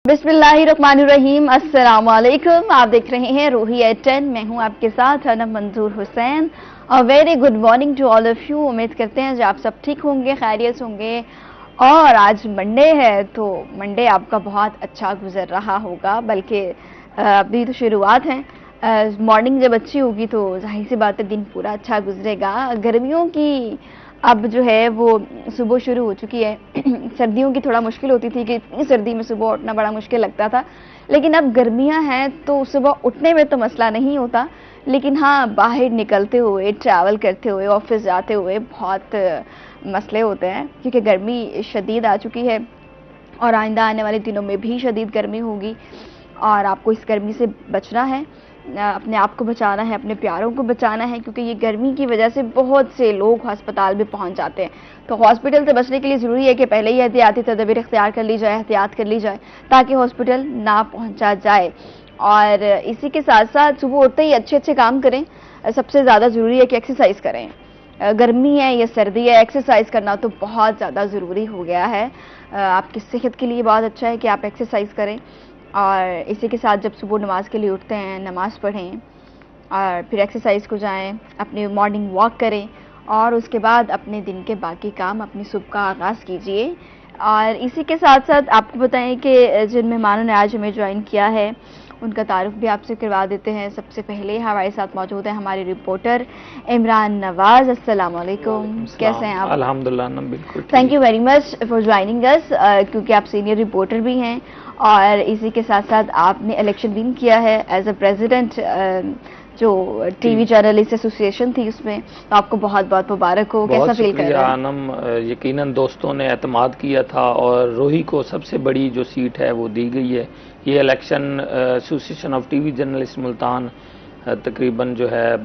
बिस्मिल्लाहिर्रहमानिर्रहीम, अस्सलाम वालेकुम। आप देख रहे हैं रूही एट 10। मैं हूं आपके साथ अनम मंजूर हुसैन। और very good morning to all of you. उम्मीद करते हैं कि आप सब ठीक होंगे, खैरियत होंगे। और आज मंडे है तो मंडे आपका बहुत अच्छा गुजर रहा होगा, बल्कि अभी तो शुरुआत है। मॉर्निंग जब अच्छी होगी तो जाहिर सी बात है दिन पूरा अच्छा गुजरेगा। गर्मियों की अब जो है वो सुबह शुरू हो चुकी है। सर्दियों की थोड़ा मुश्किल होती थी कि इतनी सर्दी में सुबह उठना बड़ा मुश्किल लगता था, लेकिन अब गर्मियां हैं तो सुबह उठने में तो मसला नहीं होता, लेकिन हाँ बाहर निकलते हुए, ट्रैवल करते हुए, ऑफिस जाते हुए बहुत मसले होते हैं, क्योंकि गर्मी शदीद आ चुकी है और आइंदा आने वाले दिनों में भी शदीद गर्मी होगी। और आपको इस गर्मी से बचना है, अपने आप को बचाना है, अपने प्यारों को बचाना है, क्योंकि ये गर्मी की वजह से बहुत से लोग अस्पताल में पहुंच जाते हैं। तो हॉस्पिटल से बचने के लिए ज़रूरी है कि पहले ही एहतियाती तदबीर इख्तियार कर ली जाए, एहतियात कर ली जाए, ताकि हॉस्पिटल ना पहुंचा जाए। और इसी के साथ साथ सुबह उठते ही अच्छे अच्छे काम करें। सबसे ज़्यादा ज़रूरी है कि एक्सरसाइज करें। गर्मी है या सर्दी है, एक्सरसाइज करना तो बहुत ज़्यादा ज़रूरी हो गया है। आपकी सेहत के लिए बहुत अच्छा है कि आप एक्सरसाइज करें। और इसी के साथ जब सुबह नमाज के लिए उठते हैं, नमाज पढ़ें और फिर एक्सरसाइज को जाएं, अपनी मॉर्निंग वॉक करें और उसके बाद अपने दिन के बाकी काम, अपनी सुबह का आगाज़ कीजिए। और इसी के साथ साथ आपको बताएं कि जिन मेहमानों ने आज हमें ज्वाइन किया है उनका तारुफ भी आपसे करवा देते हैं। सबसे पहले हमारे साथ मौजूद है हमारे रिपोर्टर इमरान नवाज। अस्सलाम वालेकुम, कैसे हैं आप? अल्हम्दुलिल्लाह, बिल्कुल। Thank you very much for joining अस, क्योंकि आप सीनियर रिपोर्टर भी हैं और इसी के साथ साथ आपने इलेक्शन विन किया है एज अ प्रेसिडेंट जो टीवी जर्नलिस्ट एसोसिएशन थी उसमें, तो आपको बहुत बहुत मुबारक हो। कैसा फील कर रहे हैं? आनम, यकीनन दोस्तों ने एतमाद किया था और रोही को सबसे बड़ी जो सीट है वो दी गई है। ये election association of TV journalist Multan तकरीबन जो है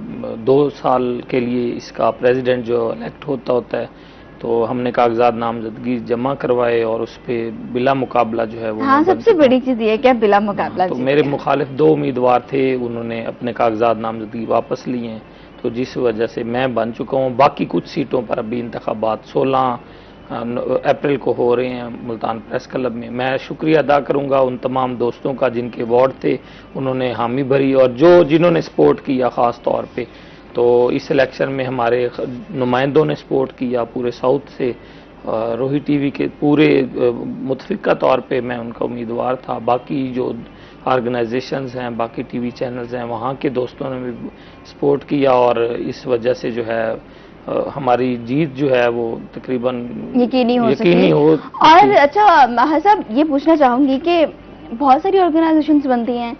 2 साल के लिए इसका प्रेसिडेंट जो इलेक्ट होता है, तो हमने कागजात नामजदगी जमा करवाए और उस पर बिला मुकाबला जो है वो, हाँ, सबसे बड़ी चीज ये क्या बिला मुकाबला। तो मेरे मुखालिफ 2 उम्मीदवार थे, उन्होंने अपने कागजात नामजदगी वापस लिए हैं, तो जिस वजह से मैं बन चुका हूँ। बाकी कुछ सीटों पर अभी इंतखाबात 16 अप्रैल को हो रहे हैं मुल्तान प्रेस क्लब में। मैं शुक्रिया अदा करूंगा उन तमाम दोस्तों का जिनके वार्ड थे, उन्होंने हामी भरी और जिन्होंने सपोर्ट किया ख़ास तौर पे। तो इस इलेक्शन में हमारे नुमाइंदों ने सपोर्ट किया पूरे साउथ से। रोही टीवी के पूरे मुतफिका तौर पे मैं उनका उम्मीदवार था। बाकी जो ऑर्गेनाइजेशंस हैं, बाकी टीवी चैनल्स हैं, वहाँ के दोस्तों ने भी सपोर्ट किया और इस वजह से जो है हमारी जीत जो है वो तकरीबन यकीनी हो। और अच्छा महार साहब, ये पूछना चाहूंगी कि बहुत सारी ऑर्गेनाइजेशंस बनती हैं,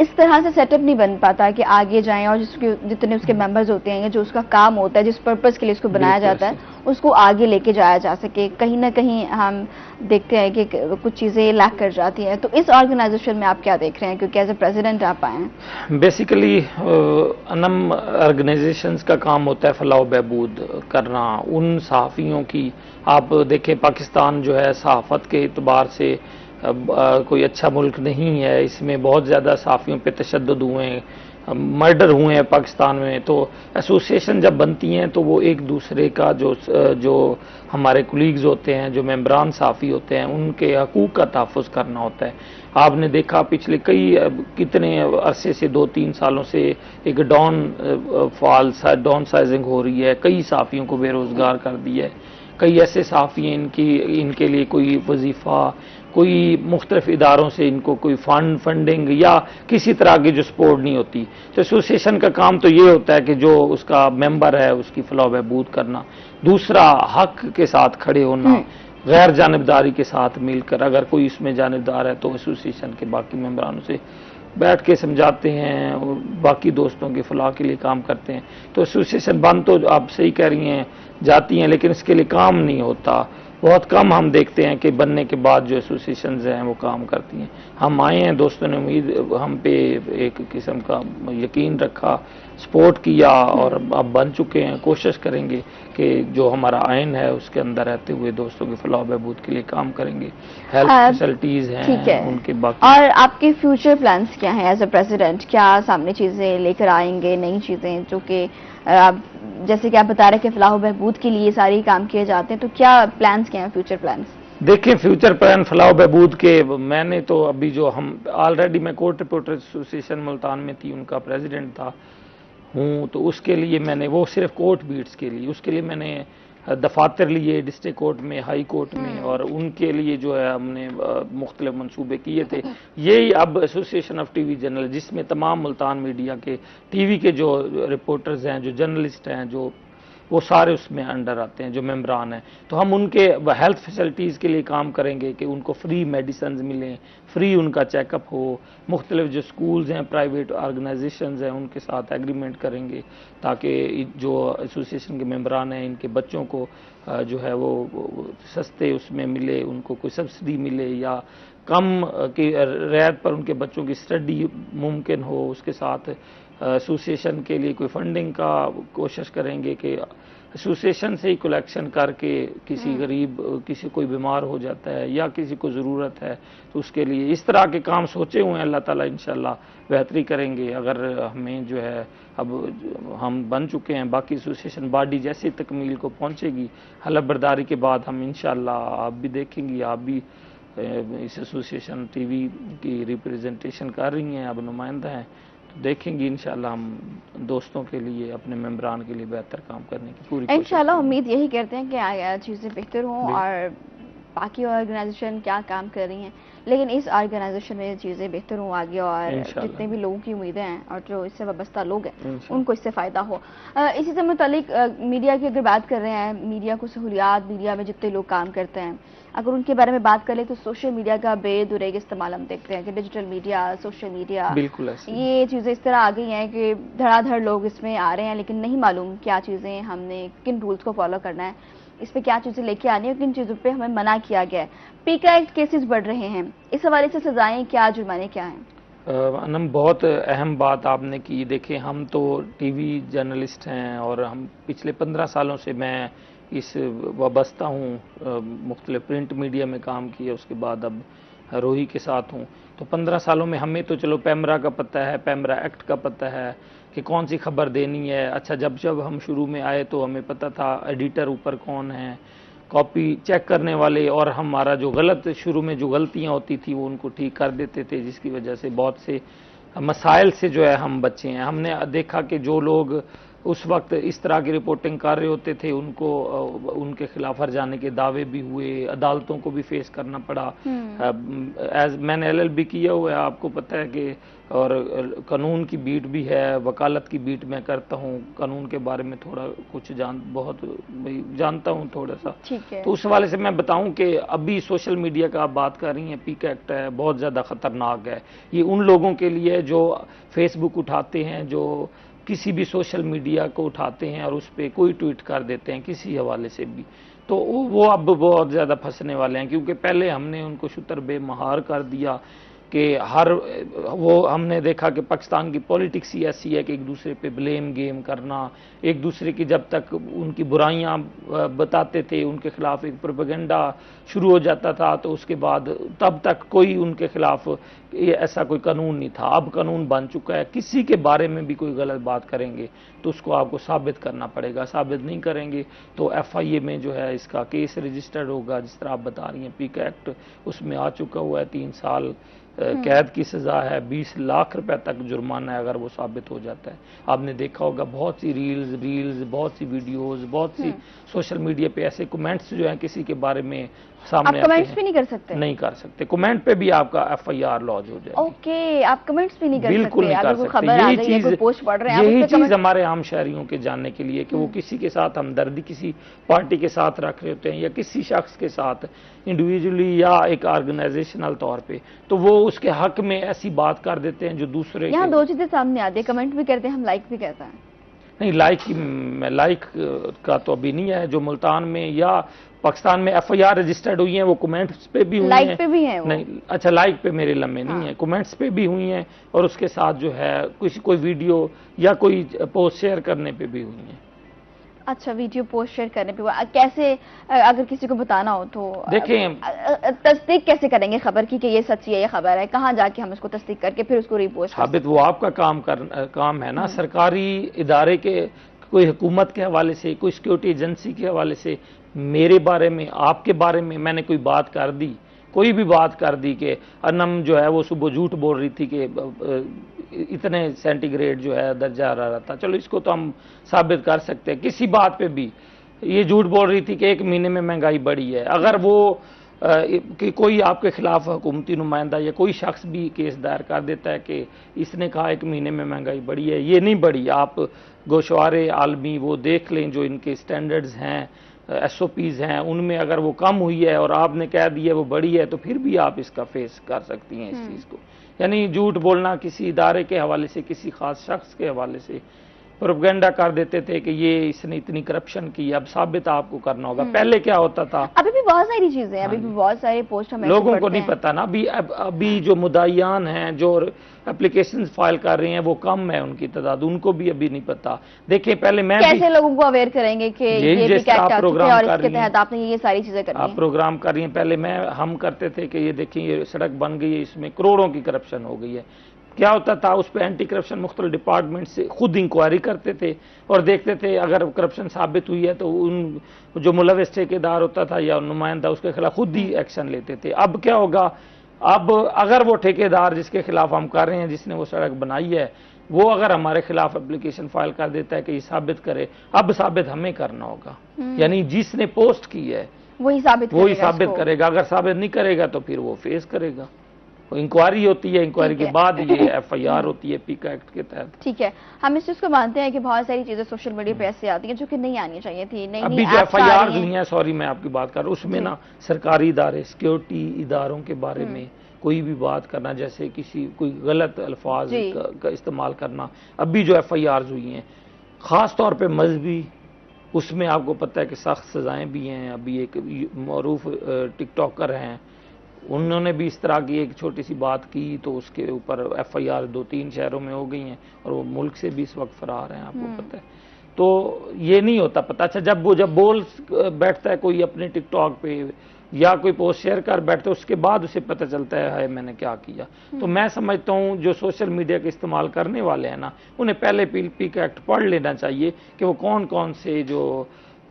इस तरह से सेटअप नहीं बन पाता कि आगे जाएं और जितने उसके मेंबर्स होते हैं, जो उसका काम होता है, जिस पर्पस के लिए उसको बनाया जाता है, उसको आगे लेके जाया जा सके। कहीं ना कहीं हम देखते हैं कि कुछ चीज़ें लैक कर जाती हैं। तो इस ऑर्गेनाइजेशन में आप क्या देख रहे हैं, क्योंकि एज ए प्रेसिडेंट आप आए हैं? बेसिकली अनम ऑर्गेनाइजेशंस का काम होता है फलाह बहबूद करना उन सहाफ़ियों की। आप देखें पाकिस्तान जो है सहाफ़त के एतबार से कोई अच्छा मुल्क नहीं है। इसमें बहुत ज़्यादा सहाफ़ियों पे तशद्दुद हुए हैं, मर्डर हुए हैं पाकिस्तान में। तो एसोसिएशन जब बनती हैं तो वो एक दूसरे का जो हमारे कुलीग्स होते हैं, जो मेंबरान सहाफ़ी होते हैं, उनके हकूक़ का तहफ़्फ़ुज़ करना होता है। आपने देखा पिछले कितने अरसे से 2-3 सालों से एक डाउन साइजिंग हो रही है, कई सहाफ़ियों को बेरोज़गार कर दिया है। कई ऐसे सहाफ़ी हैं इनके लिए कोई वजीफ़ा, कोई मुख्तलिफ इदारों से इनको कोई फंडिंग या किसी तरह की जो सपोर्ट नहीं होती। तो एसोसिएशन का काम तो ये होता है कि जो उसका मेंबर है उसकी फलाह बहबूद करना, दूसरा हक के साथ खड़े होना, गैर जानिबदारी के साथ मिलकर। अगर कोई इसमें जानिबदार है तो एसोसिएशन के बाकी मेंबरानों से बैठ के समझाते हैं और बाकी दोस्तों की फलाह के लिए काम करते हैं। तो एसोसिएशन बंद तो आप सही कह रही हैं जाती हैं, लेकिन इसके लिए काम नहीं होता। बहुत कम हम देखते हैं कि बनने के बाद जो एसोसिएशंस हैं वो काम करती हैं। हम आए हैं, दोस्तों ने उम्मीद हम पे एक किस्म का यकीन रखा, सपोर्ट किया और अब बन चुके हैं। कोशिश करेंगे कि जो हमारा आइन है उसके अंदर रहते हुए दोस्तों की फलाह बहबूद के लिए काम करेंगे। हेल्थ फैसिलिटीज़ हैं उनके बाकी। और आपके फ्यूचर प्लान्स क्या हैं एज अ प्रेसिडेंट? क्या सामने चीज़ें लेकर आएंगे, नई चीज़ें जो कि जैसे कि आप बता रहे हैं कि फलाह बहबूद के लिए सारे काम किए जाते हैं, तो क्या प्लान्स क्या हैं, फ्यूचर प्लान्स? देखें फ्यूचर प्लान फलाह बहबूद के, मैंने तो अभी जो हम ऑलरेडी मैं कोर्ट रिपोर्टर एसोसिएशन मुल्तान में थी, उनका प्रेसिडेंट था हूँ, तो उसके लिए मैंने वो सिर्फ कोर्ट बीट्स के लिए, उसके लिए मैंने दफातर लिए डिस्ट्रिक्ट कोर्ट में, हाई कोर्ट में, और उनके लिए जो है हमने मुख्तलिफ मंसूबे किए थे। यही अब एसोसिएशन ऑफ टीवी जर्नलिस्ट, जिसमें तमाम मुल्तान मीडिया के टीवी के जो रिपोर्टर्स हैं, जो जर्नलिस्ट हैं, जो वो सारे उसमें अंडर आते हैं, जो मेम्बरान हैं। तो हम उनके हेल्थ फैसिलिटीज़ के लिए काम करेंगे कि उनको फ्री मेडिसिन मिलें, फ्री उनका चेकअप हो। मुख्तलिफ जो स्कूल्स हैं, प्राइवेट ऑर्गेनाइजेशंस हैं, उनके साथ एग्रीमेंट करेंगे ताकि जो एसोसिएशन के मेम्बरान हैं, इनके बच्चों को जो है वो सस्ते उसमें मिले, उनको कोई सब्सिडी मिले या कम की रियायत पर उनके बच्चों की स्टडी मुमकिन हो। उसके साथ एसोसिएशन के लिए कोई फंडिंग का कोशिश करेंगे कि एसोसिएशन से ही कलेक्शन करके किसी गरीब, किसी कोई बीमार हो जाता है या किसी को ज़रूरत है तो उसके लिए इस तरह के काम सोचे हुए हैं। अल्लाह ताला इंशाल्लाह बेहतरी करेंगे। अगर हमें जो है अब हम बन चुके हैं, बाकी एसोसिएशन बॉडी जैसी तकमील को पहुंचेगी, हलफ बर्दारी के बाद हम इंशाल्लाह, आप भी देखेंगी, आप भी इस एसोसिएशन टीवी की रिप्रेजेंटेशन कर रही हैं, अब नुमाइंदा हैं, तो देखेंगे इंशाल्लाह हम दोस्तों के लिए, अपने मेम्बरान के लिए बेहतर काम करने की पूरी इंशाल्लाह उम्मीद यही करते हैं कि चीज़ें बेहतर हों और बाकी ऑर्गेनाइजेशन क्या काम कर रही हैं, लेकिन इस ऑर्गेनाइजेशन में चीज़ें बेहतर हों आगे, और जितने भी लोगों की उम्मीदें हैं और जो इससे वाबस्ता लोग हैं उनको इससे फ़ायदा हो। इसी से मुतालिक मीडिया की अगर बात कर रहे हैं, मीडिया को सहूलियात, मीडिया में जितने लोग काम करते हैं, अगर उनके बारे में बात करें तो सोशल मीडिया का बेदुरेग इस्तेमाल हम देखते हैं कि डिजिटल मीडिया, सोशल मीडिया, बिल्कुल ये चीज़ें इस तरह आ गई हैं कि धड़ाधड़ लोग इसमें आ रहे हैं, लेकिन नहीं मालूम क्या चीज़ें हमने, किन रूल्स को फॉलो करना है, इस पे क्या चीज़ें लेके आनी है, किन चीज़ों पे हमें मना किया गया है। पीका एक्ट केसेस बढ़ रहे हैं, इस हवाले से सजाएं क्या, जुर्माने क्या हैं? अनम, बहुत अहम बात आपने की। देखें, हम तो टीवी जर्नलिस्ट हैं और हम पिछले 15 सालों से मैं इस वाबस्ता हूँ, मुख्तलिफ प्रिंट मीडिया में काम किया, उसके बाद अब रोही के साथ हूँ। तो 15 सालों में हमें तो चलो पैमरा का पता है, पैमरा एक्ट का पता है कि कौन सी खबर देनी है। अच्छा, जब हम शुरू में आए तो हमें पता था एडिटर ऊपर कौन है, कॉपी चेक करने वाले, और हमारा जो गलत, शुरू में जो गलतियां होती थी वो उनको ठीक कर देते थे, जिसकी वजह से बहुत से मसाइल से जो है हम बचे हैं। हमने देखा कि जो लोग उस वक्त इस तरह की रिपोर्टिंग कर रहे होते थे, उनको उनके खिलाफ हर जाने के दावे भी हुए, अदालतों को भी फेस करना पड़ा। मैंने LLB किया हुआ है, आपको पता है कि, और कानून की बीट भी है, वकालत की बीट मैं करता हूँ, कानून के बारे में थोड़ा कुछ बहुत जानता हूँ थोड़ा सा। तो उस हवाले से मैं बताऊं कि अभी सोशल मीडिया का आप बात कर रही हैं, पीका एक्ट है, बहुत ज़्यादा ख़तरनाक है। ये उन लोगों के लिए जो फेसबुक उठाते हैं, जो किसी भी सोशल मीडिया को उठाते हैं और उस पर कोई ट्वीट कर देते हैं किसी हवाले से भी, तो वो अब बहुत ज़्यादा फंसने वाले हैं, क्योंकि पहले हमने उनको शुतर बेमहार कर दिया कि वो हमने देखा कि पाकिस्तान की पॉलिटिक्स ही ऐसी है कि एक दूसरे पे ब्लेम गेम करना, एक दूसरे की जब तक उनकी बुराइयां बताते थे, उनके खिलाफ एक प्रोपेगेंडा शुरू हो जाता था, तो उसके बाद तब तक कोई उनके खिलाफ ऐसा कोई कानून नहीं था। अब कानून बन चुका है, किसी के बारे में भी कोई गलत बात करेंगे तो उसको आपको साबित करना पड़ेगा, साबित नहीं करेंगे तो FIA में जो है इसका केस रजिस्टर्ड होगा। जिस तरह आप बता रही हैं, पीका एक्ट उसमें आ चुका हुआ है, 3 साल कैद की सजा है, 20 लाख रुपए तक जुर्माना है अगर वो साबित हो जाता है। आपने देखा होगा बहुत सी रील्स, बहुत सी वीडियोस, बहुत सी सोशल मीडिया पे ऐसे कमेंट्स जो हैं किसी के बारे में सामने आप कमेंट्स भी नहीं कर सकते? नहीं कर सकते, कमेंट पे भी आपका FIR लॉन्च हो जाएगी। ओके, आप कमेंट्स भी नहीं कर बिल्कुल सकते? नहीं कर सकते। यही चीज हमारे आम शहरियों के जानने के लिए कि वो किसी के साथ हमदर्दी, किसी पार्टी के साथ रख रहे होते हैं या किसी शख्स के साथ इंडिविजुअली या एक ऑर्गेनाइजेशनल तौर पे, तो वो उसके हक में ऐसी बात कर देते हैं जो दूसरे। यहाँ दो चीजें सामने आती है, कमेंट भी करते हैं हम, लाइक भी करते हैं। नहीं, लाइक का तो अभी नहीं है। जो मुल्तान में या पाकिस्तान में FIR रजिस्टर्ड हुई हैं वो कमेंट्स पे भी हुई लाइक पे भी हैं वो? नहीं, अच्छा, लाइक पे मेरे लम्बे नहीं है, कमेंट्स पे भी हुई हैं, और उसके साथ जो है कोई वीडियो या कोई पोस्ट शेयर करने पे भी हुई हैं। अच्छा, वीडियो पोस्ट शेयर करने पे कैसे, अगर किसी को बताना हो तो देखें, तस्दीक कैसे करेंगे खबर की कि ये सच्ची है, ये खबर है? कहाँ जाके हम इसको तस्दीक करके फिर उसको रिपोस्ट? साबित वो आपका काम है ना, सरकारी इदारे के कोई हुकूमत के हवाले से, कोई सिक्योरिटी एजेंसी के हवाले से, मेरे बारे में, आपके बारे में मैंने कोई बात कर दी, कोई भी बात कर दी कि अनम जो है वो सुबह झूठ बोल रही थी कि इतने सेंटीग्रेड जो है दर्जा आ रहा था, चलो इसको तो हम साबित कर सकते हैं। किसी बात पे भी ये झूठ बोल रही थी कि 1 महीने में महंगाई बढ़ी है, अगर वो कि कोई आपके खिलाफ हुकूमती नुमाइंदा या कोई शख्स भी केस दायर कर देता है कि इसने कहा 1 महीने में महंगाई बढ़ी है, ये नहीं बढ़ी, आप गोशवारे आलमी वो देख लें जो इनके स्टैंडर्ड्स हैं, SOPs हैं, उनमें अगर वो कम हुई है और आपने कह दिया वो बढ़ी है तो फिर भी आप इसका फेस कर सकती हैं इस चीज़ को। यानी झूठ बोलना किसी इदारे के हवाले से, किसी खास शख्स के हवाले से प्रोपेगेंडा कर देते थे कि ये इसने इतनी करप्शन की, अब साबित आपको करना होगा। पहले क्या होता था, अभी भी बहुत सारी चीजें, अभी भी बहुत सारे पोस्ट हम लोगों को नहीं पता ना। अभी जो मुद्दायान हैं, जो एप्लीकेशन फाइल कर रहे हैं, वो कम है उनकी तादाद, उनको भी अभी नहीं पता। देखिए पहले मैं कैसे लोगों को अवेयर करेंगे कि ये भी आप प्रोग्राम और इसके तहत आपने ये सारी चीजें करनी है। आप प्रोग्राम कर रही हैं, पहले हम करते थे कि ये देखिए ये सड़क बन गई है, इसमें करोड़ों की करप्शन हो गई है। क्या होता था, उस पर एंटी करप्शन मुख्तलिफ डिपार्टमेंट से खुद इंक्वायरी करते थे और देखते थे अगर करप्शन साबित हुई है तो उन जो मुलविस ठेकेदार होता था या नुमाइंदा उसके खिलाफ खुद ही एक्शन लेते थे। अब क्या होगा, अब अगर वो ठेकेदार जिसके खिलाफ हम कर रहे हैं, जिसने वो सड़क बनाई है, वो अगर हमारे खिलाफ एप्लीकेशन फाइल कर देता है कि ये साबित करे, अब साबित हमें करना होगा। यानी जिसने पोस्ट की है वही साबित करेगा, अगर साबित नहीं करेगा तो फिर वो फेस करेगा। इंक्वायरी होती है, इंक्वायरी के बाद ये FIR होती है पीका एक्ट के तहत। ठीक है, हम इस चीज को मानते हैं कि बहुत सारी चीजें सोशल मीडिया पे ऐसी आती हैं जो कि नहीं आनी चाहिए थी। नहीं, अभी जो FIR हुई है, सॉरी मैं आपकी बात कर रहा हूँ, उसमें ना सरकारी इदारे, सिक्योरिटी इदारों के बारे में कोई भी बात करना, जैसे कोई गलत अल्फाज का इस्तेमाल करना, अभी जो FIRs हुई हैं खास तौर पे मजहबी, उसमें आपको पता है कि सख्त सजाएं भी हैं। अभी एक मरूफ टिकटॉकर हैं, उन्होंने भी इस तरह की एक छोटी सी बात की तो उसके ऊपर FIR 2-3 शहरों में हो गई हैं और वो मुल्क से भी इस वक्त फरार हैं, आपको पता है। तो ये नहीं होता पता। अच्छा, जब बोल बैठता है कोई अपने टिकटॉक पे या कोई पोस्ट शेयर कर बैठता है, उसके बाद उसे पता चलता है मैंने क्या किया। तो मैं समझता हूँ जो सोशल मीडिया का इस्तेमाल करने वाले हैं ना, उन्हें पहले पीका एक्ट पढ़ लेना चाहिए कि वो कौन कौन से जो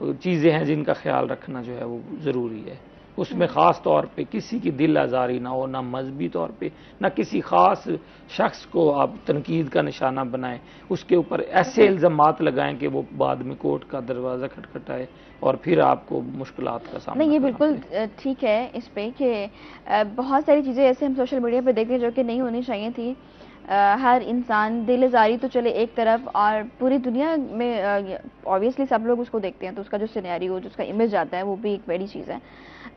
चीज़ें हैं जिनका ख्याल रखना जो है वो ज़रूरी है। उसमें ख़ास तौर पे किसी की दिल आज़ारी ना हो, ना मजहबी तौर पे, ना किसी ख़ास शख्स को आप तनकीद का निशाना बनाएं, उसके ऊपर ऐसे इल्ज़ामात लगाएं कि वो बाद में कोर्ट का दरवाज़ा खटखटाए और फिर आपको मुश्किलात का सामना। नहीं, ये बिल्कुल ठीक है इस पे कि बहुत सारी चीज़ें ऐसे हम सोशल मीडिया पे देख रहे जो कि नहीं होनी चाहिए थी। हर इंसान दिल आज़ारी तो चले एक तरफ, और पूरी दुनिया में ऑब्वियसली सब लोग उसको देखते हैं, तो उसका जो सिनेरियो, जो उसका इमेज आता है, वो भी एक बड़ी चीज़ है।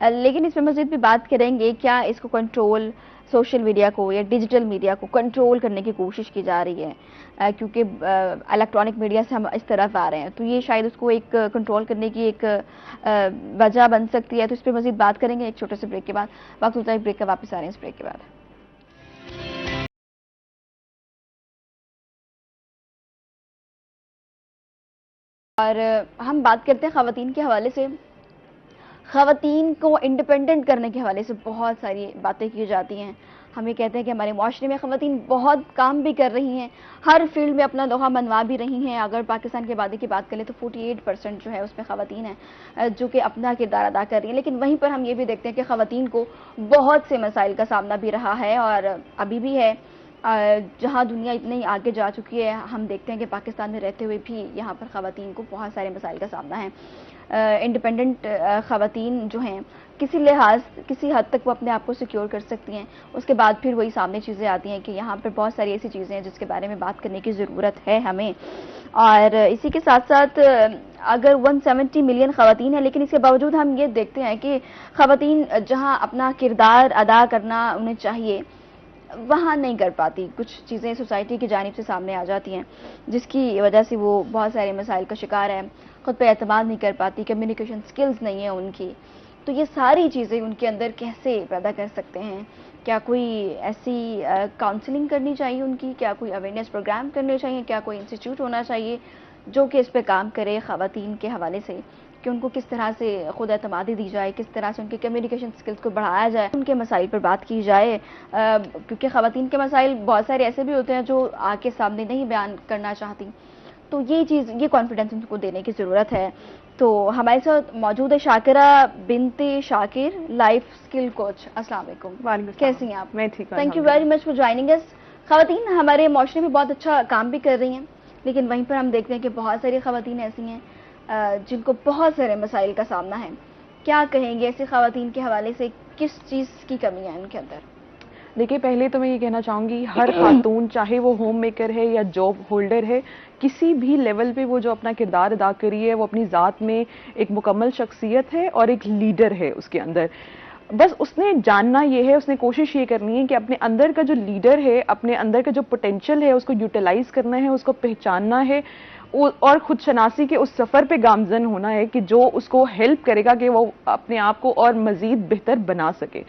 लेकिन इसमें मज़ीद भी बात करेंगे, क्या इसको कंट्रोल, सोशल मीडिया को या डिजिटल मीडिया को कंट्रोल करने की कोशिश की जा रही है, क्योंकि इलेक्ट्रॉनिक मीडिया से हम इस तरफ आ रहे हैं, तो ये शायद उसको एक कंट्रोल करने की एक वजह बन सकती है। तो इस पर मज़ीद बात करेंगे एक छोटे से ब्रेक के बाद। वक्त होता है ब्रेक का, वापस आ रहे हैं इस ब्रेक के बाद। और हम बात करते हैं ख़वातीन के हवाले से। ख़वातीन को इंडिपेंडेंट करने के हवाले से बहुत सारी बातें की जाती हैं। हम ये कहते हैं कि हमारे माशरे में ख़वातीन बहुत काम भी कर रही हैं, हर फील्ड में अपना लोहा मनवा भी रही हैं। अगर पाकिस्तान की आबादी की बात करें तो 48% जो है उसमें ख़वातीन हैं जो कि अपना किरदार अदा कर रही हैं। लेकिन वहीं पर हम ये भी देखते हैं कि ख़वातीन को बहुत से मसाइल का सामना भी रहा है और अभी भी है। जहाँ दुनिया इतनी आगे जा चुकी है, हम देखते हैं कि पाकिस्तान में रहते हुए भी यहाँ पर ख़वातीन को बहुत सारे मसाइल का सामना है। इंडिपेंडेंट ख़वातीन जो हैं किसी लिहाज, किसी हद तक वो अपने आप को सिक्योर कर सकती हैं। उसके बाद फिर वही सामने चीज़ें आती हैं कि यहाँ पर बहुत सारी ऐसी चीज़ें हैं जिसके बारे में बात करने की ज़रूरत है हमें। और इसी के साथ साथ अगर 170 मिलियन ख़वातीन हैं, लेकिन इसके बावजूद हम ये देखते हैं कि ख़वातीन जहाँ अपना किरदार अदा करना उन्हें चाहिए, वहाँ नहीं कर पाती। कुछ चीज़ें सोसाइटी की जानिब से सामने आ जाती हैं जिसकी वजह से वो बहुत सारे मसाइल का शिकार है, ख़ुद पे एतमाद नहीं कर पाती, कम्युनिकेशन स्किल्स नहीं है उनकी। तो ये सारी चीज़ें उनके अंदर कैसे पैदा कर सकते हैं? क्या कोई ऐसी काउंसलिंग करनी चाहिए उनकी? क्या कोई अवेयरनेस प्रोग्राम करने चाहिए? क्या कोई इंस्टीट्यूट होना चाहिए जो कि इस पर काम करे ख़वातीन के हवाले से, कि उनको किस तरह से खुद एतमादी दी जाए, किस तरह से उनके कम्युनिकेशन स्किल्स को बढ़ाया जाए, उनके मसाइल पर बात की जाए। क्योंकि ख़वातीन के मसाइल बहुत सारे ऐसे भी होते हैं जो आके सामने नहीं बयान करना चाहती, तो ये चीज़, ये कॉन्फिडेंस उनको देने की ज़रूरत है। तो हमारे साथ मौजूद है Shakira binte Shakir, life skill coach. अस्सलाम वालेकुम। वालेकुम, कैसी हैं आप? मैं ठीक हूँ। Thank you very much for joining us. ख़वातीन हमारे माशरे में बहुत अच्छा काम भी कर रही हैं, लेकिन वहीं पर हम देखते हैं कि बहुत सारी ख़वातीन ऐसी हैं जिनको बहुत सारे मसाइल का सामना है। क्या कहेंगे ऐसी ख़वातीन के हवाले से, किस चीज़ की कमी है उनके अंदर? देखिए, पहले तो मैं ये कहना चाहूँगी, हर खातून चाहे वो होम मेकर है या जॉब होल्डर है, किसी भी लेवल पे वो जो अपना किरदार अदा करी है वो अपनी ज़ात में एक मुकम्मल शख्सियत है और एक लीडर है उसके अंदर। बस उसने जानना ये है, उसने कोशिश ये करनी है कि अपने अंदर का जो लीडर है, अपने अंदर का जो पोटेंशियल है उसको यूटिलाइज करना है, उसको पहचानना है और खुद शनासी के उस सफ़र पे गामजन होना है कि जो उसको हेल्प करेगा कि वो अपने आप को और मज़ीद बेहतर बना सके।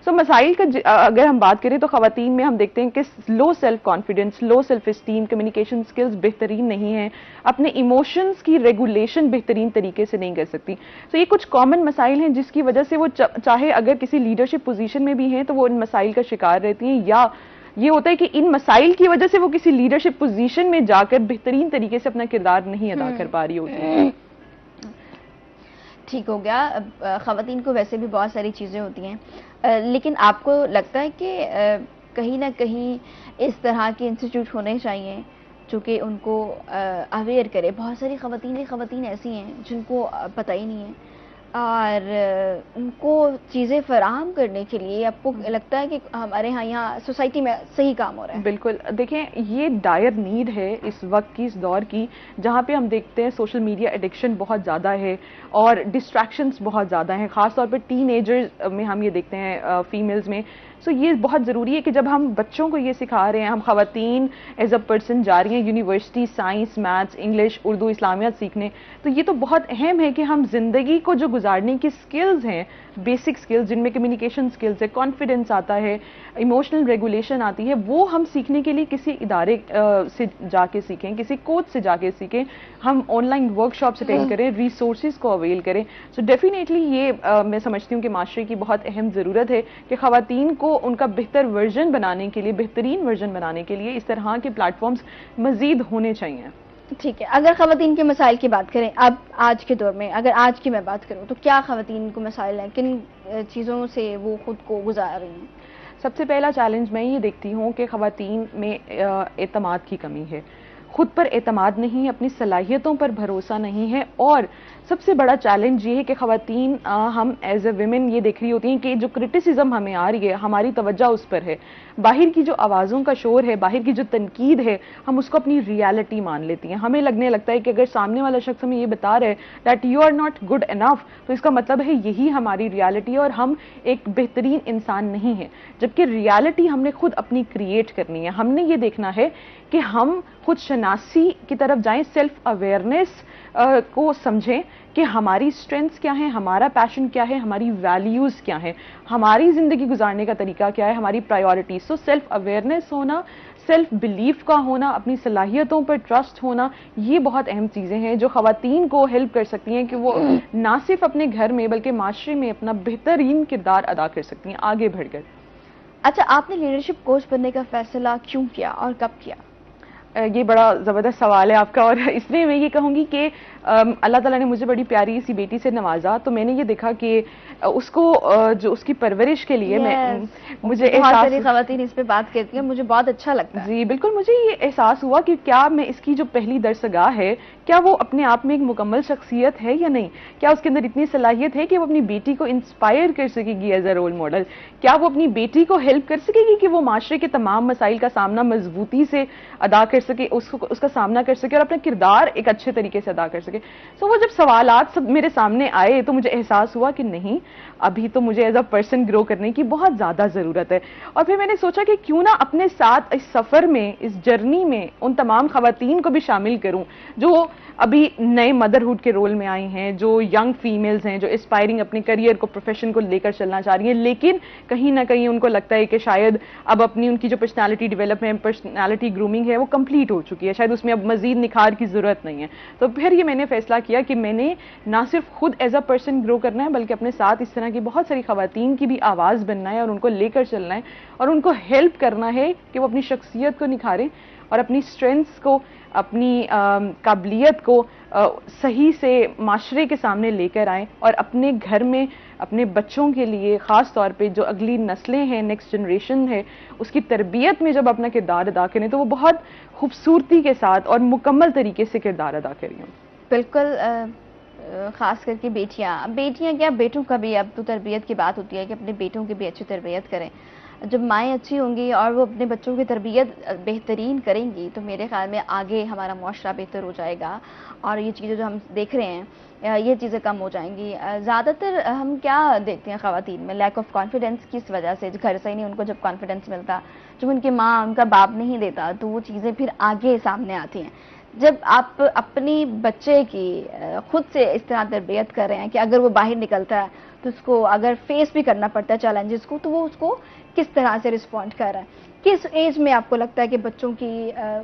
सो मसाइल का अगर हम बात करें तो ख़वातीन में हम देखते हैं कि low self confidence, low self esteem, communication skills बेहतरीन नहीं है, अपने इमोशंस की रेगुलेशन बेहतरीन तरीके से नहीं कर सकती। सो ये कुछ कॉमन मसाइल हैं जिसकी वजह से वो चाहे अगर किसी लीडरशिप पोजीशन में भी हैं तो वो इन मसाइल का शिकार रहती हैं, या ये होता है कि इन मसाइल की वजह से वो किसी लीडरशिप पोजीशन में जाकर बेहतरीन तरीके से अपना किरदार नहीं अदा कर पा रही होती। ठीक हो गया। ख़वातीन को वैसे भी बहुत सारी चीज़ें होती हैं, लेकिन आपको लगता है कि कहीं ना कहीं इस तरह के इंस्टीट्यूट होने चाहिए जो कि उनको अवेयर करे? बहुत सारी ख़वातीन ऐसी हैं जिनको पता ही नहीं है, और उनको चीज़ें फराहम करने के लिए आपको लगता है कि हमारे यहाँ सोसाइटी में सही काम हो रहा है? बिल्कुल, देखें, ये डायर नीड है इस वक्त की, इस दौर की, जहाँ पे हम देखते हैं सोशल मीडिया एडिक्शन बहुत ज़्यादा है और डिस्ट्रैक्शंस बहुत ज़्यादा हैं, ख़ासतौर पे टीनेजर्स में हम ये देखते हैं, फीमेल्स में। सो ये बहुत ज़रूरी है कि जब हम बच्चों को ये सिखा रहे हैं, हम ख़वातीन एज अ पर्सन जा रही हैं university science, maths, English, Urdu, Islamiyat सीखने, तो ये तो बहुत अहम है कि हम ज़िंदगी को जो गुजारने की स्किल्स हैं, बेसिक स्किल्स जिनमें कम्युनिकेशन स्किल्स है, कॉन्फिडेंस आता है, इमोशनल रेगुलेशन आती है, वो हम सीखने के लिए किसी इदारे से जाके सीखें, किसी कोच से जाके सीखें, हम ऑनलाइन वर्कशॉप्स अटेंड करें, रिसोर्सेज को अवेल करें। सो डेफिनेटली ये मैं समझती हूँ कि माशरे की बहुत अहम ज़रूरत है कि ख़वातीन को उनका बेहतर वर्जन बनाने के लिए, बेहतरीन वर्जन बनाने के लिए इस तरह के प्लेटफॉर्म्स मज़ीद होने चाहिए। ठीक है। अगर ख़वातीन के मसाइल की बात करें, अब आज के दौर में अगर आज की मैं बात करूं तो क्या ख़वातीन को मसाइल हैं, किन चीज़ों से वो खुद को गुजार रही हैं? सबसे पहला चैलेंज मैं ये देखती हूँ कि ख़वातीन में एतमाद की कमी है, खुद पर एतमाद नहीं, अपनी सलाहियतों पर भरोसा नहीं है, और सबसे बड़ा चैलेंज ये है कि ख़वातीन हम एज ए विमेन ये देख रही होती हैं कि जो क्रिटिसिज्म हमें आ रही है, हमारी तवज्जो उस पर है, बाहर की जो आवाज़ों का शोर है, बाहर की जो तनकीद है, हम उसको अपनी रियलिटी मान लेती हैं। हमें लगने लगता है कि अगर सामने वाला शख्स हमें ये बता रहा है that you are not good enough, तो इसका मतलब है यही हमारी रियलिटी है और हम एक बेहतरीन इंसान नहीं है, जबकि रियलिटी हमने खुद अपनी क्रिएट करनी है। हमने ये देखना है कि हम खुद शनासी की तरफ जाएं, सेल्फ अवेयरनेस को समझें कि हमारी स्ट्रेंथ्स क्या हैं, हमारा पैशन क्या है, हमारी वैल्यूज़ क्या हैं, हमारी ज़िंदगी गुजारने का तरीका क्या है, हमारी प्रायोरिटीज। सो सेल्फ अवेयरनेस होना, सेल्फ बिलीफ का होना, अपनी सलाहियतों पर ट्रस्ट होना, ये बहुत अहम चीज़ें हैं जो ख़वातीन को हेल्प कर सकती हैं कि वो ना सिर्फ अपने घर में बल्कि माशरे में अपना बेहतरीन किरदार अदा कर सकती हैं आगे बढ़कर। अच्छा, आपने लीडरशिप कोच बनने का फैसला क्यों किया और कब किया? ये बड़ा ज़बरदस्त सवाल है आपका, और इसलिए मैं ये कहूँगी कि अल्लाह ताला ने मुझे बड़ी प्यारी सी बेटी से नवाजा, तो मैंने ये देखा कि उसको जो उसकी परवरिश के लिए मुझे एहसास, ख़वातीन इस पे बात करती हैं, मुझे बहुत अच्छा लगता है। जी बिल्कुल, मुझे ये एहसास हुआ कि क्या मैं इसकी जो पहली दरसगाह है, क्या वो अपने आप में एक मुकम्मल शख्सियत है या नहीं, क्या उसके अंदर इतनी सलाहियत है कि वो अपनी बेटी को इंस्पायर कर सकेगी एज अ रोल मॉडल, क्या वो अपनी बेटी को हेल्प कर सकेगी कि वो माशरे के तमाम मसाइल का सामना मजबूती से अदा कर सके, उसका सामना कर सके और अपना किरदार एक अच्छे तरीके से अदा कर सके। सो वो जब सवालात सब मेरे सामने आए तो मुझे एहसास हुआ कि नहीं, अभी तो मुझे एज अ पर्सन ग्रो करने की बहुत ज़्यादा ज़रूरत है। और फिर मैंने सोचा कि क्यों ना अपने साथ इस सफ़र में, इस जर्नी में उन तमाम ख़वातीन को भी शामिल करूं जो अभी नए मदरहुड के रोल में आई हैं, जो यंग फीमेल्स हैं, जो एस्पायरिंग अपने करियर को, प्रोफेशन को लेकर चलना चाह रही हैं, लेकिन कहीं ना कहीं उनको लगता है कि शायद अब अपनी उनकी जो पर्सनालिटी डेवलपमेंट, पर्सनालिटी ग्रूमिंग है वो कंप्लीट हो चुकी है, शायद उसमें अब मजीद निखार की ज़रूरत नहीं है। तो फिर ये मैंने फैसला किया कि मैंने ना सिर्फ खुद एज अ पर्सन ग्रो करना है बल्कि अपने साथ इस तरह की बहुत सारी ख़वातीन की भी आवाज़ बनना है और उनको लेकर चलना है और उनको हेल्प करना है कि वो अपनी शख्सियत को निखारें और अपनी स्ट्रेंथ्स को, अपनी काबिलियत को सही से माशरे के सामने लेकर आएं और अपने घर में अपने बच्चों के लिए ख़ास तौर पे जो अगली नस्लें हैं, नेक्स्ट जनरेशन है, उसकी तरबियत में जब अपना किरदार अदा करें तो वो बहुत खूबसूरती के साथ और मुकम्मल तरीके से किरदार अदा करें। बिल्कुल, ख़ास करके बेटियां क्या, बेटों का भी अब तो तरबियत की बात होती है कि अपने बेटों की भी अच्छी तरबियत करें। जब माएँ अच्छी होंगी और वो अपने बच्चों की तरबियत बेहतरीन करेंगी तो मेरे ख़्याल में आगे हमारा मुआशरा बेहतर हो जाएगा और ये चीज़ें जो हम देख रहे हैं ये चीज़ें कम हो जाएंगी। ज़्यादातर हम क्या देखते हैं ख़वातीन में, लैक ऑफ कॉन्फिडेंस किस वजह से, घर से ही नहीं उनको जब कॉन्फिडेंस मिलता, जब उनकी माँ उनका बाप नहीं देता तो वो चीज़ें फिर आगे सामने आती हैं। जब आप अपनी बच्चे की खुद से इस तरह तरबियत कर रहे हैं कि अगर वो बाहर निकलता है तो उसको अगर फेस भी करना पड़ता है चैलेंजेस को, तो वो उसको किस तरह से रिस्पॉन्ड कर रहा है, किस एज में आपको लगता है कि बच्चों की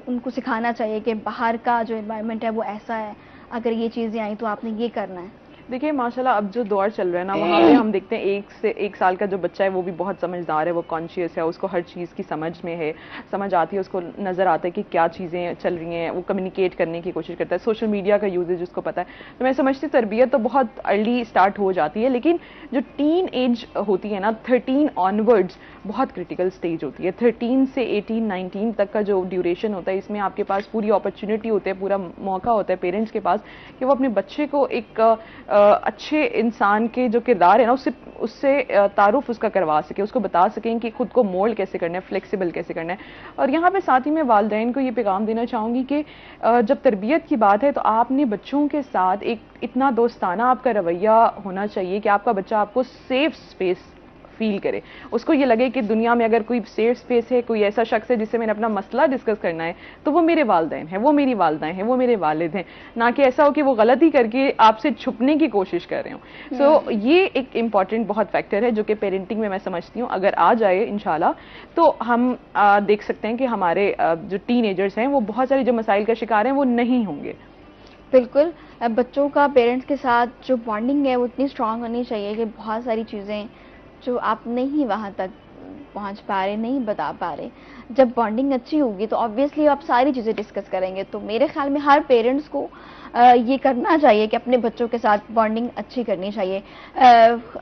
उनको सिखाना चाहिए कि बाहर का जो एनवायरनमेंट है वो ऐसा है, अगर ये चीज़ें आई तो आपने ये करना है? देखिए माशाल्लाह अब जो दौर चल रहा है ना, वहाँ पे हम देखते हैं 1 से 1 साल का जो बच्चा है वो भी बहुत समझदार है, वो कॉन्शियस है, उसको हर चीज़ की समझ में है, समझ आती है, उसको नज़र आता है कि क्या चीज़ें चल रही हैं, वो कम्युनिकेट करने की कोशिश करता है, सोशल मीडिया का यूजेज उसको पता है। तो मैं समझती तरबियत तो बहुत अर्ली स्टार्ट हो जाती है, लेकिन जो टीन एज होती है ना, 13 ऑनवर्ड्स बहुत क्रिटिकल स्टेज होती है। 13 से 18-19 तक का जो ड्यूरेशन होता है, इसमें आपके पास पूरी अपॉर्चुनिटी होती है, पूरा मौका होता है पेरेंट्स के पास कि वो अपने बच्चे को एक अच्छे इंसान के जो किरदार है ना उससे तारुफ उसका करवा सके, उसको बता सकें कि खुद को मोल्ड कैसे करना है, फ्लेक्सिबल कैसे करना है। और यहाँ पे साथ ही मैं वालिदैन को ये पैगाम देना चाहूँगी कि जब तरबियत की बात है तो आपने बच्चों के साथ एक इतना दोस्ताना आपका रवैया होना चाहिए कि आपका बच्चा आपको सेफ स्पेस फील करे, उसको ये लगे कि दुनिया में अगर कोई सेफ स्पेस है, कोई ऐसा शख्स है जिससे मैंने अपना मसला डिस्कस करना है तो वो मेरे वालिदैन हैं, वो मेरी वालिदाएं हैं, वो मेरे वालिद हैं, ना कि ऐसा हो कि वो गलती करके आपसे छुपने की कोशिश कर रहे हो। सो ये एक इम्पॉर्टेंट बहुत फैक्टर है जो कि पेरेंटिंग में मैं समझती हूँ अगर आ जाए इंशाल्लाह तो हम देख सकते हैं कि हमारे जो टीनेजर्स हैं वो बहुत सारे जो मसाइल का शिकार हैं वो नहीं होंगे। बिल्कुल, बच्चों का पेरेंट्स के साथ जो बॉन्डिंग है वो इतनी स्ट्रांग होनी चाहिए कि बहुत सारी चीज़ें जो आप नहीं वहाँ तक पहुँच पा रहे, नहीं बता पा रहे, जब बॉन्डिंग अच्छी होगी तो ऑब्वियसली आप सारी चीज़ें डिस्कस करेंगे। तो मेरे ख्याल में हर पेरेंट्स को ये करना चाहिए कि अपने बच्चों के साथ बॉन्डिंग अच्छी करनी चाहिए।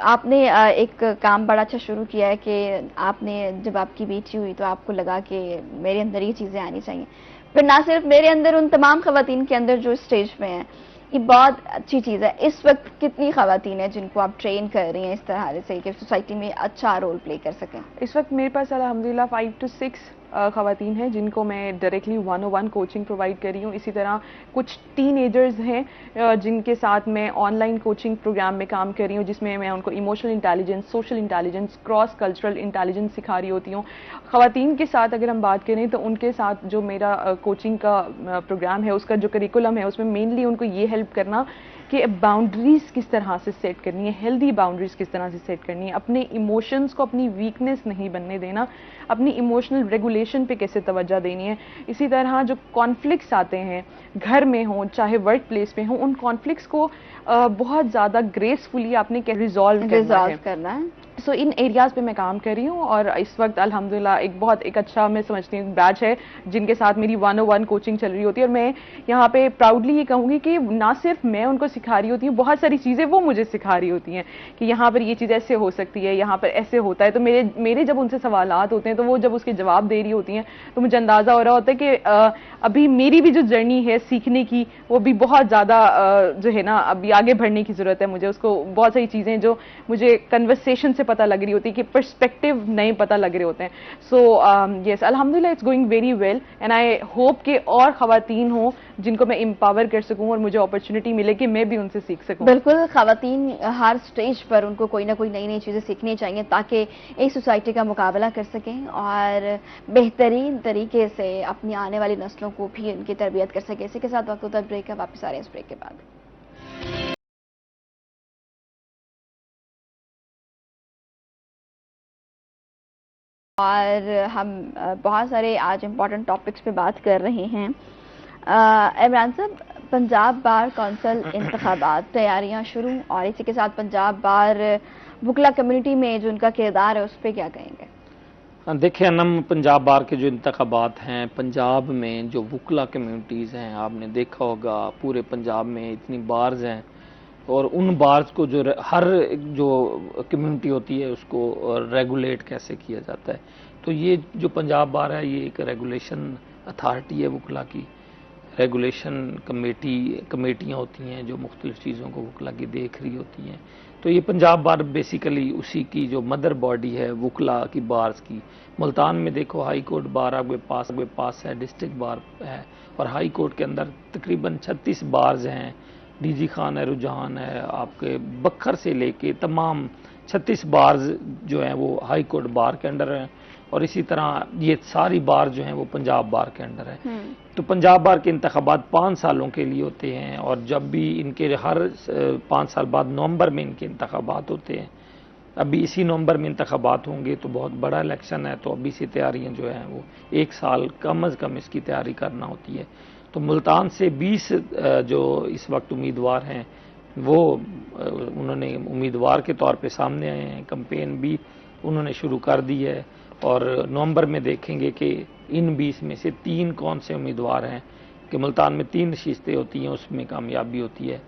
आपने एक काम बड़ा अच्छा शुरू किया है कि आपने जब आपकी बेटी हुई तो आपको लगा कि मेरे अंदर ये चीज़ें आनी चाहिए, फिर ना सिर्फ मेरे अंदर, उन तमाम ख़वातीन के अंदर जो स्टेज पे हैं। ये बहुत अच्छी चीज़ है। इस वक्त कितनी ख़वातीन हैं जिनको आप ट्रेन कर रही हैं इस तरह से कि सोसाइटी में अच्छा रोल प्ले कर सकें? इस वक्त मेरे पास अल्हम्दुलिल्लाह 5 to 6 ख़वातीन हैं जिनको मैं डायरेक्टली 101 कोचिंग प्रोवाइड कर रही हूँ। इसी तरह कुछ टीनेजर्स हैं जिनके साथ मैं ऑनलाइन कोचिंग प्रोग्राम में काम कर रही हूँ, जिसमें मैं उनको emotional intelligence, social intelligence, cross cultural intelligence सिखा रही होती हूँ। ख़वातीन के साथ अगर हम बात करें तो उनके साथ जो मेरा कोचिंग का प्रोग्राम है, उसका जो करिकुलम है, उसमें मेनली उनको ये हेल्प करना कि बाउंड्रीज किस तरह से सेट करनी है, हेल्दी बाउंड्रीज किस तरह से सेट करनी है, अपने इमोशंस को अपनी वीकनेस नहीं बनने देना, अपनी इमोशनल रेगुलेशन पे कैसे तवज्जो देनी है। इसी तरह जो कॉन्फ्लिक्ट्स आते हैं घर में हों चाहे वर्क प्लेस में हों, उन कॉन्फ्लिक्ट्स को बहुत ज़्यादा ग्रेसफुली आपने क्या रिजॉल्व करना है। सो इन एरियाज पे मैं काम कर रही हूँ और इस वक्त अल्हम्दुलिल्लाह एक अच्छा मैं समझती हूँ बैच है जिनके साथ मेरी 101 कोचिंग चल रही होती है। और मैं यहाँ पे प्राउडली ये कहूँगी कि ना सिर्फ मैं उनको सिखा रही होती हूँ, बहुत सारी चीज़ें वो मुझे सिखा रही होती हैं कि यहाँ पर ये चीज़ ऐसे हो सकती है, यहाँ पर ऐसे होता है। तो मेरे जब उनसे सवालात होते हैं तो वो जब उसके जवाब दे रही होती हैं तो मुझे अंदाज़ा हो रहा होता है कि अभी मेरी भी जो जर्नी है सीखने की वो भी बहुत ज़्यादा जो है ना अभी आगे बढ़ने की ज़रूरत है। मुझे उसको बहुत सारी चीज़ें जो मुझे कन्वर्सेशन से पता लग रही होती है कि पर्सपेक्टिव नए पता लग रहे होते हैं। सो यस अल्हम्दुलिल्लाह it's going very well and I hope कि और ख़वातीन हो जिनको मैं एम्पावर कर सकूं और मुझे अपॉर्चुनिटी मिले कि मैं भी उनसे सीख सकूं। बिल्कुल, ख़वातीन हर स्टेज पर उनको कोई ना कोई नई नई चीज़ें सीखनी चाहिए ताकि एक सोसाइटी का मुकाबला कर सकें और बेहतरीन तरीके से अपनी आने वाली नस्लों को भी उनकी तरबियत कर सकें। इसी के साथ वक्त होता है ब्रेक का, वापस आ रहे हैं इस ब्रेक के बाद। और हम बहुत सारे आज इम्पॉर्टेंट टॉपिक्स पे बात कर रहे हैं। इमरान साहब, पंजाब बार कौंसिल इंतखाबात तैयारियां शुरू और इसी के साथ पंजाब बार वकला कम्युनिटी में जो उनका किरदार है उस पर क्या कहेंगे? देखिए अनम, पंजाब बार के जो इंतखाबात हैं, पंजाब में जो वकला कम्युनिटीज़ हैं, आपने देखा होगा पूरे पंजाब में इतनी बार्स हैं, और उन बार्स को जो हर जो कम्युनिटी होती है उसको रेगुलेट कैसे किया जाता है। तो ये जो पंजाब बार है, ये एक रेगुलेशन अथॉरिटी है वकला की। रेगुलेशन कमेटियाँ होती हैं जो मुख्तलिफ चीज़ों को वकला की देख रही होती हैं। तो ये पंजाब बार बेसिकली उसी की जो मदर बॉडी है वकला की बार्स की। मुल्तान में देखो हाई कोर्ट बार आपके पास है, डिस्ट्रिक्ट बार है, और हाई कोर्ट के अंदर तकरीबन 36 बार्स हैं। डीजी खान है, रुझान है, आपके बखर से लेके तमाम 36 बार्स जो हैं वो हाई कोर्ट बार के अंडर हैं, और इसी तरह ये सारी बार जो हैं वो पंजाब बार के अंडर है। तो पंजाब बार के इंतखाबात 5 सालों के लिए होते हैं, और जब भी इनके हर 5 साल बाद नवंबर में इनके इंतखाबात होते हैं। अभी इसी नवंबर में इंतखाबात होंगे, तो बहुत बड़ा इलेक्शन है, तो अभी से तैयारियां जो हैं वो 1 साल कम अज़ कम इसकी तैयारी करना होती है। तो मुल्तान से 20 जो इस वक्त उम्मीदवार हैं वो उन्होंने उम्मीदवार के तौर पे सामने आए हैं। कैंपेन भी उन्होंने शुरू कर दी है, और नवंबर में देखेंगे कि इन 20 में से 3 कौन से उम्मीदवार हैं, कि मुल्तान में 3 नशीस्तें होती हैं, उसमें कामयाबी होती है,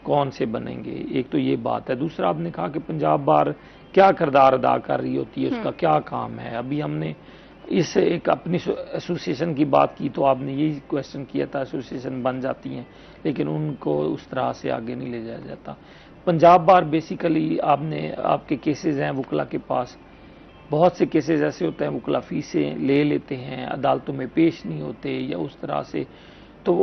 कौन से बनेंगे। एक तो ये बात है। दूसरा, आपने कहा कि पंजाब बार क्या किरदार अदा कर रही होती है, उसका क्या काम है। अभी हमने इस एक अपनी एसोसिएशन की बात की, तो आपने यही क्वेश्चन किया था, एसोसिएशन बन जाती हैं लेकिन उनको उस तरह से आगे नहीं ले जाया जाता। पंजाब बार बेसिकली आपके केसेस हैं वकला के पास, बहुत से केसेस ऐसे होते हैं वकला फीसें ले लेते हैं, अदालतों में पेश नहीं होते या उस तरह से। तो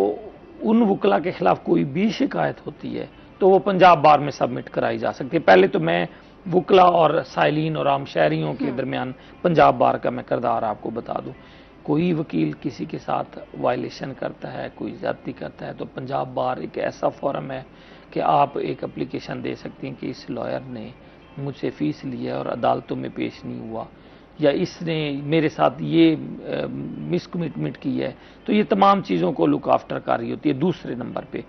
उन वकला के खिलाफ कोई भी शिकायत होती है तो वो पंजाब बार में सबमिट कराई जा सकती है। पहले तो मैं वकला और साइलिन और आम शहरियों के दरमियान पंजाब बार का मैं किरदार आपको बता दूं। कोई वकील किसी के साथ वायलेशन करता है, कोई ज्यादती करता है, तो पंजाब बार एक ऐसा फोरम है कि आप एक एप्लीकेशन दे सकते हैं कि इस लॉयर ने मुझसे फीस ली है और अदालतों में पेश नहीं हुआ, या इसने मेरे साथ ये मिसकमिटमेंट की है। तो ये तमाम चीज़ों को लुक आफ्टर कर रही होती है। दूसरे नंबर पे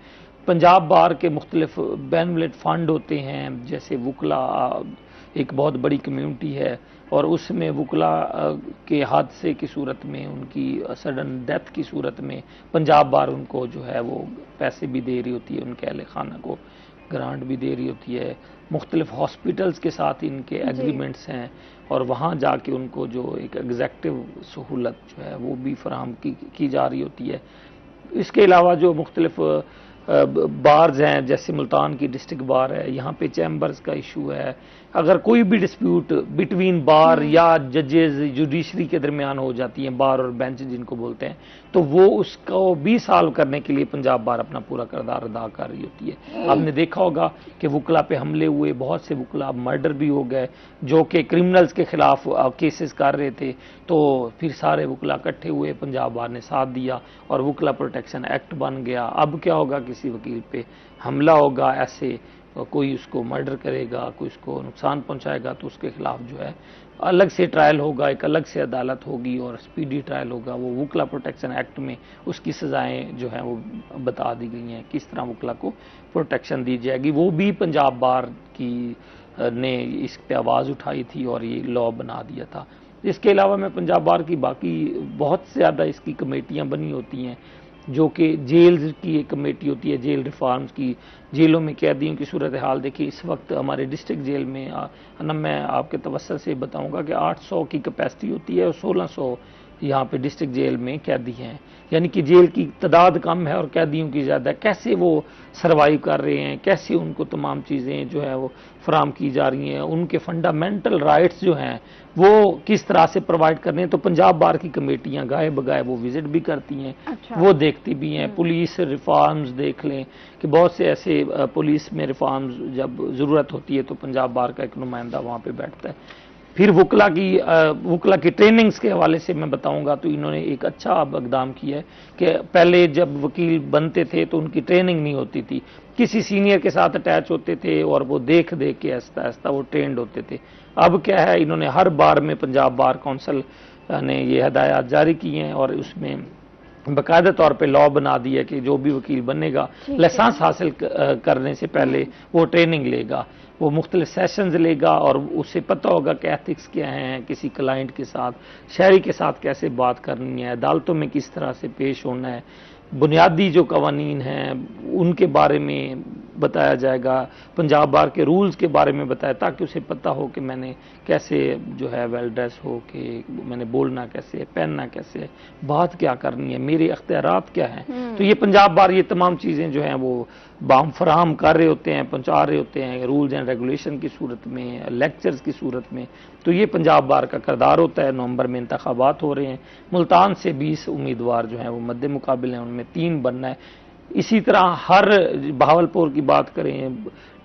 पंजाब बार के मुख्तलिफ बेनिफिट फंड होते हैं, जैसे वकला एक बहुत बड़ी कम्युनिटी है, और उसमें वकला के हादसे की सूरत में, उनकी सडन डेथ की सूरत में पंजाब बार उनको जो है वो पैसे भी दे रही होती है, उनके अहले खाना को ग्रांट भी दे रही होती है। मुख्तलिफ हॉस्पिटल्स के साथ इनके एग्रीमेंट्स हैं, और वहाँ जाके उनको जो एक एग्जेक्टिव सहूलत जो है वो भी फराहम की जा रही होती है। इसके अलावा जो मुख्तलिफ बार्स हैं, जैसे मुल्तान की डिस्ट्रिक्ट बार है, यहाँ पे चैम्बर्स का इशू है। अगर कोई भी डिस्प्यूट बिटवीन बार या जजेस जुडिशरी के दरमियान हो जाती है, बार और बेंच जिनको बोलते हैं, तो वो उसको भी सॉल्व करने के लिए पंजाब बार अपना पूरा किरदार अदा कर रही होती है। आपने देखा होगा कि वकला पे हमले हुए, बहुत से वकला मर्डर भी हो गए जो कि क्रिमिनल्स के खिलाफ केसेस कर रहे थे, तो फिर सारे वकला इकट्ठे हुए, पंजाब बार ने साथ दिया और वकला प्रोटेक्शन एक्ट बन गया। अब क्या होगा, किसी वकील पे हमला होगा, ऐसे कोई उसको मर्डर करेगा, कोई उसको नुकसान पहुंचाएगा, तो उसके खिलाफ जो है अलग से ट्रायल होगा, एक अलग से अदालत होगी और स्पीडी ट्रायल होगा। वो वकला प्रोटेक्शन एक्ट में उसकी सजाएं जो हैं वो बता दी गई हैं, किस तरह वकला को प्रोटेक्शन दी जाएगी। वो भी पंजाब बार की ने इस पे आवाज़ उठाई थी और ये लॉ बना दिया था। इसके अलावा मैं पंजाब बार की बाकी बहुत ज़्यादा इसकी कमेटियाँ बनी होती हैं, जो कि जेल्स की एक कमेटी होती है, जेल रिफॉर्म्स की। जेलों में कैदियों की सूरत हाल देखिए, इस वक्त हमारे डिस्ट्रिक्ट जेल में मैं आपके तवज्जो से बताऊंगा कि 800 की कैपेसिटी होती है और 1600 यहाँ पे डिस्ट्रिक्ट जेल में कैदी हैं, यानी कि जेल की तादाद कम है और कैदियों की ज़्यादा है। कैसे वो सर्वाइव कर रहे हैं, कैसे उनको तमाम चीज़ें जो है वो फराम की जा रही हैं, उनके फंडामेंटल राइट्स जो हैं वो किस तरह से प्रोवाइड कर रहे हैं। तो पंजाब बार की कमेटियाँ गाए बगाए वो विजिट भी करती हैं, वो देखती भी हैं। पुलिस रिफॉर्म्स देख लें कि बहुत से ऐसे पुलिस में रिफॉर्म्स जब ज़रूरत होती है तो पंजाब बार का एक नुमाइंदा वहाँ पे बैठता है। फिर वकला की ट्रेनिंग्स के हवाले से मैं बताऊंगा, तो इन्होंने एक अच्छा इकदाम किया है कि पहले जब वकील बनते थे तो उनकी ट्रेनिंग नहीं होती थी, किसी सीनियर के साथ अटैच होते थे और वो देख देख के आहिस्ता आहिस्ता वो ट्रेंड होते थे। अब क्या है, इन्होंने हर बार में पंजाब बार काउंसिल ने ये हदायत जारी की हैं और उसमें बाकायदा तौर पे लॉ बना दिया कि जो भी वकील बनेगा लाइसेंस हासिल करने से पहले वो ट्रेनिंग लेगा, वो मुख्तलिफ सेशंस लेगा और उससे पता होगा कि एथिक्स क्या हैं, किसी क्लाइंट के साथ, शहरी के साथ कैसे बात करनी है, अदालतों में किस तरह से पेश होना है, बुनियादी जो कवानीन हैं उनके बारे में बताया जाएगा, पंजाब बार के रूल्स के बारे में बताया, ताकि उसे पता हो कि मैंने कैसे जो है वेल ड्रेस हो कि मैंने बोलना कैसे है, पहनना कैसे है, बात क्या करनी है, मेरे अख्तियारात क्या हैं। तो ये पंजाब बार ये तमाम चीज़ें जो हैं वो बाम फराहम कर रहे होते हैं, पहुंचा रहे होते हैं, रूल्स एंड रेगुलेशन की सूरत में, लेक्चर्स की सूरत में। तो ये पंजाब बार का किरदार होता है। नवंबर में इंतखाबात हो रहे हैं, मुल्तान से 20 उम्मीदवार जो हैं वो मद्दे मुकाबिल हैं, उनमें 3 बनना है। इसी तरह हर बहावलपुर की बात करें,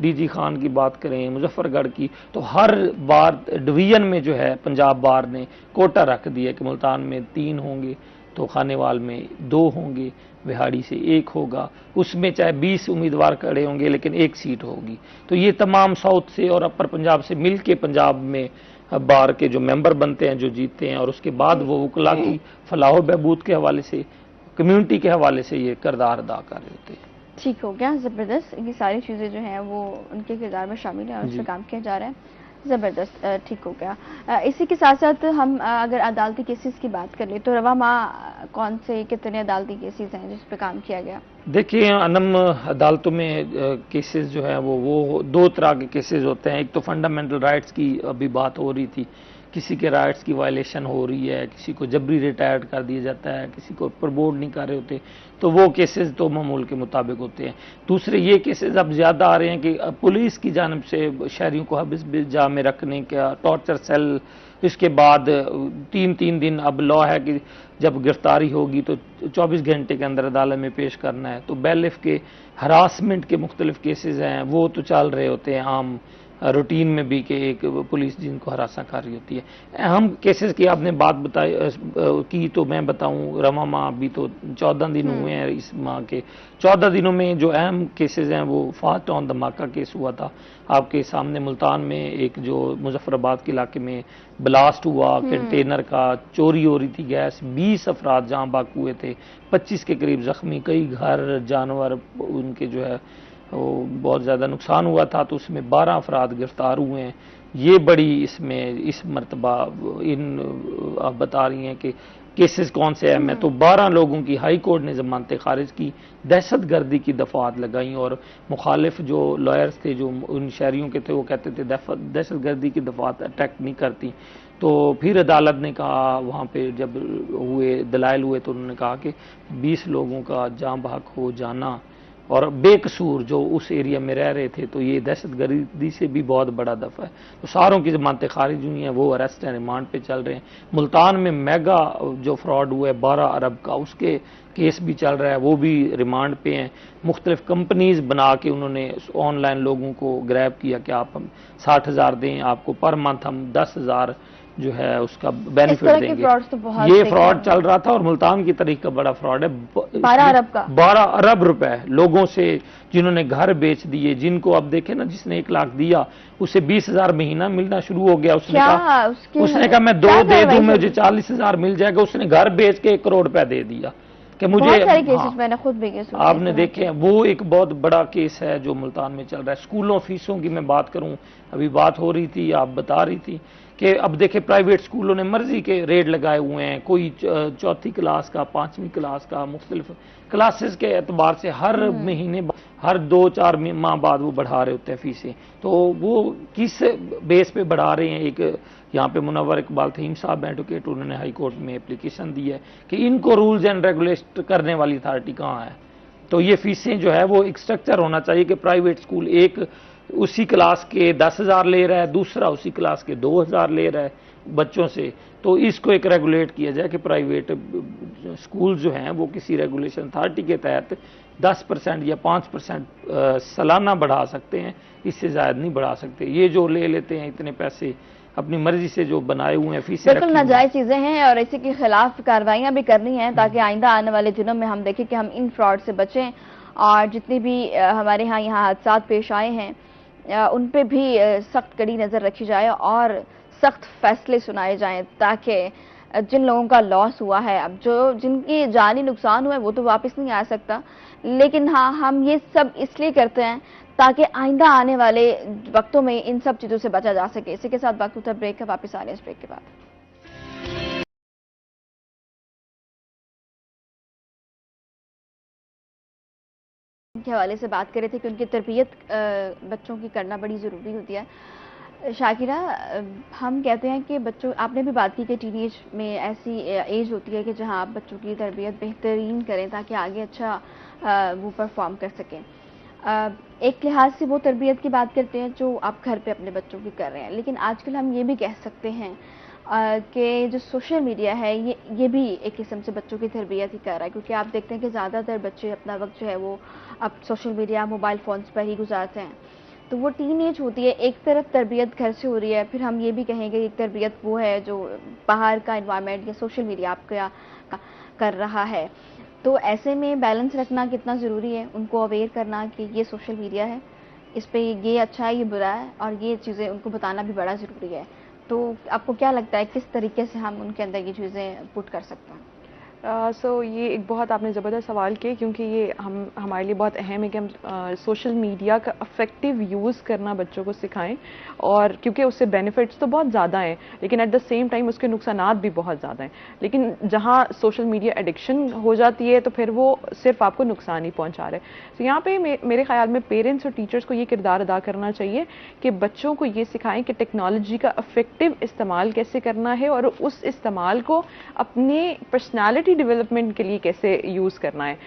डीजी खान की बात करें, मुजफ्फरगढ़ की, तो हर बार डिवीजन में जो है पंजाब बार ने कोटा रख दिया कि मुल्तान में 3 होंगे, तो खानेवाल में 2 होंगे, बिहाड़ी से 1 होगा, उसमें चाहे 20 उम्मीदवार खड़े होंगे लेकिन 1 सीट होगी। तो ये तमाम साउथ से और अपर पंजाब से मिल के पंजाब में बार के जो मेंबर बनते हैं, जो जीतते हैं, और उसके बाद वो वकला की फलाह बहबूद के हवाले से, कम्युनिटी के हवाले से ये किरदार अदा कर रहे होते हैं। ठीक हो गया, ज़बरदस्त। ये सारी चीज़ें जो हैं वो उनके किरदार में शामिल है और उस पर काम किया जा रहा है। ज़बरदस्त, ठीक हो गया। इसी के साथ साथ हम अगर अदालती केसेस की बात कर ले तो रवा माह कौन से कितने अदालती केसेस हैं जिस पे काम किया गया? देखिए, अनम अदालतों में केसेस जो है वो 2 तरह के केसेस होते हैं। एक तो फंडामेंटल राइट्स की अभी बात हो रही थी, किसी के राइट्स की वायलेशन हो रही है, किसी को जबरी रिटायर्ड कर दिया जाता है, किसी को प्रमोट नहीं कर रहे होते, तो वो केसेस तो मामूल के मुताबिक होते हैं। दूसरे ये केसेस अब ज़्यादा आ रहे हैं कि पुलिस की जानिब से शहरियों को हबिस जा में रखने का, टॉर्चर सेल, इसके बाद 3-3 दिन अब लॉ है कि जब गिरफ्तारी होगी तो 24 घंटे के अंदर अदालत में पेश करना है। तो बैलिफ के हरासमेंट के मुख्तलिफ केसेस हैं, वो तो चल रहे होते हैं आम रूटीन में भी, कि एक पुलिस जिनको हरासा कर रही होती है। अहम केसेस की आपने बात बताई की, तो मैं बताऊं, रमा माह अभी तो 14 दिन हुए हैं इस माह के। 14 दिनों में जो अहम केसेस हैं वो फास्ट टाउन धमाका केस हुआ था आपके सामने मुल्तान में, एक जो मुजफ्फराबाद के इलाके में ब्लास्ट हुआ, कंटेनर का चोरी हो रही थी गैस, 20 अफराद जहाँ बाक हुए थे, 25 के करीब जख्मी, कई घर जानवर उनके जो है वो बहुत ज़्यादा नुकसान हुआ था। तो उसमें 12 अफराद गिरफ्तार हुए हैं। ये बड़ी इसमें इस मरतबा इन आप बता रही हैं कि केसेस कौन से हैं। मैं तो 12 लोगों की हाई कोर्ट ने जमानतें खारिज की, दहशत गर्दी की दफात लगाई, और मुखालिफ जो लॉयर्स थे जो उन शहरियों के थे वो कहते थे दहशत गर्दी की दफात अटैक नहीं करती। तो फिर अदालत ने कहा, वहाँ पे जब हुए दलाइल हुए तो उन्होंने कहा कि 20 लोगों का जाँ बहक हो जाना और बेकसूर जो उस एरिया में रह रहे थे, तो ये दहशत गर्दी से भी बहुत बड़ा दफा है। तो सारों की जमानतें खारिज हुई हैं, वो अरेस्ट हैं, रिमांड पे चल रहे हैं। मुल्तान में मेगा जो फ्रॉड हुआ है 12 अरब का, उसके केस भी चल रहा है, वो भी रिमांड पे हैं। मुख्तलिफ कंपनीज बना के उन्होंने ऑनलाइन लोगों को ग्रैब किया कि आप हम 60,000 दें, आपको पर मंथ हम 10,000 जो है उसका बेनिफिट देंगे। तो ये फ्रॉड चल रहा था और मुल्तान की तारीख का बड़ा फ्रॉड है। 12 अरब का, 12 अरब रुपए लोगों से जिन्होंने घर बेच दिए, जिनको अब देखे ना, जिसने 1 लाख दिया उसे 20,000 महीना मिलना शुरू हो गया। उसने कहा मैं 2 दे दूं, मुझे 40,000 मिल जाएगा। उसने घर बेच के 1 करोड़ रुपया दे दिया कि मुझे। बहुत सारे केसेस मैंने खुद भी केस आपने देखे, वो एक बहुत बड़ा केस है जो मुल्तान में चल रहा है। स्कूलों फीसों की मैं बात करूं, अभी बात हो रही थी, आप बता रही थी कि अब देखे प्राइवेट स्कूलों ने मर्जी के रेट लगाए हुए हैं, कोई 4th क्लास का, 5वीं क्लास का, मुख्तलिफ क्लासेस के एतबार से हर महीने, हर 2-4 माह बाद वो बढ़ा रहे होते हैं फीसें। तो वो किस बेस पे बढ़ा रहे हैं? एक यहाँ पे मुनव्वर इकबाल थीम साहब एडवोकेट, उन्होंने हाई कोर्ट में एप्लीकेशन दी है कि इनको रूल्स एंड रेगुलेट करने वाली अथॉरिटी कहाँ है। तो ये फीसें जो है वो एक स्ट्रक्चर होना चाहिए कि प्राइवेट स्कूल एक उसी क्लास के 10,000 ले रहा है, दूसरा उसी क्लास के 2,000 ले रहा है बच्चों से। तो इसको एक रेगुलेट किया जाए कि प्राइवेट स्कूल जो हैं वो किसी रेगुलेशन अथॉरिटी के तहत 10% या 5% सालाना बढ़ा सकते हैं, इससे ज़्यादा नहीं बढ़ा सकते। ये जो ले लेते हैं इतने पैसे अपनी मर्जी से जो बनाए हुए हैं फीसें, बिल्कुल नाजायज चीजें हैं और इसी के खिलाफ कार्रवाइयां भी करनी है ताकि आइंदा आने वाले दिनों में हम देखें कि हम इन फ्रॉड से बचें और जितने भी हमारे यहाँ हादसा पेश आए हैं उन पे भी सख्त कड़ी नज़र रखी जाए और सख्त फैसले सुनाए जाएं ताकि जिन लोगों का लॉस हुआ है, अब जो जिनकी जानी नुकसान हुआ है वो तो वापस नहीं आ सकता, लेकिन हाँ, हम ये सब इसलिए करते हैं ताकि आइंदा आने वाले वक्तों में इन सब चीज़ों से बचा जा सके। इसी के साथ वक्त होता है ब्रेक का, वापस आ रहे हैं इस ब्रेक के बाद। के हवाले से बात कर रहे थे कि उनकी तरबियत बच्चों की करना बड़ी ज़रूरी होती है। शाकिरा, हम कहते हैं कि बच्चों, आपने भी बात की कि टीनेज में ऐसी एज होती है कि जहां आप बच्चों की तरबियत बेहतरीन करें ताकि आगे अच्छा वो परफॉर्म कर सकें। एक लिहाज से वो तरबियत की बात करते हैं जो आप घर पे अपने बच्चों की कर रहे हैं, लेकिन आजकल हम ये भी कह सकते हैं कि जो सोशल मीडिया है ये भी एक किस्म से बच्चों की तरबियत ही कर रहा है, क्योंकि आप देखते हैं कि ज़्यादातर बच्चे अपना वक्त जो है वो अब सोशल मीडिया, मोबाइल फ़ोन्स पर ही गुजारते हैं। तो वो टीन एज होती है, एक तरफ तरबियत घर से हो रही है, फिर हम ये भी कहेंगे एक तरबियत वो है जो बाहर का इन्वायरमेंट या सोशल मीडिया आपका कर रहा है। तो ऐसे में बैलेंस रखना कितना ज़रूरी है, उनको अवेयर करना कि ये सोशल मीडिया है, इस पे ये अच्छा है, ये बुरा है, और ये चीज़ें उनको बताना भी बड़ा ज़रूरी है। तो आपको क्या लगता है किस तरीके से हम उनके अंदर ये चीज़ें पुट कर सकते हैं? ये एक बहुत आपने ज़बरदस्त सवाल किए, क्योंकि ये हमारे लिए बहुत अहम है कि हम सोशल मीडिया का इफ़ेक्टिव यूज़ करना बच्चों को सिखाएं, और क्योंकि उससे बेनिफिट्स तो बहुत ज़्यादा हैं, लेकिन एट द सेम टाइम उसके नुकसानात भी बहुत ज़्यादा हैं। लेकिन जहां सोशल मीडिया एडिक्शन हो जाती है तो फिर वो सिर्फ आपको नुकसान ही पहुंचा रहा है। तो यहाँ पे मेरे ख्याल में पेरेंट्स और टीचर्स को ये किरदार अदा करना चाहिए कि बच्चों को ये सिखाएं कि टेक्नोलॉजी का इफ़ेक्टिव इस्तेमाल कैसे करना है, और उस इस्तेमाल को अपने पर्सनैलिटी डेवलपमेंट के लिए कैसे यूज करना है।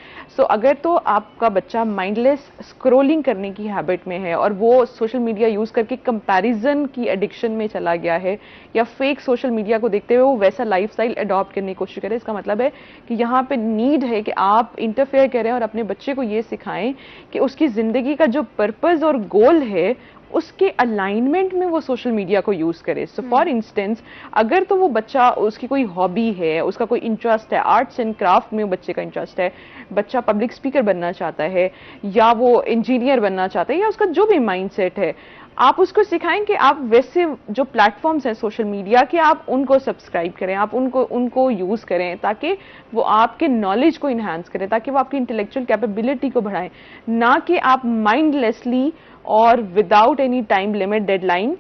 अगर तो आपका बच्चा माइंडलेस स्क्रोलिंग करने की हैबिट में है और वो सोशल मीडिया यूज करके कंपैरिजन की एडिक्शन में चला गया है, या फेक सोशल मीडिया को देखते हुए वो वैसा लाइफस्टाइल अडॉप्ट करने की कोशिश करे, इसका मतलब है कि यहाँ पे नीड है कि आप इंटरफेयर करें और अपने बच्चे को ये सिखाएं कि उसकी जिंदगी का जो पर्पस और गोल है उसके अलाइनमेंट में वो सोशल मीडिया को यूज करे। सो फॉर इंस्टेंस, अगर तो वो बच्चा, उसकी कोई हॉबी है, उसका कोई इंटरेस्ट है, आर्ट्स एंड क्राफ्ट में बच्चे का इंटरेस्ट है, बच्चा पब्लिक स्पीकर बनना चाहता है, या वो इंजीनियर बनना चाहता है, या उसका जो भी माइंडसेट है, आप उसको सिखाएं कि आप वैसे जो प्लेटफॉर्म्स हैं सोशल मीडिया के, आप उनको सब्सक्राइब करें, आप उनको यूज करें, ताकि वो आपके नॉलेज को इन्हांस करें, ताकि वो आपकी इंटेलेक्चुअल कैपेबिलिटी को बढ़ाएं, ना कि आप माइंडलेसली और without any time limit, deadline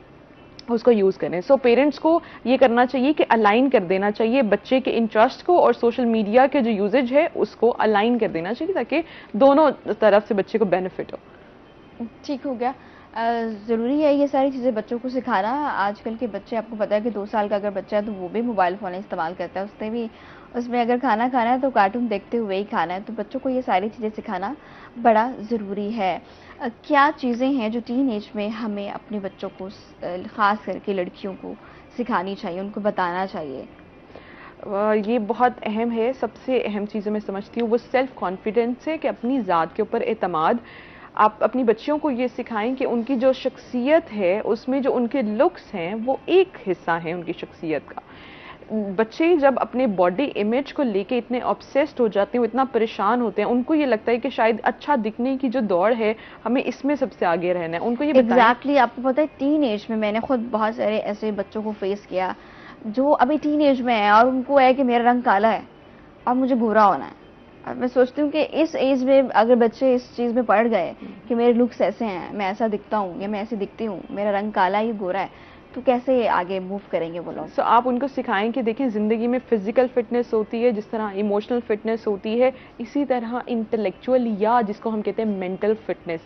उसको यूज करें। पेरेंट्स को ये करना चाहिए कि अलाइन कर देना चाहिए बच्चे के इंटरेस्ट को, और सोशल मीडिया के जो यूजेज है उसको अलाइन कर देना चाहिए, ताकि दोनों तरफ से बच्चे को बेनिफिट हो। ठीक हो गया। ज़रूरी है ये सारी चीज़ें बच्चों को सिखाना। आजकल के बच्चे, आपको पता है कि 2 साल का अगर बच्चा है तो वो भी मोबाइल फ़ोन इस्तेमाल करता है, उसमें अगर खाना खाना है तो कार्टून देखते हुए ही खाना है। तो बच्चों को ये सारी चीज़ें सिखाना बड़ा ज़रूरी है। क्या चीज़ें हैं जो टीन एज में हमें अपने बच्चों को, ख़ास करके लड़कियों को सिखानी चाहिए, उनको बताना चाहिए? ये बहुत अहम है। सबसे अहम चीज़ें मैं समझती हूँ वो सेल्फ कॉन्फिडेंस है, कि अपनी ज़ात के ऊपर एतमाद। आप अपनी बच्चियों को ये सिखाएं कि उनकी जो शख्सियत है उसमें जो उनके लुक्स हैं वो एक हिस्सा है उनकी शख्सियत का। बच्चे जब अपने बॉडी इमेज को लेके इतने ऑब्सेस्ड हो जाते हैं, इतना परेशान होते हैं, उनको ये लगता है कि शायद अच्छा दिखने की जो दौड़ है हमें इसमें सबसे आगे रहना है। उनको ये एग्जैक्टली आपको पता है, टीन एज में मैंने खुद बहुत सारे ऐसे बच्चों को फेस किया जो अभी टीन एज में है और उनको है कि मेरा रंग काला है और मुझे गोरा होना है। और मैं सोचती हूँ कि इस एज में अगर बच्चे इस चीज़ में पड़ गए कि मेरे लुक्स ऐसे हैं, मैं ऐसा दिखता हूँ या मैं ऐसी दिखती हूँ, मेरा रंग काला है, ये गोरा है, तो कैसे आगे मूव करेंगे वो लोग? आप उनको सिखाएं कि देखिए ज़िंदगी में फिजिकल फिटनेस होती है, जिस तरह इमोशनल फिटनेस होती है, इसी तरह इंटेलेक्चुअल या जिसको हम कहते हैं मेंटल फिटनेस,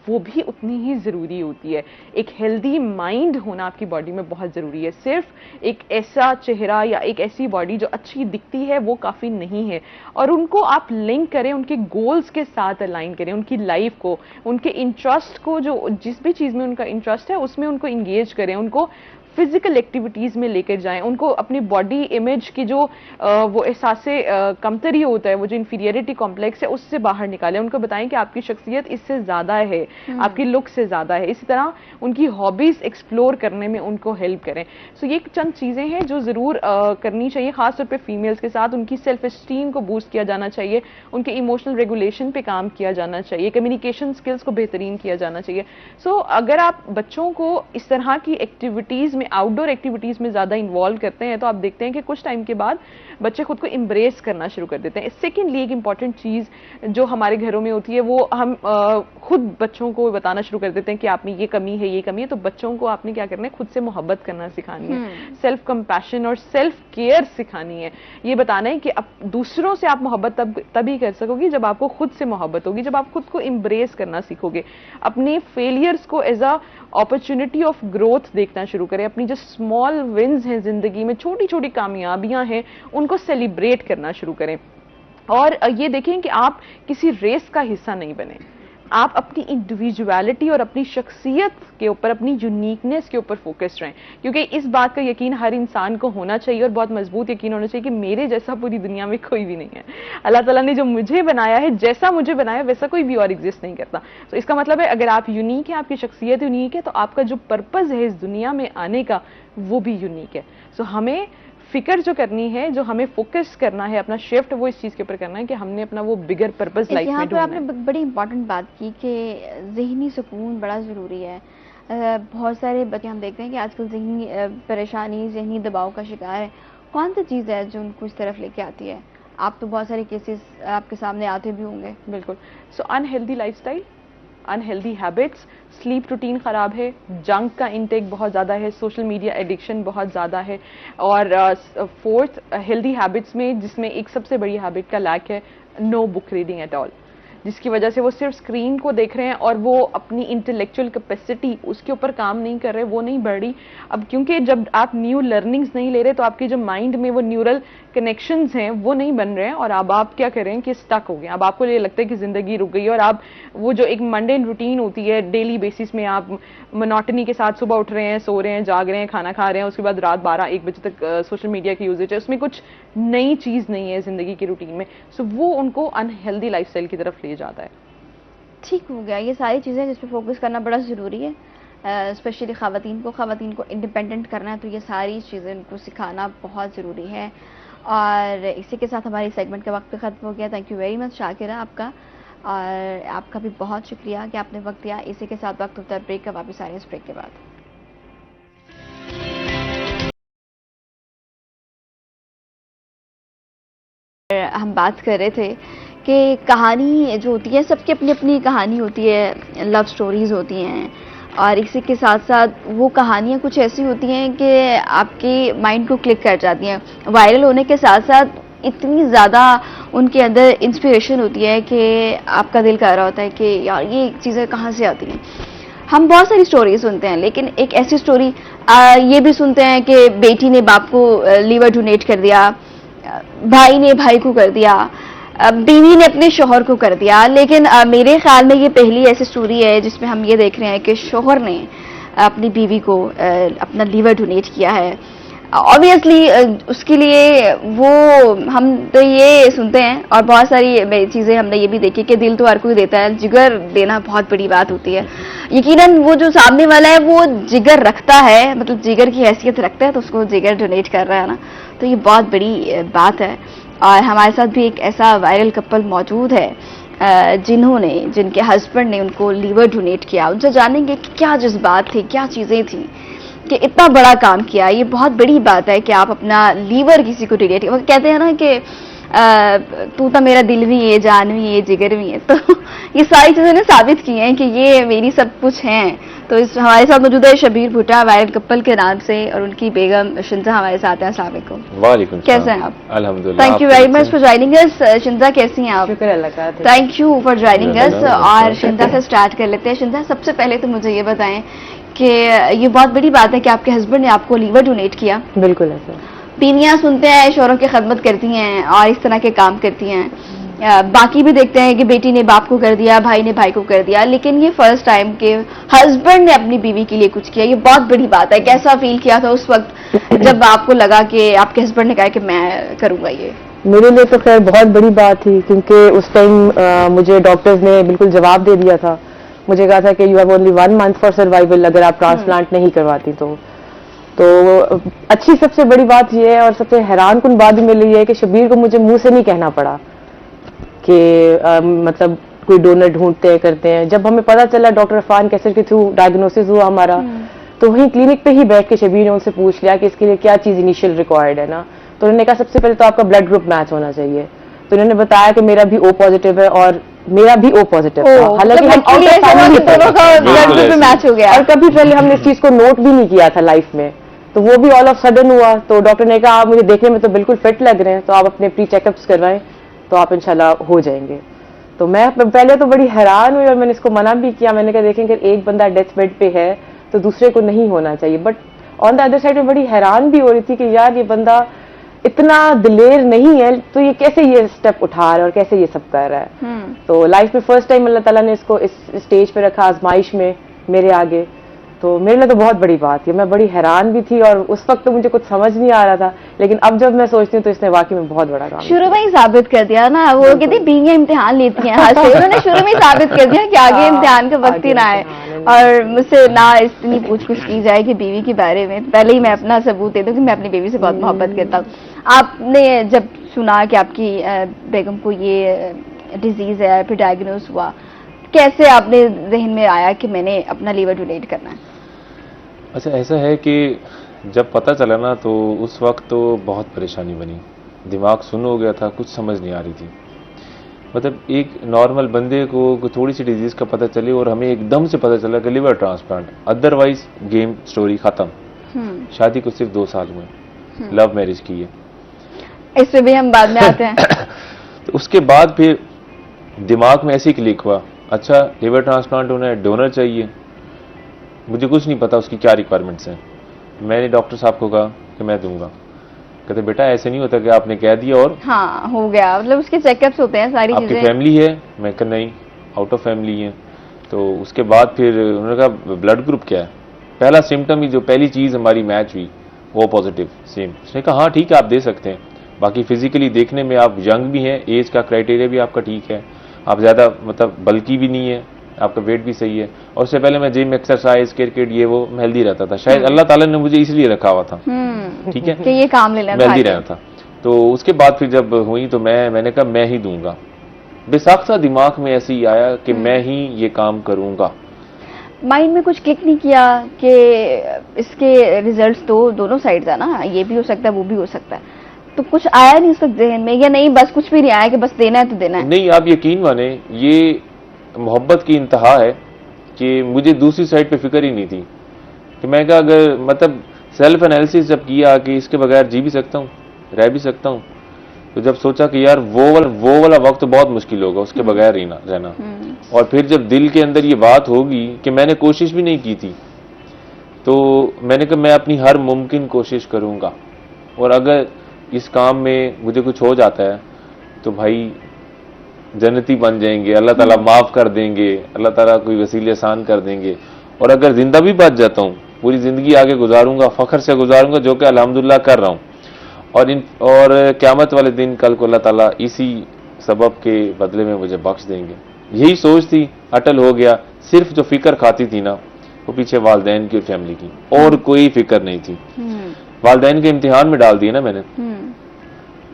वो भी उतनी ही ज़रूरी होती है। एक हेल्दी माइंड होना आपकी बॉडी में बहुत ज़रूरी है। सिर्फ एक ऐसा चेहरा या एक ऐसी बॉडी जो अच्छी दिखती है वो काफ़ी नहीं है। और उनको आप लिंक करें उनके गोल्स के साथ, अलाइन करें उनकी लाइफ को, उनके इंटरेस्ट को, जो जिस भी चीज़ में उनका इंटरेस्ट है उसमें उनको इंगेज करें, उनको फिजिकल एक्टिविटीज में लेकर जाएं, उनको अपनी बॉडी इमेज की जो वो एहसास कमतरी होता है, वो जो इंफीरियरिटी कॉम्प्लेक्स है, उससे बाहर निकालें। उनको बताएं कि आपकी शख्सियत इससे ज्यादा है, आपकी लुक से ज्यादा है। इसी तरह उनकी हॉबीज एक्सप्लोर करने में उनको हेल्प करें। ये चंद चीजें हैं जो जरूर करनी चाहिए, खासतौर पर फीमेल्स के साथ। उनकी सेल्फ एस्टीम को बूस्ट किया जाना चाहिए, उनके इमोशनल रेगुलेशन पे काम किया जाना चाहिए, कम्युनिकेशन स्किल्स को बेहतरीन किया जाना चाहिए। अगर आप बच्चों को इस तरह की एक्टिविटीज में आउटडोर एक्टिविटीज़ में ज़्यादा इन्वॉल्व करते हैं तो आप देखते हैं कि कुछ टाइम के बाद बच्चे खुद को एम्ब्रेस करना शुरू कर देते हैं। सेकेंडली एक इंपॉर्टेंट चीज़ जो हमारे घरों में होती है वो हम खुद बच्चों को बताना शुरू कर देते हैं कि आप में ये कमी है, ये कमी है। तो बच्चों को आपने क्या करना है, खुद से मोहब्बत करना सिखानी है, सेल्फ कंपैशन और सेल्फ केयर सिखानी है। ये बताना है कि अब दूसरों से आप मोहब्बत तभी कर सकोगे जब आपको खुद से मोहब्बत होगी, जब आप खुद को एम्ब्रेस करना सीखोगे। अपने फेलियर्स को as a opportunity of growth देखना शुरू करें। अपनी जो स्मॉल विन्स हैं जिंदगी में, छोटी छोटी कामयाबियां हैं, उनको सेलिब्रेट करना शुरू करें। और ये देखें कि आप किसी रेस का हिस्सा नहीं बने, आप अपनी इंडिविजुअलिटी और अपनी शख्सियत के ऊपर, अपनी यूनिकनेस के ऊपर फोकस्ड रहें। क्योंकि इस बात का यकीन हर इंसान को होना चाहिए और बहुत मजबूत यकीन होना चाहिए कि मेरे जैसा पूरी दुनिया में कोई भी नहीं है। अल्लाह ताला ने जो मुझे बनाया है, जैसा मुझे बनाया वैसा कोई भी और एग्जिस्ट नहीं करता। तो इसका मतलब है अगर आप यूनिक हैं, आपकी शख्सियत यूनिक है, तो आपका जो पर्पज है इस दुनिया में आने का वो भी यूनिक है। सो हमें फिक्र जो करनी है, जो हमें फोकस करना है, अपना शिफ्ट वो इस चीज के ऊपर करना है कि हमने अपना वो बिगर पर्पस लाइफ में ढूंढना है। आपने बड़ी इंपॉर्टेंट बात की कि ज़हनी सुकून बड़ा ज़रूरी है। बहुत सारे बच्चे हम देखते हैं कि आजकल ज़हनी परेशानी, ज़हनी दबाव का शिकार है। कौन सी चीज़ है जो उनको इस तरफ लेके आती है? आप तो बहुत सारे केसेस आपके सामने आते भी होंगे। बिल्कुल। So unhealthy lifestyle, unhealthy habits, sleep routine ख़राब है, जंक का इंटेक बहुत ज़्यादा है, सोशल मीडिया एडिक्शन बहुत ज़्यादा है, और फोर्थ हेल्दी हैबिट्स में जिसमें एक सबसे बड़ी हैबिट का लैक है, no book reading at all, जिसकी वजह से वो सिर्फ स्क्रीन को देख रहे हैं और वो अपनी इंटेलेक्चुअल कैपेसिटी उसके ऊपर काम नहीं कर रहे, वो नहीं बढ़ रही। अब क्योंकि जब आप न्यू लर्निंग्स नहीं ले रहे तो आपके जो माइंड में वो न्यूरल कनेक्शंस हैं वो नहीं बन रहे हैं, और अब आप क्या करें कि स्टक हो गए। अब आपको ये लगता है कि जिंदगी रुक गई है, और आप वो जो एक मंडेन रूटीन होती है डेली बेसिस में, आप मोनोटनी के साथ सुबह उठ रहे हैं, सो रहे हैं, जाग रहे हैं, खाना खा रहे हैं, उसके बाद रात 12-1 बजे तक सोशल मीडिया की यूजेज है, उसमें कुछ नई चीज नहीं है जिंदगी की रूटीन में। सो वो उनको अनहेल्दी लाइफस्टाइल की तरफ ले जाता है। ठीक हो गया, ये सारी चीज़ें जिस पे फोकस करना बड़ा ज़रूरी है, स्पेशली ख़वातीन को इंडिपेंडेंट करना है, तो ये सारी चीज़ें उनको सिखाना बहुत ज़रूरी है। और इसी के साथ हमारी सेगमेंट का वक्त ख़त्म हो गया। Thank you very much Shakira आपका, और आपका भी बहुत शुक्रिया कि आपने वक्त दिया। इसी के साथ वक्त होता है ब्रेक का, वापस आ रहे हैं इस ब्रेक के बाद। हम बात कर रहे थे कि कहानी जो होती है, सबकी अपनी अपनी कहानी होती है, लव स्टोरीज होती हैं, और इसी के साथ साथ वो कहानियाँ कुछ ऐसी होती हैं कि आपके माइंड को क्लिक कर जाती हैं। वायरल होने के साथ साथ इतनी ज़्यादा उनके अंदर इंस्पिरेशन होती है कि आपका दिल कर रहा होता है कि यार ये चीज़ें कहाँ से आती हैं। हम बहुत सारी स्टोरी सुनते हैं, लेकिन एक ऐसी स्टोरी ये भी सुनते हैं कि बेटी ने बाप को लीवर डोनेट कर दिया, भाई ने भाई को कर दिया, बीवी ने अपने शोहर को कर दिया। लेकिन मेरे ख्याल में ये पहली ऐसी स्टोरी है जिसमें हम ये देख रहे हैं कि शोहर ने अपनी बीवी को अपना लीवर डोनेट किया है। ऑब्वियसली उसके लिए वो, हम तो ये सुनते हैं और बहुत सारी चीज़ें हमने ये भी देखी कि दिल तो हर कोई देता है, जिगर देना बहुत बड़ी बात होती है। यकीनन वो जो सामने वाला है वो जिगर रखता है, मतलब जिगर की हैसियत रखता है, तो उसको जिगर डोनेट कर रहा है ना, तो ये बहुत बड़ी बात है। और हमारे साथ भी एक ऐसा वायरल कपल मौजूद है जिनके हस्बैंड ने उनको लीवर डोनेट किया। उनसे जानेंगे कि क्या जज्बात थे, क्या चीज़ें थी कि इतना बड़ा काम किया। ये बहुत बड़ी बात है कि आप अपना लीवर किसी को डोनेट, वो कहते हैं ना कि तू तो मेरा दिल भी है, जान भी है, जिगर भी है। तो ये सारी चीज़ें ने साबित की हैं कि ये मेरी सब कुछ हैं। तो हमारे साथ मौजूद है शबीर भुट्टा, वायरल कपल के नाम से, और उनकी बेगम शिंजा हमारे साथ हैं। अस्सलाम वालेकुम। वालेकुम सलाम। कैसे हैं आप? अल्हम्दुलिल्लाह। Thank you very much for joining us. Shinza कैसी हैं आप? शुक्र अल्लाह का। Thank you for joining us. और शिंजा से स्टार्ट कर लेते हैं। शिंजा, सबसे पहले तो मुझे ये बताएं कि ये बहुत बड़ी बात है कि आपके हस्बैंड ने आपको लीवर डोनेट किया। बिल्कुल है सर। बीवियां सुनते हैं शोहरों की खदमत करती हैं और इस तरह के काम करती हैं, बाकी भी देखते हैं कि बेटी ने बाप को कर दिया, भाई ने भाई को कर दिया, लेकिन ये फर्स्ट टाइम के हस्बैंड ने अपनी बीवी के लिए कुछ किया। ये बहुत बड़ी बात है। कैसा फील किया था उस वक्त जब आपको लगा कि आपके हस्बैंड ने कहा कि मैं करूंगा ये? मेरे लिए तो खैर बहुत बड़ी बात थी, क्योंकि उस टाइम मुझे डॉक्टर्स ने बिल्कुल जवाब दे दिया था। मुझे कहा था कि you have only 1 month for survival अगर आप ट्रांसप्लांट नहीं करवाती तो अच्छी सबसे बड़ी बात यह है, और सबसे हैरान कुन बात भी मिली है कि शबीर को मुझे मुंह से नहीं कहना पड़ा कि मतलब कोई डोनर ढूंढते हैं, करते हैं। जब हमें पता चला डॉक्टर अफान कैसर के थ्रू डायग्नोसिस हुआ हमारा, तो वहीं क्लिनिक पे ही बैठ के शबीर ने उनसे पूछ लिया कि इसके लिए क्या चीज इनिशियल रिक्वायर्ड है ना। तो उन्होंने कहा सबसे पहले तो आपका ब्लड ग्रुप मैच होना चाहिए। तो उन्होंने बताया कि मेरा भी O पॉजिटिव है और मेरा भी O पॉजिटिव था। हालांकि हम दोनों का ब्लड ग्रुप में मैच हो गया और कभी पहले हमने इस चीज को नोट भी नहीं किया था लाइफ में, तो वो भी ऑल ऑफ सडन हुआ। तो डॉक्टर ने कहा आप मुझे देखने में तो बिल्कुल फिट लग रहे हैं, तो आप अपने प्री चेकअप्स करवाएं तो आप इंशाल्लाह हो जाएंगे। तो मैं पहले तो बड़ी हैरान हुई और मैंने इसको मना भी किया। मैंने कहा देखें अगर एक बंदा डेथ बेड पे है तो दूसरे को नहीं होना चाहिए। But on the other side में बड़ी हैरान भी हो रही थी कि यार ये बंदा इतना दिलेर नहीं है तो ये कैसे ये स्टेप उठा रहा है और कैसे ये सब कर रहा है। तो लाइफ में फर्स्ट टाइम अल्लाह ताला ने इसको इस स्टेज पे रखा आजमाइश में मेरे आगे, तो मेरे लिए तो बहुत बड़ी बात है। मैं बड़ी हैरान भी थी और उस वक्त तो मुझे कुछ समझ नहीं आ रहा था, लेकिन अब जब मैं सोचती हूँ तो इसने वाकई में बहुत बड़ा काम शुरू में ही साबित कर दिया ना। वो कहती बीवियां इम्तिहान लेती हैं हाथ से, उन्होंने शुरू में ही साबित कर दिया कि आगे इम्तिहान का वक्त ही ना आए और मुझसे ना इतनी पूछ कुछ की जाए कि बीवी के बारे में। पहले ही मैं अपना सबूत दे दूं कि मैं अपनी बीवी से बहुत मोहब्बत करता हूँ। आपने जब सुना कि आपकी बेगम को ये डिजीज है, फिर डायग्नोज हुआ, कैसे आपने जहन में आया कि मैंने अपना लीवर डोनेट करना है? अच्छा, ऐसा है कि जब पता चला ना तो उस वक्त तो बहुत परेशानी बनी, दिमाग सुन्न हो गया था, कुछ समझ नहीं आ रही थी। मतलब एक नॉर्मल बंदे को थोड़ी सी डिजीज का पता चले और हमें एकदम से पता चला कि liver transplant, otherwise game story खत्म। शादी को सिर्फ 2 साल हुए, लव मैरिज की है, इस पे भी हम बाद में आते हैं। तो उसके बाद फिर दिमाग में ऐसे ही क्लिक हुआ, अच्छा लिवर ट्रांसप्लांट होना है, डोनर चाहिए। मुझे कुछ नहीं पता उसकी क्या रिक्वायरमेंट्स हैं। मैंने डॉक्टर साहब को कहा कि मैं दूंगा। कहते बेटा ऐसे नहीं होता कि आपने कह दिया और हाँ हो गया, मतलब उसके चेकअप्स होते हैं सारी चीजें। आपकी फैमिली है? मैं कहा नहीं, आउट ऑफ फैमिली है। तो उसके बाद फिर उन्होंने कहा ब्लड ग्रुप क्या है? पहला सिम्टम ही जो पहली चीज हमारी मैच हुई वो पॉजिटिव सेम। उसने कहा हाँ ठीक है आप दे सकते हैं, बाकी फिजिकली देखने में आप यंग भी हैं, एज का क्राइटेरिया भी आपका ठीक है, आप ज्यादा मतलब बल्कि भी नहीं है, आपका वेट भी सही है। और उससे पहले मैं जिम एक्सरसाइज क्रिकेट ये वो हेल्दी रहता था, शायद अल्लाह ताला ने मुझे इसलिए रखा हुआ था, ठीक है, कि ये काम ले लेना, हेल्दी रहना था। तो उसके बाद फिर जब हुई तो मैंने कहा मैं ही दूंगा। बेसाख्ता दिमाग में ऐसे ही आया कि मैं ही ये काम करूंगा। माइंड में कुछ क्लिक नहीं किया कि इसके रिजल्ट्स तो दोनों साइड्स है ना, ये भी हो सकता है वो भी हो सकता है, तो कुछ आया नहीं उस वक्त जहन में, या नहीं बस कुछ भी नहीं आया कि बस देना है तो देना है? नहीं, आप यकीन माने ये मोहब्बत की इंतहा है कि मुझे दूसरी साइड पे फिक्र ही नहीं थी कि मैं कहा अगर मतलब सेल्फ एनालिसिस जब किया कि इसके बगैर जी भी सकता हूँ, रह भी सकता हूँ, तो जब सोचा कि यार वो वाला वक्त बहुत मुश्किल होगा उसके बगैर रहना। और फिर जब दिल के अंदर ये बात होगी कि मैंने कोशिश भी नहीं की थी, तो मैंने कहा मैं अपनी हर मुमकिन कोशिश करूंगा, और अगर इस काम में मुझे कुछ हो जाता है तो भाई जन्नती बन जाएंगे, अल्लाह ताला माफ कर देंगे, अल्लाह ताला कोई वसीले आसान कर देंगे। और अगर जिंदा भी बच जाता हूँ, पूरी जिंदगी आगे गुजारूंगा, फख्र से गुजारूंगा, जो कि अल्हम्दुलिल्लाह कर रहा हूँ। और क़यामत वाले दिन कल को अल्लाह ताला इसी सबब के बदले में मुझे बख्श देंगे। यही सोच थी, अटल हो गया। सिर्फ जो फिक्र खाती थी ना वो पीछे वालदैन की और फैमिली की, और कोई फिक्र नहीं थी। वालदैन के इम्तिहान में डाल दिए ना मैंने,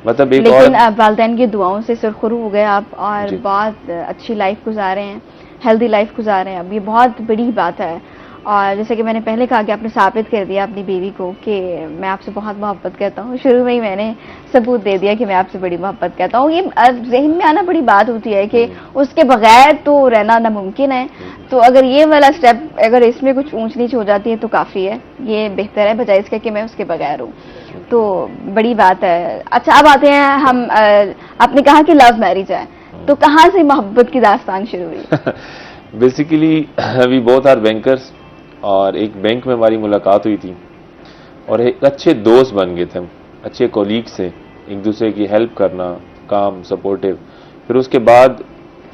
मतलब एक लेकिन वालदैन की दुआओं से सुरखरू हो गए आप और बहुत अच्छी लाइफ गुजारे हैं, हेल्दी लाइफ गुजारे हैं। अब ये बहुत बड़ी बात है। और जैसे कि मैंने पहले कहा कि आपने साबित कर दिया अपनी बीवी को कि मैं आपसे बहुत मोहब्बत करता हूँ। शुरू में ही मैंने सबूत दे दिया कि मैं आपसे बड़ी मोहब्बत करता हूँ। ये जहन में आना बड़ी बात होती है कि उसके बगैर तो रहना नामुमकिन है। तो अगर ये वाला स्टेप, अगर इसमें कुछ ऊंच नीच हो जाती है तो काफ़ी है, ये बेहतर है बजाय इसके कि मैं उसके बगैर हूँ। तो बड़ी बात है। अच्छा, अब आते हैं हम, आपने कहा कि लव मैरिज है, तो कहाँ से मोहब्बत की दास्तान शुरू हुई? Basically we both are bankers, और एक बैंक में हमारी मुलाकात हुई थी और एक अच्छे दोस्त बन गए थे हम, अच्छे कोलीग से, एक दूसरे की हेल्प करना, काम, सपोर्टिव। फिर उसके बाद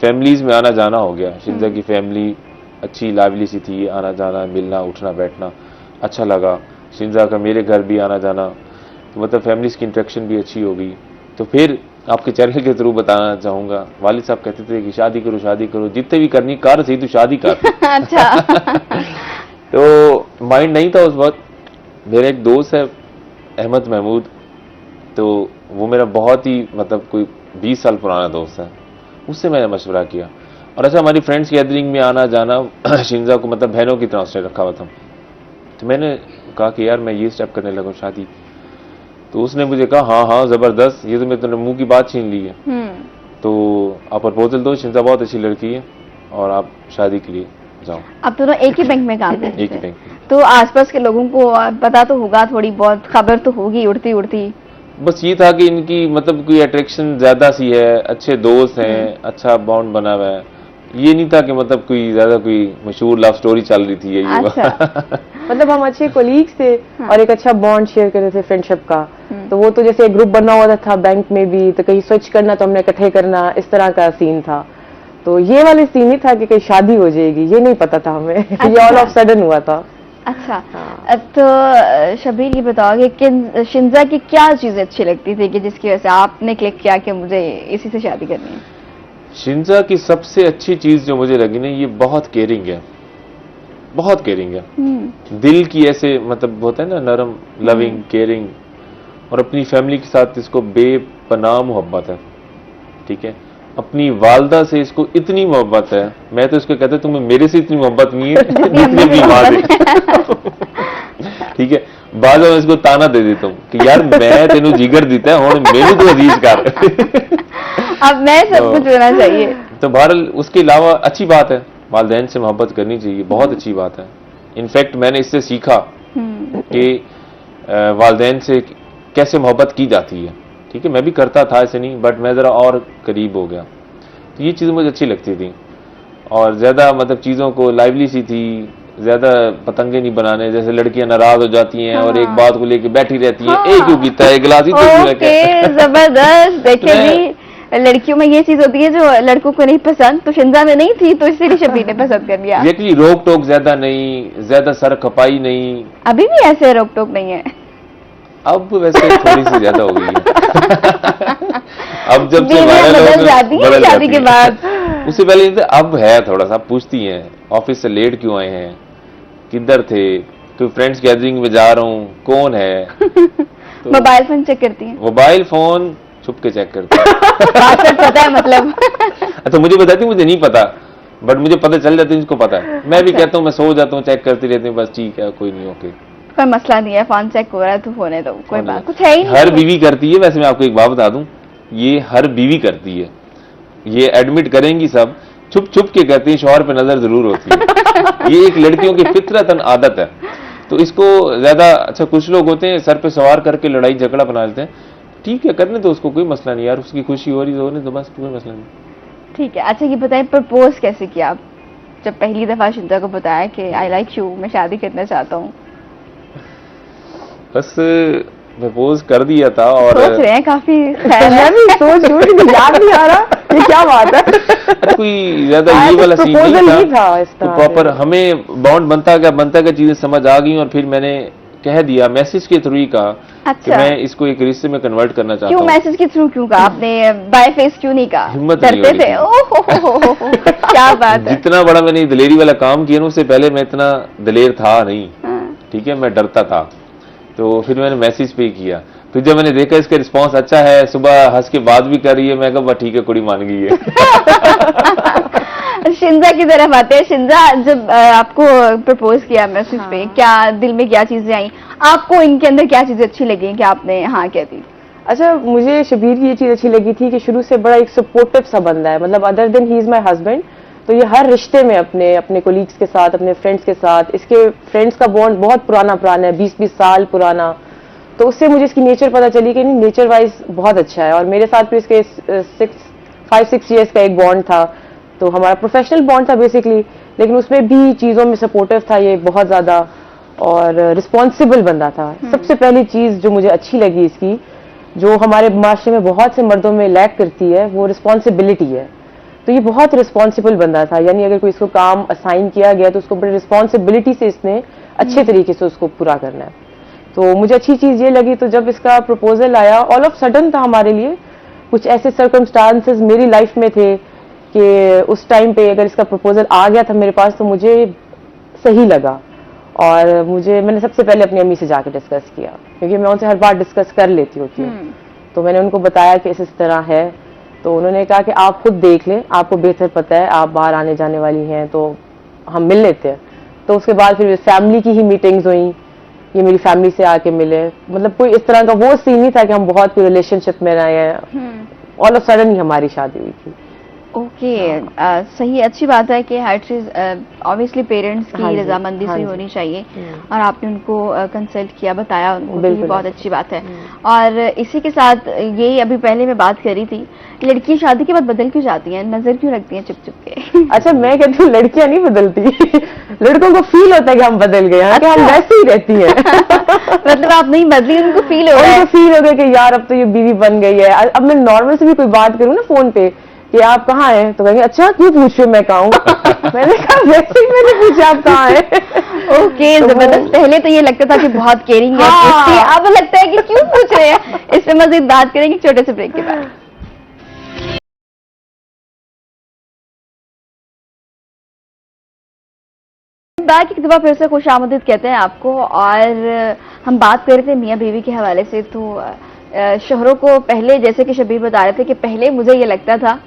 फैमिलीज में आना जाना हो गया। शिंजा की फैमिली अच्छी लाइवली सी थी, आना जाना, मिलना उठना बैठना अच्छा लगा। शिंजा का मेरे घर भी आना जाना, तो मतलब फैमिलीज की इंटरेक्शन भी अच्छी हो गई। तो फिर आपके चैनल के थ्रू बताना चाहूँगा, वालिद साहब कहते थे कि शादी करो, जितने भी करनी कर सही तो शादी कर। अच्छा। तो माइंड नहीं था उस वक्त। मेरा एक दोस्त है अहमद महमूद, तो वो मेरा बहुत ही मतलब कोई 20 साल पुराना दोस्त है, उससे मैंने मशवरा किया। और अच्छा, हमारी फ्रेंड्स गैदरिंग में आना जाना शिंजा को मतलब बहनों की तरह से रखा हुआ था। तो मैंने कहा कि यार मैं ये स्टेप करने लगा हूं शादी। तो उसने मुझे कहा हाँ हाँ जबरदस्त, ये तो मैं तुमने मुंह की बात छीन ली है, तो आप प्रपोजल दो, शिंजा बहुत अच्छी लड़की है और आप शादी के लिए जाओ। अब दोनों एक ही बैंक में काम करते एक ही हैं, बैंक में। तो आसपास के लोगों को पता तो होगा, थोड़ी बहुत खबर तो होगी उड़ती उड़ती। बस ये था कि इनकी मतलब कोई अट्रैक्शन ज्यादा सी है, अच्छे दोस्त हैं, अच्छा बॉन्ड बना हुआ है। ये नहीं था कि मतलब कोई ज्यादा कोई मशहूर लव स्टोरी चल रही थी ये अच्छा। मतलब हम अच्छे कोलीग्स थे और एक अच्छा बॉन्ड शेयर कर रहे थे फ्रेंडशिप का। तो वो तो जैसे एक ग्रुप बना हुआ था बैंक में भी, तो कहीं स्विच करना तो हमने इकट्ठे करना, इस तरह का सीन था। तो ये वाले सीन ही था कि कहीं शादी हो जाएगी, ये नहीं पता था हमें। ये ऑल ऑफ सडन हुआ था। अच्छा। तो शबीर ये बताओ कि शिंजा की क्या चीजें अच्छी लगती थी कि जिसकी वजह से आपने क्लिक किया कि मुझे इसी से शादी करनी है? शिंजा की सबसे अच्छी चीज जो मुझे लगी ना, ये बहुत केयरिंग है, बहुत केयरिंग है। दिल की ऐसे मतलब होता है ना नरम, लविंग, केयरिंग, और अपनी फैमिली के साथ इसको बेपनाह मोहब्बत है। ठीक है, अपनी वालदा से इसको इतनी मोहब्बत है, मैं तो इसको कहता तुम्हें मेरे से इतनी मोहब्बत नहीं है जितनी अपनी माँ से। ठीक है, बाद में इसको ताना दे देता हूँ कि यार मैं तेनू जिगर दीता है और मेनू तो अजीज कर। अब मैं सब कुछ होना चाहिए। तो बहरहाल उसके अलावा अच्छी बात है, वालिदैन से मोहब्बत करनी चाहिए, बहुत अच्छी बात है। इनफैक्ट मैंने इससे सीखा कि वालिदैन से कैसे मोहब्बत की जाती है। ठीक है, मैं भी करता था ऐसे नहीं, बट मैं जरा और करीब हो गया, तो ये चीज़ मुझे अच्छी लगती थी। और ज्यादा मतलब चीजों को लाइवली सी थी, ज्यादा पतंगे नहीं बनाने, जैसे लड़कियां नाराज हो जाती हैं और एक बात को लेके बैठी रहती हैं, एक क्यों पीता है गिलास ही तो जबरदस्त। देखिए जी, लड़कियों में ये चीज होती है जो लड़कों को नहीं पसंद, तो शिंजा में नहीं थी, तो इसीलिए शबीर ने पसंद कर लिया। एग्जैक्टली, रोक टोक ज्यादा नहीं, ज्यादा सर खपाई नहीं। अभी भी ऐसे रोक टोक नहीं है? अब वैसे थोड़ी सी ज्यादा हो गई है। अब जब से बदल जाती है शादी के बाद। उससे पहले अब है थोड़ा सा, पूछती हैं ऑफिस से लेट क्यों आए हैं, किधर थे, कोई फ्रेंड्स गैदरिंग में जा रहा हूँ, कौन है। तो मोबाइल फोन चेक करती हैं? मोबाइल फोन छुप के चेक करती हैं। पासवर्ड पता है मतलब? अच्छा, मुझे बताती, मुझे नहीं पता, बट मुझे पता चल जाती है, जिसको पता है। मैं भी कहता हूँ, मैं सो जाता हूँ, चेक करती रहती हूँ, बस ठीक है, कोई नहीं, ओके, कोई मसला नहीं है, फोन चेक हो रहा है तो होने दो, कोई बात कुछ है ही नहीं। हर बीवी करती है। वैसे मैं आपको एक बात बता दूं, ये हर बीवी करती है, ये एडमिट करेंगी सब, छुप छुप के करती है, शौहर पे नजर जरूर होती है। ये एक लड़कियों की फितरतन आदत है। तो इसको ज्यादा, अच्छा कुछ लोग होते हैं सर पे सवार करके लड़ाई झगड़ा बना लेते हैं, ठीक है करने दो उसको, कोई मसला नहीं यार, उसकी खुशी हो रही है होने दो, बस कोई मसला नहीं। ठीक है। अच्छा ये बताएं, प्रपोज कैसे किया आप जब पहली दफा शिंजा को बताया कि आई लाइक यू, मैं शादी करना चाहता हूँ? बस प्रपोज कर दिया था। और सोच रहे हैं काफी मैं भी सोच रही हूँ, याद नहीं आ रहा ये क्या बात है। कोई ज्यादा ये वाला सीन नहीं था, तो प्रॉपर हमें बॉन्ड बनता गया, चीजें समझ आ गई, और फिर मैंने कह दिया मैसेज के थ्रू ही कहा। कि मैं इसको एक रिश्ते में कन्वर्ट करना चाहता हूँ। क्यों मैसेज के थ्रू क्यों कहा आपने, बाय फेस क्यों नहीं कहा? हिम्मत डरते थे? ओहो क्या बात है। जितना बड़ा मैंने दलेरी वाला काम किया ना, उससे पहले मैं इतना दलेर था नहीं। ठीक है, मैं डरता था, तो फिर मैंने मैसेज पे ही किया। फिर जब मैंने देखा इसका रिस्पांस अच्छा है, सुबह हंस के बात भी कर रही है, मैं कहा ठीक है, कुड़ी मान गई है। शिंजा की तरफ आते हैं। शिंजा, जब आपको प्रपोज किया मैसेज पे, क्या दिल में क्या चीजें आई आपको, इनके अंदर क्या चीजें अच्छी लगी कि आपने हाँ कह दी? अच्छा, मुझे शबीर की ये चीज अच्छी लगी थी कि शुरू से बड़ा एक सपोर्टिव सा बंदा है, मतलब other then he is my husband, तो ये हर रिश्ते में अपने कोलीग्स के साथ, अपने फ्रेंड्स के साथ, इसके फ्रेंड्स का बॉन्ड बहुत पुराना है, 20-20 साल पुराना। तो उससे मुझे इसकी नेचर पता चली कि नहीं, नेचर वाइज बहुत अच्छा है। और मेरे साथ भी इसके 5-6 ईयर्स का एक बॉन्ड था, तो हमारा प्रोफेशनल बॉन्ड था बेसिकली, लेकिन उसमें भी चीजों में सपोर्टिव था ये बहुत ज्यादा, और रिस्पॉन्सिबल बंदा था। सबसे पहली चीज जो मुझे अच्छी लगी इसकी, जो हमारे माशरे में बहुत से मर्दों में लैक करती है, वो रिस्पॉन्सिबिलिटी है। तो ये बहुत रिस्पॉन्सिबल बंदा था, यानी अगर कोई इसको काम असाइन किया गया तो उसको बड़ी रिस्पॉन्सिबिलिटी से इसने अच्छे तरीके से उसको पूरा करना है। तो मुझे अच्छी चीज ये लगी। तो जब इसका प्रपोजल आया, ऑल ऑफ सडन था हमारे लिए, कुछ ऐसे सर्कमस्टांसेस मेरी लाइफ में थे कि उस टाइम पे अगर इसका प्रपोजल आ गया था मेरे पास तो मुझे सही लगा। और मैंने सबसे पहले अपनी अम्मी से जाकर डिस्कस किया, क्योंकि मैं उनसे हर बार डिस्कस कर लेती होती हूँ। तो मैंने उनको बताया कि इस तरह है, तो उन्होंने कहा कि आप खुद देख लें, आपको बेहतर पता है, आप बाहर आने जाने वाली हैं तो हम मिल लेते हैं। तो उसके बाद फिर फैमिली की ही मीटिंग्स हुई, ये मेरी फैमिली से आके मिले, मतलब कोई इस तरह का वो सीन नहीं था कि हम बहुत कोई रिलेशनशिप में रहे हैं, ऑल ऑफ सडन ही हमारी शादी हुई थी। ओके, सही, अच्छी बात है कि हर चीज ऑब्वियसली पेरेंट्स की हाँ जी, रजामंदी हाँ से जी। होनी चाहिए और आपने उनको कंसल्ट किया, बताया उनको, तो ये बिल्कुल। बहुत अच्छी बात है। और इसी के साथ ये अभी पहले मैं बात करी थी, लड़की शादी के बाद बदल क्यों जाती हैं, नजर क्यों रखती हैं चुप चुप के? अच्छा, मैं कहती हूँ लड़कियां नहीं बदलती लड़कों को फील होता है कि हम बदल गए हैं, कि हम वैसे ही रहती हैं मतलब आप नहीं बदली, उनको फील हो रहा है। उनको फील हो गया कि यार अब तो ये बीवी बन गई है। अब मैं नॉर्मल से भी कोई बात करूँ ना फोन पे कि आप कहाँ हैं, तो कहेंगे अच्छा क्यों पूछ रहे हो मैं कहाँ हूँ मैंने कहा वैसे ही मैंने पूछा आप कहाँ हैं। ओके, तो जबरदस्त। पहले तो ये लगता था कि बहुत केयरिंग है, हाँ। पूछती है, अब लगता है कि क्यों पूछ रहे हैं। इस पे मजीद बात करेंगे छोटे से ब्रेक के बाद। बैक एक दफा फिर से खुश आमदीद कहते हैं आपको। और हम बात कर रहे थे मियाँ बीवी के हवाले से, तो शोहरों को पहले, जैसे कि शबीर बता रहे थे कि पहले मुझे ये लगता था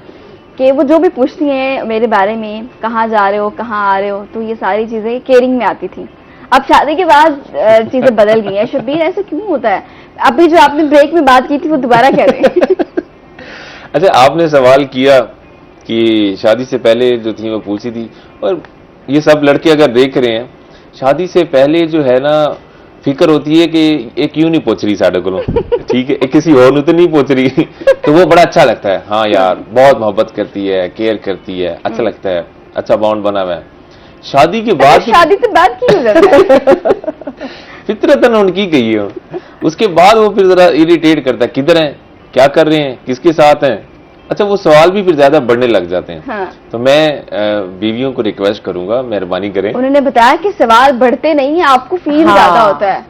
कि वो जो भी पूछती हैं मेरे बारे में, कहाँ जा रहे हो, कहाँ आ रहे हो, तो ये सारी चीजें केयरिंग में आती थी। अब शादी के बाद चीजें बदल गई हैं। शबीर, ऐसा क्यों होता है? अभी जो आपने ब्रेक में बात की थी वो दोबारा कह रहे हैं। अच्छा, आपने सवाल किया कि शादी से पहले जो थी वो पूछी थी, और ये सब लड़के अगर देख रहे हैं, शादी से पहले जो है ना फिक्र होती है कि ये क्यों नहीं पूछ रही साढ़े को, ठीक है, किसी और ने तो नहीं पूछ रही तो वो बड़ा अच्छा लगता है। हाँ यार, बहुत मोहब्बत करती है, केयर करती है, अच्छा लगता है, अच्छा बॉन्ड बना हुआ है। शादी के बाद शादी से बात की हो जाती है। फितरतन उनकी गई है, उसके बाद वो फिर जरा इरिटेट करता है, किधर हैं, क्या कर रहे हैं, किसके साथ हैं। अच्छा, वो सवाल भी फिर ज्यादा बढ़ने लग जाते हैं। हाँ। तो मैं बीवियों को रिक्वेस्ट करूंगा, मेहरबानी करें। उन्होंने बताया कि सवाल बढ़ते नहीं है, आपको फील हाँ। ज्यादा होता है।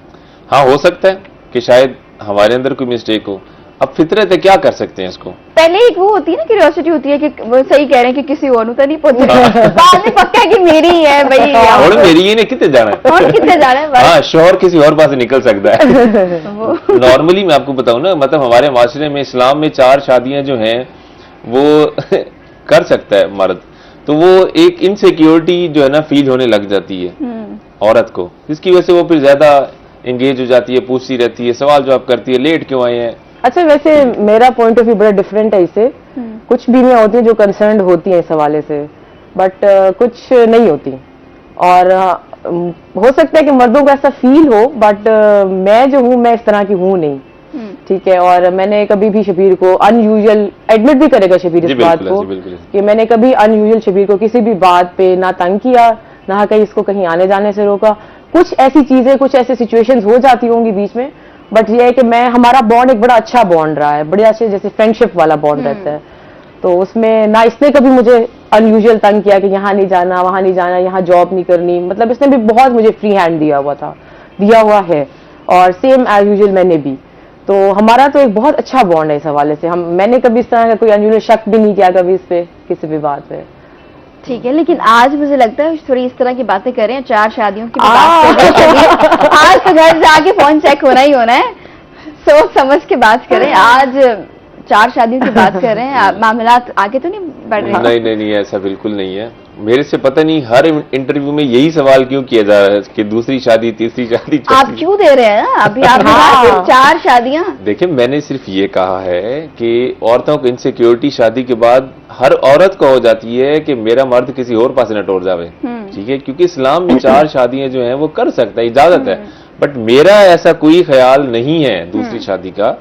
हाँ, हो सकता है कि शायद हमारे अंदर कोई मिस्टेक हो। अब फितरत है, क्या कर सकते हैं इसको। पहले एक वो होती है ना, क्यूरियोसिटी होती है कि वो सही कह रहे हैं कि किसी और तो नहीं पहुंचे, बाद में पक्का है कि मेरी ही है भाई। और मेरी ये नहीं, कितने जाना है और कितने जा रहे हैं बस। हाँ, शोहर किसी और पास से निकल सकता है। वो नॉर्मली मैं आपको बताऊं ना, मतलब हमारे माशरे में, इस्लाम में 4 शादियां जो हैं वो कर सकता है मर्द, तो वो एक इनसिक्योरिटी जो है ना फील होने लग जाती है औरत को, जिसकी वजह से वो फिर ज्यादा एंगेज हो जाती है, पूछती रहती है, सवाल जवाब करती है, लेट क्यों आए हैं। अच्छा, वैसे मेरा पॉइंट ऑफ व्यू बड़ा डिफरेंट है इससे। कुछ बीवियां होती हैं जो कंसर्न होती हैं इस हवाले से, बट कुछ नहीं होती। और हो सकता है कि मर्दों को ऐसा फील हो, बट मैं जो हूँ, मैं इस तरह की हूँ नहीं, ठीक है। और मैंने कभी भी शबीर को अनयूजुअल, एडमिट भी करेगा शबीर इस बात को, कि मैंने कभी अनयूजुअल शबीर को किसी भी बात पे ना तंग किया, ना कहीं इसको कहीं आने जाने से रोका। कुछ ऐसी चीजें, कुछ ऐसी सिचुएशंस हो जाती होंगी बीच में, बट ये है कि मैं, हमारा बॉन्ड एक बड़ा अच्छा बॉन्ड रहा है, बड़े अच्छे जैसे फ्रेंडशिप वाला बॉन्ड रहता है। तो उसमें ना इसने कभी मुझे अनयूजुअल तंग किया कि यहाँ नहीं जाना, वहां नहीं जाना, यहाँ जॉब नहीं करनी, मतलब इसने भी बहुत मुझे फ्री हैंड दिया हुआ है, और सेम एज यूजुअल मैंने भी। तो हमारा तो एक बहुत अच्छा बॉन्ड है इस हवाले से। मैंने कभी इस तरह का कोई अनयूजुअल शक भी नहीं किया कभी इस पे, किसी भी बात पे। ठीक है, लेकिन आज मुझे लगता है थोड़ी इस तरह की बातें करें, 4 शादियों की बात कर रहे हैं। आज तो घर जाके फोन चेक होना ही होना है, सोच समझ के बात करें। आज 4 शादियों की बात कर रहे हैं, मामला आगे तो नहीं बढ़ रहे? नहीं, ऐसा बिल्कुल नहीं है। मेरे से पता नहीं हर इंटरव्यू में यही सवाल क्यों किया जा रहा है कि दूसरी शादी, तीसरी शादी, आप क्यों दे रहे हैं ना? अभी आप 4 शादियां। देखिए, मैंने सिर्फ ये कहा है कि औरतों को इनसिक्योरिटी शादी के बाद हर औरत को हो जाती है कि मेरा मर्द किसी और पास न टोर जावे, ठीक है, क्योंकि इस्लाम में 4 शादियां जो हैं वो कर सकता है, इजाजत है। बट मेरा ऐसा कोई ख्याल नहीं है दूसरी शादी का।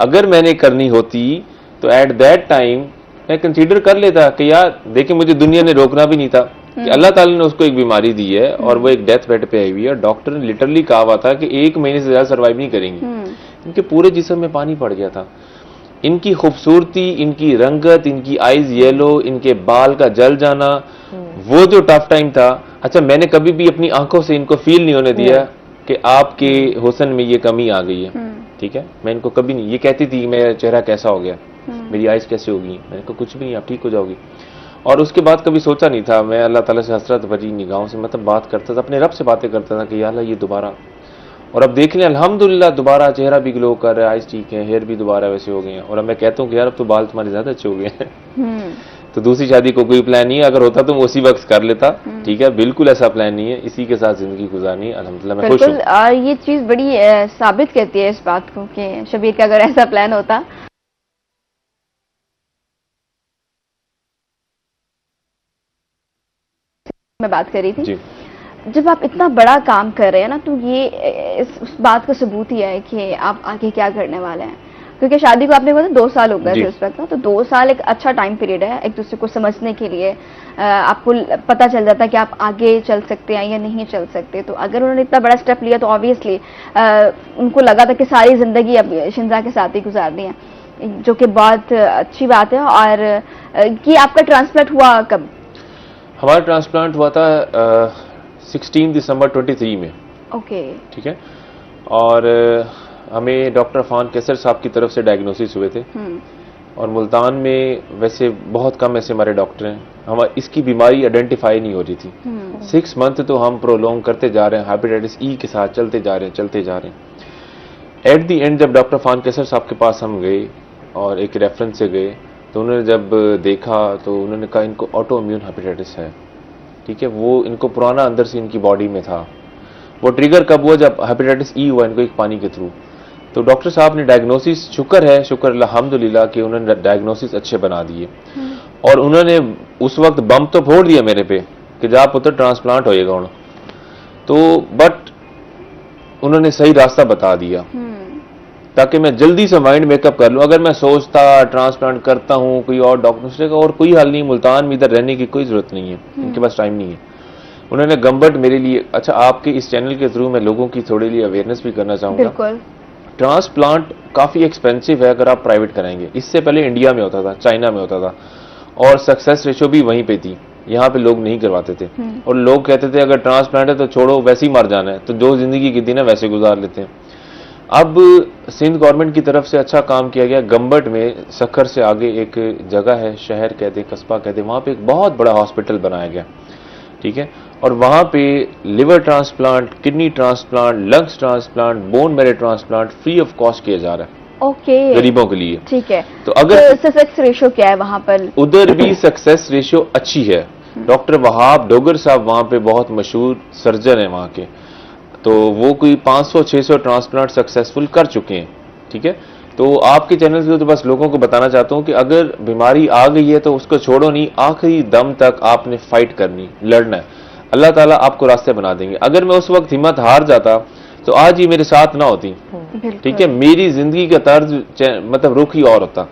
अगर मैंने करनी होती तो एट दैट टाइम मैं कंसीडर कर लेता कि यार देखिए, मुझे दुनिया ने रोकना भी नहीं था कि अल्लाह ताला ने उसको एक बीमारी दी है और वो एक डेथ बेड पे आई हुई है। डॉक्टर ने लिटरली कहा हुआ था कि 1 महीने से ज्यादा सर्वाइव नहीं करेंगी। इनके पूरे जिस्म में पानी पड़ गया था। इनकी खूबसूरती, इनकी रंगत, इनकी आईज येलो, इनके बाल का जल जाना, वो जो टफ टाइम था। अच्छा, मैंने कभी भी अपनी आंखों से इनको फील नहीं होने दिया कि आपके हुस्न में ये कमी आ गई है, ठीक है। मैं इनको कभी नहीं, ये कहती थी मेरा चेहरा कैसा हो गया, मेरी आइज कैसे होगी, मैंने कहा कुछ भी नहीं, आप ठीक हो जाओगी। और उसके बाद कभी सोचा नहीं था। मैं अल्लाह ताला से हसरत भरी निगाहों से मतलब बात करता था, अपने रब से बातें करता था कि या अल्लाह ये दोबारा और अब देख लें अल्हम्दुलिल्लाह दोबारा चेहरा भी ग्लो कर रहा है, आइज ठीक है, हेयर भी दोबारा वैसे हो गए हैं। और अब मैं कहता हूँ कि यार अब तो बाल तुम्हारे ज्यादा अच्छे हो गए हैं। तो दूसरी शादी को कोई प्लान नहीं है, अगर होता तो मैं उसी वक्त कर लेता। ठीक है, बिल्कुल ऐसा प्लान नहीं है, इसी के साथ जिंदगी गुजारनी है, अल्हम्दुलिल्लाह मैं खुश हूँ। बिल्कुल, ये चीज बड़ी साबित करती है इस बात को कि शबीर का अगर ऐसा प्लान होता। मैं बात कर रही थी, जी जब आप इतना बड़ा काम कर रहे हैं ना, तो ये उस बात का सबूत ही है कि आप आगे क्या करने वाले हैं। क्योंकि शादी को आपने बोला 2 साल हो गए जी। थे उस वक्त ना, तो 2 साल एक अच्छा टाइम पीरियड है एक दूसरे को समझने के लिए। आपको पता चल जाता है कि आप आगे चल सकते हैं या नहीं चल सकते। तो अगर उन्होंने इतना बड़ा स्टेप लिया तो ऑब्वियसली उनको लगा था कि सारी जिंदगी अब शिंजा के साथ ही गुजारनी है, जो कि बहुत अच्छी बात है। और कि आपका ट्रांसप्लांट हुआ कब? हमारा ट्रांसप्लांट हुआ था 16 दिसंबर 23 में। ओके। ठीक है, और हमें डॉक्टर अफान कैसर साहब की तरफ से डायग्नोसिस हुए थे। और मुल्तान में वैसे बहुत कम ऐसे हमारे डॉक्टर हैं, हमारी इसकी बीमारी आइडेंटिफाई नहीं हो रही थी। 6 मंथ तो हम प्रोलॉन्ग करते जा रहे हैं, हेपेटाइटिस ई के साथ चलते जा रहे हैं। एट दी एंड जब डॉक्टर अफान कैसर साहब के पास हम गए और एक रेफरेंस से गए, तो उन्होंने जब देखा तो उन्होंने कहा इनको ऑटो इम्यून हेपेटाइटिस है। ठीक है, वो इनको पुराना अंदर से इनकी बॉडी में था। वो ट्रिगर कब हुआ? जब हेपेटाइटिस ई हुआ इनको एक पानी के थ्रू। तो डॉक्टर साहब ने डायग्नोसिस, शुक्र अल्हम्दुलिल्लाह कि उन्होंने डायग्नोसिस अच्छे बना दिए। और उन्होंने उस वक्त बम तो फोड़ दिया मेरे पे कि जा पुत्र ट्रांसप्लांट होएगा हूं। तो बट उन्होंने सही रास्ता बता दिया ताकि मैं जल्दी से माइंड मेकअप कर लूं। अगर मैं सोचता ट्रांसप्लांट करता हूं कोई और डॉक्टर से, और कोई हल नहीं, मुल्तान में इधर रहने की कोई जरूरत नहीं है, उनके पास टाइम नहीं है। उन्होंने गंबट मेरे लिए, अच्छा आपके इस चैनल के थ्रू मैं लोगों की थोड़ी लिए अवेयरनेस भी करना चाहूंगा। बिल्कुल। ट्रांसप्लांट काफी एक्सपेंसिव है अगर आप प्राइवेट कराएंगे। इससे पहले इंडिया में होता था, चाइना में होता था, और सक्सेस रेशियो भी वहीं पे थी। यहाँ पे लोग नहीं करवाते थे और लोग कहते थे अगर ट्रांसप्लांट है तो छोड़ो, वैसे ही मर जाना है, तो जो जिंदगी की दिन है वैसे गुजार लेते हैं। अब सिंध गवर्नमेंट की तरफ से अच्छा काम किया गया। गंबट में सखर से आगे एक जगह है, शहर कहते, कस्बा कहते, वहां पे एक बहुत बड़ा हॉस्पिटल बनाया गया। ठीक है, और वहां पे liver transplant, kidney transplant, lungs transplant, bone marrow transplant free of cost किया जा रहा है। ओके। गरीबों के लिए। ठीक है, तो अगर सक्सेस रेशियो क्या है वहां पर? उधर भी सक्सेस रेशियो अच्छी है। डॉक्टर वहाब डोगर साहब वहां पे बहुत मशहूर सर्जन है वहां के, तो वो कोई 500-600 ट्रांसप्लांट सक्सेसफुल कर चुके हैं। ठीक है, तो आपके चैनल से तो बस लोगों को बताना चाहता हूं कि अगर बीमारी आ गई है तो उसको छोड़ो नहीं, आखिरी दम तक आपने फाइट करनी, लड़ना है। अल्लाह ताला आपको रास्ते बना देंगे। अगर मैं उस वक्त हिम्मत हार जाता तो आज ही मेरे साथ ना होती। ठीक है, मेरी जिंदगी का तर्ज मतलब रुख ही और होता।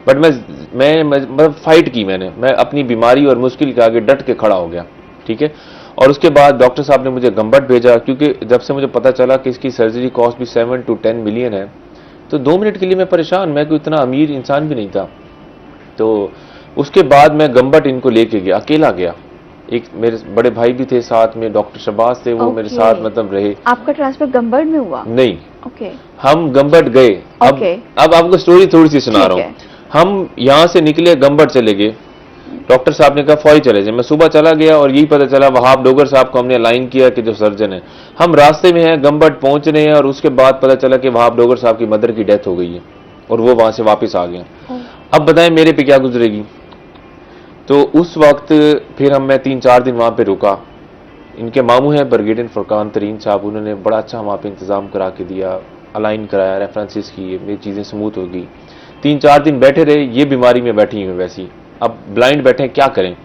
बट मैं मतलब फाइट की मैंने, मैं अपनी बीमारी और मुश्किल के आगे डट के खड़ा हो गया। ठीक है, और उसके बाद डॉक्टर साहब ने मुझे गंबट भेजा, क्योंकि जब से मुझे पता चला कि इसकी सर्जरी कॉस्ट भी 7 to 10 मिलियन है, तो 2 मिनट के लिए मैं परेशान, मैं कोई इतना अमीर इंसान भी नहीं था। तो उसके बाद मैं गंबट इनको लेके गया, अकेला गया। एक मेरे बड़े भाई भी थे साथ में, डॉक्टर शबाज थे, वो मेरे साथ मतलब रहे। आपका ट्रांसफर गंबट में हुआ? नहीं, ओके। हम गंबट गए। अब आपको स्टोरी थोड़ी सी सुना रहा हूँ। हम यहाँ से निकले, गंबट चले गए। डॉक्टर साहब ने कहा फौरी चले जाए। मैं सुबह चला गया और यही पता चला वहाब डोगर साहब को हमने अलाइन किया कि जो सर्जन है। हम रास्ते में हैं, गंबट पहुंच रहे हैं, और उसके बाद पता चला कि वहाब डोगर साहब की मदर की डेथ हो गई है और वो वहां से वापस आ गए। अब बताएं मेरे पे क्या गुजरेगी। तो उस वक्त फिर मैं 3-4 दिन वहां पे रुका। इनके मामू हैं ब्रिगेडियर फुरकान तरीन साहब, उन्होंने बड़ा अच्छा वहां पे इंतजाम करा के दिया, अलाइन कराया, रेफरेंसेस किए, मेरी चीजें स्मूथ हो गई। 3-4 दिन बैठे रहे, ये बीमारी में बैठी हुई वैसी, अब ब्लाइंड बैठे, क्या करें।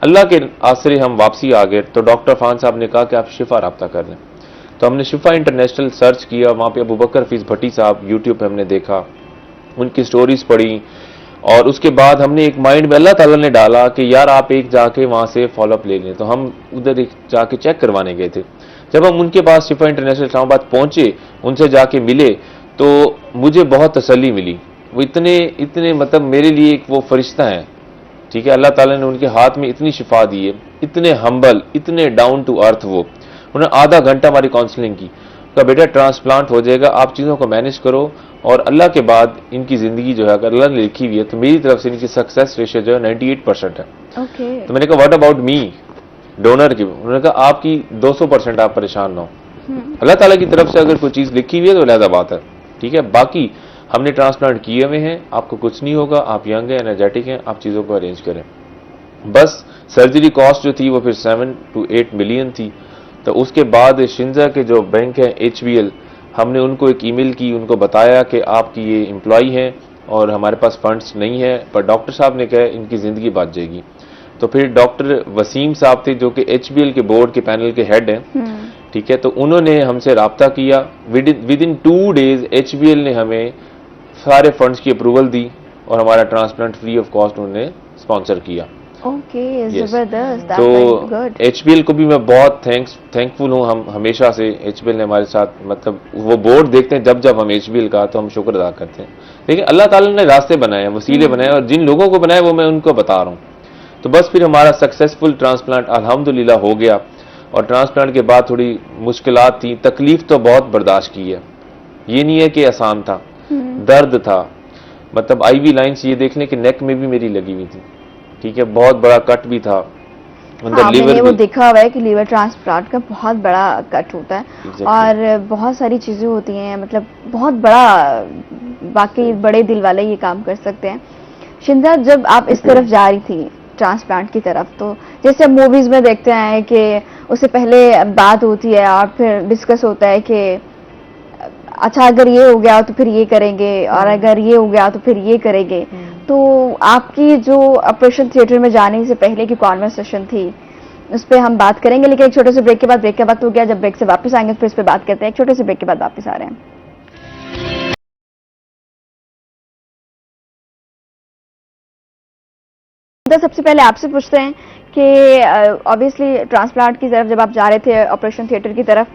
अल्लाह के आसरे हम वापसी आ गए। तो डॉक्टर फान साहब ने कहा कि आप शिफा राब्ता कर लें। तो हमने शिफा इंटरनेशनल सर्च किया, वहां पे अबू बकर फीस भट्टी साहब यूट्यूब पे हमने देखा, उनकी स्टोरीज पढ़ी, और उसके बाद हमने एक माइंड में अल्लाह ताला ने डाला कि यार आप एक जाके वहां से फॉलोअप ले लें। तो हम उधर एक जाके चेक करवाने गए थे। जब हम उनके पास शिफा इंटरनेशनल इस्लामाबाद पहुंचे, उनसे जाके मिले, तो मुझे बहुत तसल्ली मिली। वो इतने मतलब मेरे लिए एक वो फरिश्ता है। ठीक है, अल्लाह ताला ने उनके हाथ में इतनी शिफा दी है, इतने हम्बल, इतने डाउन टू अर्थ। वो उन्होंने आधा घंटा हमारी काउंसलिंग की, कहा बेटा ट्रांसप्लांट हो जाएगा, आप चीज़ों को मैनेज करो, और अल्लाह के बाद इनकी ज़िंदगी जो है अगर अल्लाह ने लिखी हुई है तो मेरी तरफ से इनकी सक्सेस रेशियो जो है 98% है। ओके। तो मैंने कहा व्हाट अबाउट मी, डोनर की। उन्होंने कहा आपकी 200% आप परेशान ना हो। अल्लाह ताला की तरफ से अगर कोई चीज लिखी हुई है तो अलग बात है, ठीक है। बाकी हमने ट्रांसप्लांट किए हुए हैं, आपको कुछ नहीं होगा, आप यंग हैं, एनर्जेटिक हैं, आप चीजों को अरेंज करें। बस सर्जरी कॉस्ट जो थी वो फिर 7 to 8 मिलियन थी। तो उसके बाद शिंजा के जो बैंक है HBL, हमने उनको एक ईमेल की, उनको बताया कि आपकी ये एम्प्लॉई हैं और हमारे पास फंड्स नहीं है, पर डॉक्टर साहब ने कहा इनकी ज़िंदगी बच जाएगी। तो फिर डॉक्टर वसीम साहब थे जो कि HBL के बोर्ड के पैनल के हेड हैं, ठीक है। तो उन्होंने हमसे रब्ता किया, विद इन 2 days HBL ने हमें सारे फंड्स की अप्रूवल दी और हमारा ट्रांसप्लांट फ्री ऑफ कॉस्ट उन्होंने स्पॉन्सर किया। Okay, Yes. जबरदस्त, तो गुड। HBL को भी मैं बहुत थैंकफुल हूँ। हम हमेशा से HBL ने हमारे साथ, मतलब वो बोर्ड देखते हैं जब जब हम HBL का, तो हम शुक्र अदा करते हैं। लेकिन अल्लाह ताला ने रास्ते बनाए, वसीले बनाए, और जिन लोगों को बनाए वो मैं उनको बता रहा हूँ। तो बस फिर हमारा सक्सेसफुल ट्रांसप्लांट अल्हम्दुलिल्लाह हो गया। और ट्रांसप्लांट के बाद थोड़ी मुश्किलात थी, तकलीफ तो बहुत बर्दाश्त की है, ये नहीं है कि आसान था, दर्द था। मतलब IV लाइन्स ये देख लें कि नेक में भी मेरी लगी हुई थी, ठीक है, बहुत बड़ा कट भी था अंदर, हाँ, लीवर मैंने वो भी। देखा हुआ है कि लीवर ट्रांसप्लांट का बहुत बड़ा कट होता है। Exactly. और बहुत सारी चीजें होती हैं, मतलब बहुत बड़ा, बाकी बड़े दिल वाले ये काम कर सकते हैं। शिंजा, जब आप इस तरफ जा रही थी ट्रांसप्लांट की तरफ, तो जैसे हम मूवीज में देखते हैं कि उससे पहले बात होती है और फिर डिस्कस होता है कि अच्छा अगर ये हो गया तो फिर ये करेंगे, और अगर ये हो गया तो फिर ये करेंगे। तो आपकी जो ऑपरेशन थिएटर में जाने से पहले की कॉन्वर्सेशन थी, उस पर हम बात करेंगे, लेकिन एक छोटे से ब्रेक के बाद, ब्रेक का वक्त हो गया, जब ब्रेक से वापस आएंगे फिर इस पर बात करते हैं। एक छोटे से ब्रेक के बाद वापस आ रहे हैं। तो सबसे पहले आपसे पूछते हैं कि ऑब्वियसली ट्रांसप्लांट की तरफ जब आप जा रहे थे ऑपरेशन थिएटर की तरफ,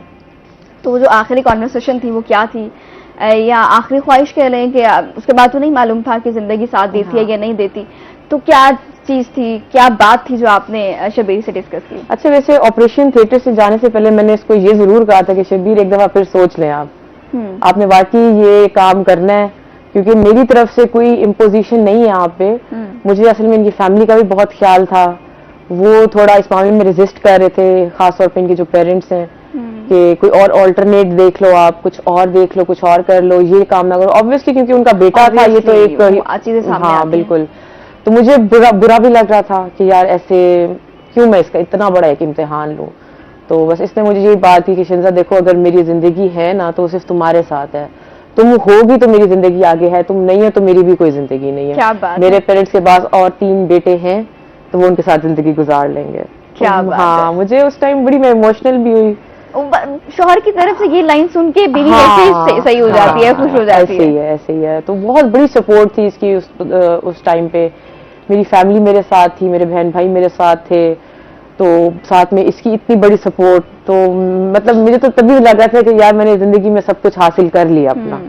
तो वो जो आखिरी कॉन्वर्सेशन थी वो क्या थी, या आखिरी ख्वाहिश कह लें कि उसके बाद तो नहीं मालूम था कि जिंदगी साथ देती है या नहीं देती, तो क्या चीज थी, क्या बात थी जो आपने शबीर से डिस्कस की? अच्छा, वैसे ऑपरेशन थिएटर से जाने से पहले मैंने इसको ये जरूर कहा था कि शबीर एक दफा फिर सोच लें, आपने वाकई ये काम करना है, क्योंकि मेरी तरफ से कोई इम्पोजिशन नहीं है आप पे। मुझे असल में इनकी फैमिली का भी बहुत ख्याल था, वो थोड़ा इस मामले में रेजिस्ट कर रहे थे, खासतौर पे इनके जो पेरेंट्स हैं, कि कोई और ऑल्टरनेट देख लो, आप कुछ और देख लो, कुछ और कर लो, ये काम ना करो। ऑब्वियसली क्योंकि उनका बेटा था, ये तो एक चीजें सामने हाँ आती हैं। बिल्कुल। तो मुझे बुरा भी लग रहा था कि यार ऐसे क्यों मैं इसका इतना बड़ा एक इम्तिहान लूं। तो बस इसने मुझे ये बात की कि शिंजा देखो, अगर मेरी जिंदगी है ना तो सिर्फ तुम्हारे साथ है, तुम होगी तो मेरी जिंदगी आगे है, तुम नहीं है तो मेरी भी कोई जिंदगी नहीं है। क्या बात मेरे है। पेरेंट्स के पास और 3 बेटे हैं, तो वो उनके साथ जिंदगी गुजार लेंगे। क्या तो बात हाँ, है। मुझे उस टाइम बड़ी मैं इमोशनल भी हुई। शोहर की तरफ से ये लाइन सुन के बीवी वैसे ही सही हो जाती है, खुश हो जाती है। ऐसे ही है। तो बहुत बड़ी सपोर्ट थी इसकी उस टाइम पे। मेरी फैमिली मेरे साथ थी, मेरे बहन भाई मेरे साथ थे, तो साथ में इसकी इतनी बड़ी सपोर्ट, तो मतलब मुझे तो तभी लग रहा था कि यार मैंने जिंदगी में सब कुछ हासिल कर लिया अपना,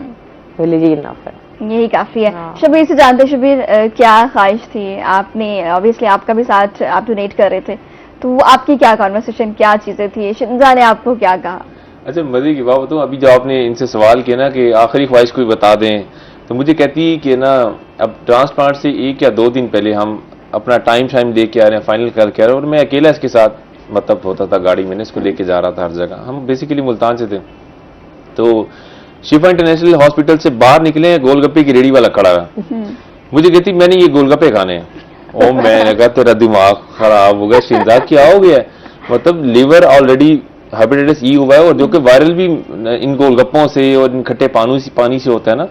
मेरे लिए इनफ है, यही काफी है। हाँ। शबीर से जानते, शबीर क्या ख्वाहिश थी? आपने ऑब्वियसली आपका भी साथ आप डोनेट कर रहे थे, तो वो आपकी क्या कॉन्वर्सेशन, क्या चीजें थी, शिंजा ने आपको क्या कहा? अच्छा, मजे की बात बताऊं, अभी जो आपने इनसे सवाल किया ना कि आखिरी ख्वाहिश कोई बता दें, तो मुझे कहती कि ना अब ट्रांसप्लांट से 1 या 2 दिन पहले हम अपना टाइम दे के आ रहे हैं, फाइनल करके आ रहे हैं, और मैं अकेला इसके साथ मतलब होता था, गाड़ी मैंने इसको लेके जा रहा था हर जगह। हम बेसिकली मुल्तान से थे, तो शिफा इंटरनेशनल हॉस्पिटल से बाहर निकले, गोलगप्पे की रेडी वाला खड़ा है, मुझे कहती मैंने ये गोलगप्पे खाने हैं। ओ मैंने कहा तेरा दिमाग खराब हो गया शिंजा, क्या हो गया? मतलब लीवर ऑलरेडी हेपेटाइटिस ई हुआ है, और जो कि वायरल भी इन गोलगप्पों से और इन खट्टे पानी से होता है ना।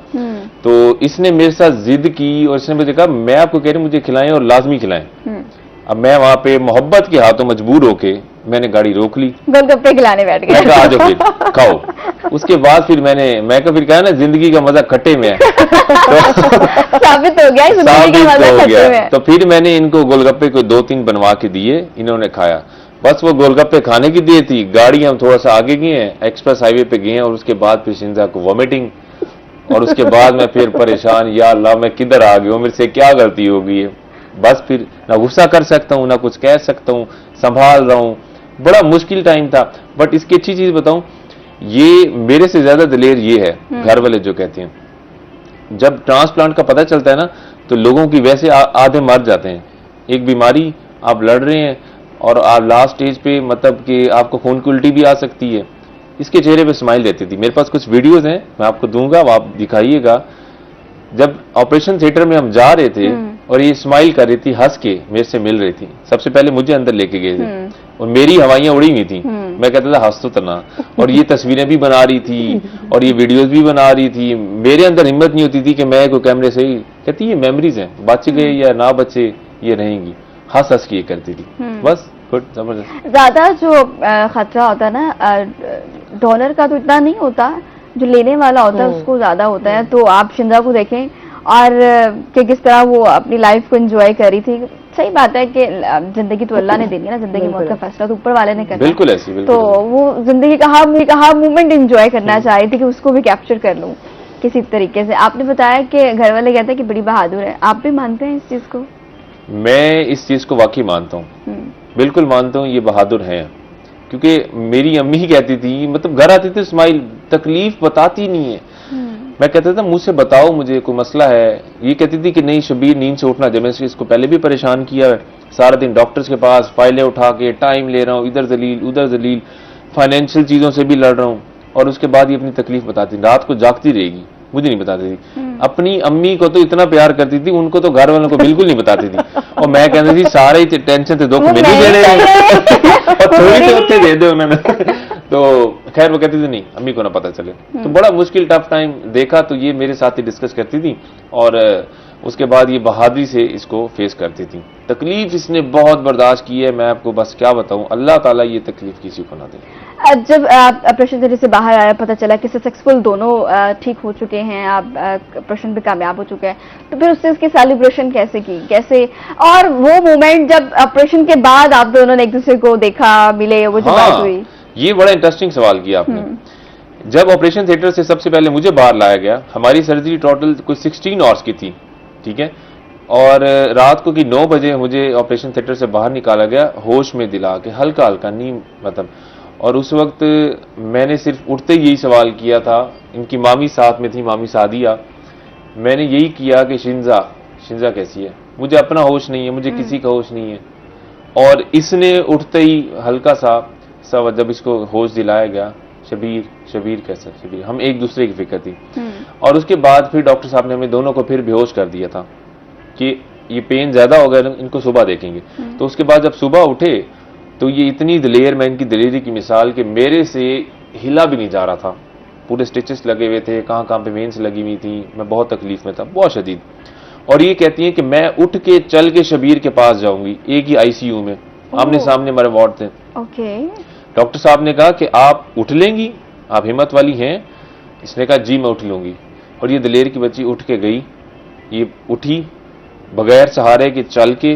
तो इसने मेरे साथ जिद की और इसने मुझे कहा मैं आपको कह रही हूं मुझे खिलाएं और लाजमी खिलाएं। अब मैं वहां पे मोहब्बत के हाथों मजबूर होके मैंने गाड़ी रोक ली, गोलगप्पे खिलाने बैठ गए। मैं कहा आ जाओ फिर खाओ। उसके बाद फिर मैं फिर कहा ना जिंदगी का मजा खट्टे में है। साबित हो गया जिंदगी का मजा खट्टे में है। तो फिर मैंने इनको गोलगप्पे को 2-3 बनवा के दिए, इन्होंने खाया। बस वो गोलगप्पे खाने की देर थी, गाड़ी हम थोड़ा सा आगे गए हैं, एक्सप्रेस हाईवे पे गए हैं, और उसके बाद फिर शिंजा को वॉमिटिंग, और उसके बाद मैं फिर परेशान, या अल्लाह मैं किधर आ गया हूं, मेरे से क्या गलती हो गई है। बस फिर ना गुस्सा कर सकता हूं ना कुछ कह सकता हूं, संभाल रहा हूं, बड़ा मुश्किल टाइम था। बट इसकी अच्छी चीज बताऊं, ये मेरे से ज्यादा दिलेर ये है घर वाले जो कहते हैं, जब ट्रांसप्लांट का पता चलता है ना तो लोगों की वैसे आधे मर जाते हैं। एक बीमारी आप लड़ रहे हैं और आप लास्ट स्टेज पे, मतलब कि आपको खून की उल्टी भी आ सकती है, इसके चेहरे पे स्माइल रहती थी। मेरे पास कुछ वीडियोस हैं, मैं आपको दूंगा, वो आप दिखाइएगा। जब ऑपरेशन थिएटर में हम जा रहे थे और ये स्माइल कर रही थी, हंस के मेरे से मिल रही थी। सबसे पहले मुझे अंदर लेके गए थे और मेरी हवाइयां उड़ी हुई थी। मैं कहता था हंस तो तना, और ये तस्वीरें भी बना रही थी और ये वीडियोस भी बना रही थी। मेरे अंदर हिम्मत नहीं होती थी कि मैं कोई कैमरे से ही, कहती ये मेमोरीज हैं, बच गए या ना बचे ये रहेंगी। हंस हंस के ये करती थी। बस गुड, जबरदस्त। ज्यादा जो खतरा होता है ना डोनर का तो इतना नहीं होता, जो लेने वाला होता है उसको ज्यादा होता है। तो आप शिंदा को देखें और कि किस तरह वो अपनी लाइफ को एंजॉय कर रही थी। सही बात है कि जिंदगी तो अल्लाह ने देनी है ना, जिंदगी मौत का फैसला तो ऊपर वाले ने करना। बिल्कुल ऐसी, बिल्कुल। तो वो जिंदगी का हर मोमेंट एंजॉय करना चाह रही थी कि उसको भी कैप्चर कर लूं किसी तरीके से। आपने बताया कि घर वाले कहते हैं कि बड़ी बहादुर है, आप भी मानते हैं इस चीज को? मैं इस चीज को वाकई मानता हूँ, बिल्कुल मानता हूँ, ये बहादुर हैं। क्योंकि मेरी अम्मी ही कहती थी, मतलब घर आती थी स्माइल, तकलीफ बताती नहीं है। मैं कहता था मुझसे बताओ, मुझे कोई मसला है। ये कहती थी कि नहीं शबीर नींद से उठना। जब मैं इसको पहले भी परेशान किया है, सारा दिन डॉक्टर्स के पास फाइलें उठा के टाइम ले रहा हूँ, इधर जलील उधर जलील, फाइनेंशियल चीजों से भी लड़ रहा हूँ, और उसके बाद ये अपनी तकलीफ बताती, रात को जागती रहेगी, मुझे नहीं बताती थी। अपनी अम्मी को तो इतना प्यार करती थी, उनको तो घर वालों को बिल्कुल नहीं बताती थी। और मैं कहती थी सारे ही टेंशन थे, दुख मैंने दे और थोड़ी तो उत्ते दे दो उन्होंने। तो खैर वो कहती थी नहीं अम्मी को ना पता चले। तो बड़ा मुश्किल टफ टाइम देखा, तो ये मेरे साथ ही डिस्कस करती थी और उसके बाद ये बहादुरी से इसको फेस करती थी। तकलीफ इसने बहुत बर्दाश्त की है, मैं आपको बस क्या बताऊं, अल्लाह ताला ये तकलीफ किसी को ना दे। जब आप ऑपरेशन थिएटर से बाहर आया, पता चला कि सक्सेसफुल दोनों ठीक हो चुके हैं, आप ऑपरेशन पे कामयाब हो चुके हैं, तो फिर उससे उसकी सेलिब्रेशन कैसे की, कैसे? और वो मोमेंट जब ऑपरेशन के बाद आप दोनों ने एक दूसरे को देखा, मिले, वो जो बात हुई? ये बड़ा इंटरेस्टिंग सवाल किया आपने। जब ऑपरेशन थिएटर से सबसे पहले मुझे बाहर लाया गया, हमारी सर्जरी टोटल कोई 16 आवर्स की थी, ठीक है, और रात को की 9 बजे मुझे ऑपरेशन थिएटर से बाहर निकाला गया, होश में दिला के, हल्का हल्का नींद मतलब। और उस वक्त मैंने सिर्फ उठते ही यही सवाल किया था, इनकी मामी साथ में थी, मामी सादिया, मैंने यही किया कि शिंजा कैसी है? मुझे अपना होश नहीं है, मुझे किसी का होश नहीं है। और इसने उठते ही हल्का सा जब इसको होश दिलाया गया, शबीर कैसा, शबीर, हम एक दूसरे की फिक्र थी। और उसके बाद फिर डॉक्टर साहब ने हमें दोनों को फिर बेहोश कर दिया था कि ये पेन ज्यादा हो गया, इनको सुबह देखेंगे। तो उसके बाद जब सुबह उठे तो ये इतनी दिलेर, मैं इनकी दिलेरी की मिसाल कि मेरे से हिला भी नहीं जा रहा था, पूरे स्टिचेस लगे हुए थे, कहाँ कहाँ पे वेन्स लगी हुई थी, मैं बहुत तकलीफ में था, बहुत शदीद। और ये कहती हैं कि मैं उठ के चल के शबीर के पास जाऊंगी, एक ही आईसीयू में, आमने सामने हमारे वार्ड थे। डॉक्टर साहब ने कहा कि आप उठ लेंगी, आप हिम्मत वाली हैं? इसने कहा जी मैं उठ लूंगी। और ये दिलेर की बच्ची उठ के गई, ये उठी बगैर सहारे के, चल के,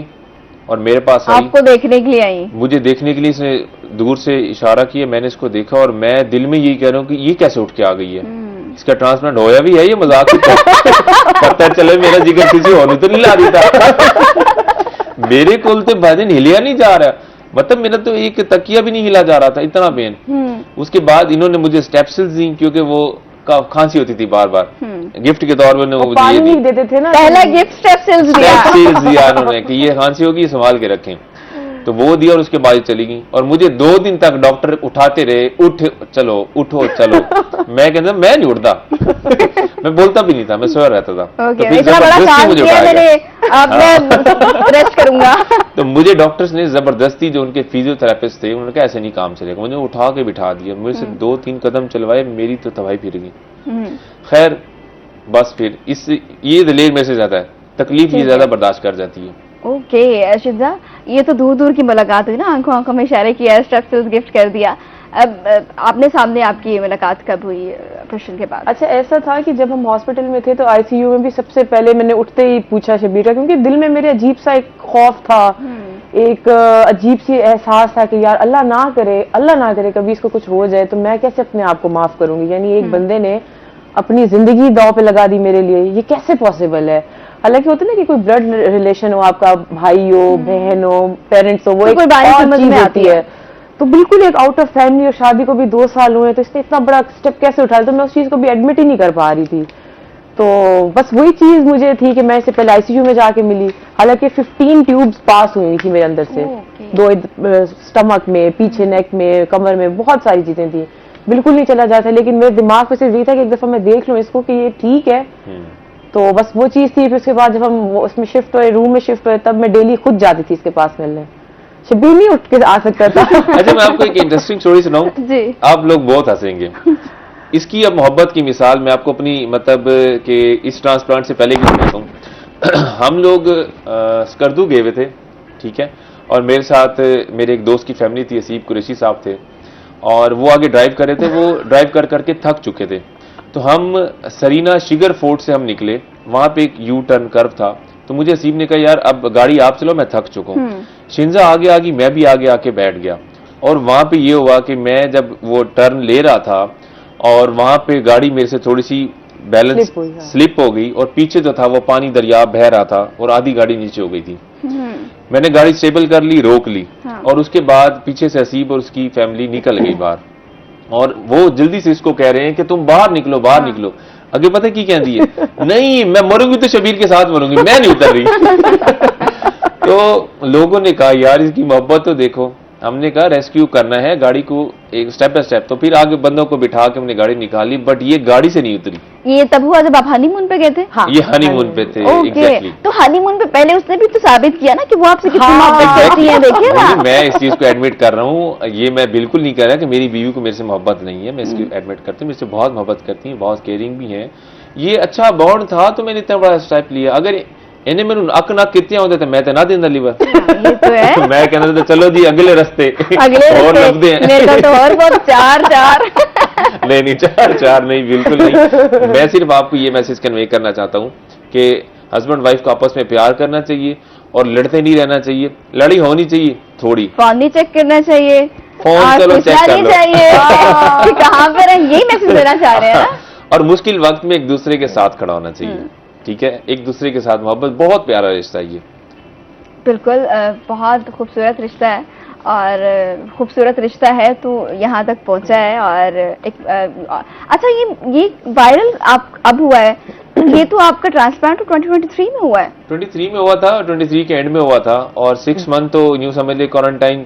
और मेरे पास आई। आपको देखने के लिए आई? मुझे देखने के लिए इसने दूर से इशारा किया, मैंने इसको देखा और मैं दिल में यही कह रहा हूँ कि ये कैसे उठ के आ गई है, इसका ट्रांसप्लांट होया भी है, ये मजाक पता चले मेरा जिगर किसी और तो नहीं ला देता। मेरे कोल तो भाजन हिलिया नहीं जा रहा, मतलब मेरा तो एक तकिया भी नहीं हिला जा रहा था, इतना पेन। उसके बाद इन्होंने मुझे स्टेप्सिल्स दी, क्योंकि वो खांसी होती थी बार बार, गिफ्ट के तौर पर वो पानी नहीं देते थे ना, पहला गिफ्ट स्टेप्सिल्स दिया उन्होंने कि ये खांसी होगी, संभाल के रखें। तो वो दिया और उसके बाद चली गई। और मुझे 2 दिन तक डॉक्टर उठाते रहे, उठ चलो, उठो चलो। मैं कहता मैं नहीं उठता। मैं बोलता भी नहीं था, मैं सोया रहता था। तो फिर जबरदस्ती मुझे रेस्ट करूंगा। तो मुझे डॉक्टर्स ने जबरदस्ती, जो उनके फिजियोथेरेपिस्ट थे, उन्होंने कहा ऐसे नहीं काम चलेगा, मुझे उठा के बिठा दिया, मुझे से 2-3 कदम चलवाए, मेरी तो तबाही फिर गई। खैर बस फिर ये दिलेर में से ज्यादा है, तकलीफ ये ज्यादा बर्दाश्त कर जाती है। ओके शिंजा, ये तो दूर दूर की मुलाकात हुई ना, आंखों आंखों में इशारे किया, स्टेप्सिल्स गिफ्ट कर दिया। अब आपने सामने आपकी मुलाकात कब हुई ऑपरेशन के बाद? अच्छा ऐसा था कि जब हम हॉस्पिटल में थे तो आईसीयू में भी सबसे पहले मैंने उठते ही पूछा शबीर का, क्योंकि दिल में मेरे अजीब सा एक खौफ था, एक अजीब सी एहसास था कि यार अल्लाह ना करे कभी इसको कुछ हो जाए तो मैं कैसे अपने आप को माफ करूंगी। यानी एक बंदे ने अपनी जिंदगी दांव पे लगा दी मेरे लिए, ये कैसे पॉसिबल है? हालांकि होता है ना कि कोई ब्लड रिलेशन हो, आपका भाई हो, बहन हो, पेरेंट्स हो, वो एक समझ में आती है। तो बिल्कुल एक आउट ऑफ फैमिली, और शादी को भी 2 साल हुए, तो इसने इतना बड़ा स्टेप कैसे उठाया? तो मैं उस चीज को भी एडमिट ही नहीं कर पा रही थी। तो बस वही चीज मुझे थी कि मैं इससे पहले आईसीयू में जाके मिली। हालांकि 15 ट्यूब्स पास हुई थी मेरे अंदर से, 2 स्टमक में, पीछे नेक में, कमर में, बहुत सारी चीजें थी। बिल्कुल नहीं चला जाता, लेकिन मेरे दिमाग में सिर्फ ये था कि एक दफा मैं देख लूं इसको कि ये ठीक है। तो बस वो चीज थी। फिर उसके बाद जब हम उसमें शिफ्ट हुए, रूम में शिफ्ट हुए, तब मैं डेली खुद जाती थी इसके पास मिलने। शब्बीर नहीं उठ के आ सकता था। अच्छा, मैं आपको एक इंटरेस्टिंग स्टोरी सुनाऊं, जी। आप लोग बहुत हंसेंगे। इसकी अब मोहब्बत की मिसाल मैं आपको अपनी मतलब कि इस ट्रांसप्लांट से पहले की सुनाता हूँ। हम लोग स्कर्दू गए हुए थे, ठीक है, और मेरे साथ मेरे एक दोस्त की फैमिली थी, असीब कुरैशी साहब थे, और वो आगे ड्राइव कर रहे थे। वो ड्राइव कर करके थक चुके थे, तो हम सरीना शिगर फोर्ट से हम निकले। वहां पे एक यू टर्न कर्व था, तो मुझे असीब ने कहा यार अब गाड़ी आप चलो, मैं थक चुका हूँ। शिंजा आगे आ गई, मैं भी आगे आके बैठ गया, और वहां पे ये हुआ कि मैं जब वो टर्न ले रहा था और वहां पे गाड़ी मेरे से थोड़ी सी बैलेंस स्लिप हो गई, और पीछे जो था वो पानी दरिया बह रहा था और आधी गाड़ी नीचे हो गई थी। मैंने गाड़ी स्टेबल कर ली, रोक ली, और उसके बाद पीछे से असीब और उसकी फैमिली निकल गई बाहर, और वो जल्दी से इसको कह रहे हैं कि तुम बाहर निकलो, बाहर निकलो। आगे पता की कहती है, नहीं मैं मरूंगी तो शबीर के साथ मरूंगी, मैं नहीं उतर रही। तो लोगों ने कहा यार इसकी मोहब्बत तो देखो। हमने कहा रेस्क्यू करना है गाड़ी को एक स्टेप बाय स्टेप, तो फिर आगे बंदों को बिठा के हमने गाड़ी निकाली, बट ये गाड़ी से नहीं उतरी। ये तब हुआ जब आप हनीमून पे गए थे? हाँ, ये हनीमून पे थे। ओके, तो हनीमून पे पहले उसने भी तो साबित किया ना कि वो आपसे कितनी मोहब्बत करती है। देखिए ना, मैं इस चीज को एडमिट कर रहा हूँ, ये मैं बिल्कुल नहीं कह रहा कि मेरी बीवी को मेरे से मोहब्बत नहीं है, मैं इसको एडमिट करती हूँ, मेरे से बहुत मोहब्बत करती है, बहुत केयरिंग भी है। ये अच्छा बॉन्ड था तो मैंने इतना बड़ा स्टेप लिया। अगर इन्हें मैंने अक नक कितियां होते थे मैं तो ना देंदा लीवर। ये तो है। मैं कहना था चलो जी अगले रास्ते और लगते हैं। मेरे को तो और बहुत चार नहीं चार नहीं, बिल्कुल नहीं। मैं सिर्फ आपको ये मैसेज कन्वे करना चाहता हूँ कि हस्बैंड वाइफ को आपस में प्यार करना चाहिए और लड़ते नहीं रहना चाहिए। लड़ी होनी चाहिए थोड़ी, फोन नहीं चेक करना चाहिए, फोन चलो चेक कर लो चाहिए कहाँ पर है, यही मैसेज देना चाह रहे हैं। और मुश्किल वक्त में एक दूसरे के साथ खड़ा होना चाहिए, ठीक है, एक दूसरे के साथ मोहब्बत, बहुत प्यारा रिश्ता है ये। बिल्कुल, बहुत खूबसूरत रिश्ता है, और खूबसूरत रिश्ता है तो यहाँ तक पहुँचा है। और एक अच्छा, ये वायरल अब हुआ है, ये तो आपका ट्रांसप्लांट 2023 में हुआ है? 23 में हुआ था, 23 के एंड में हुआ था, और 6 मंथ तो न्यू समझ ले क्वारंटाइन,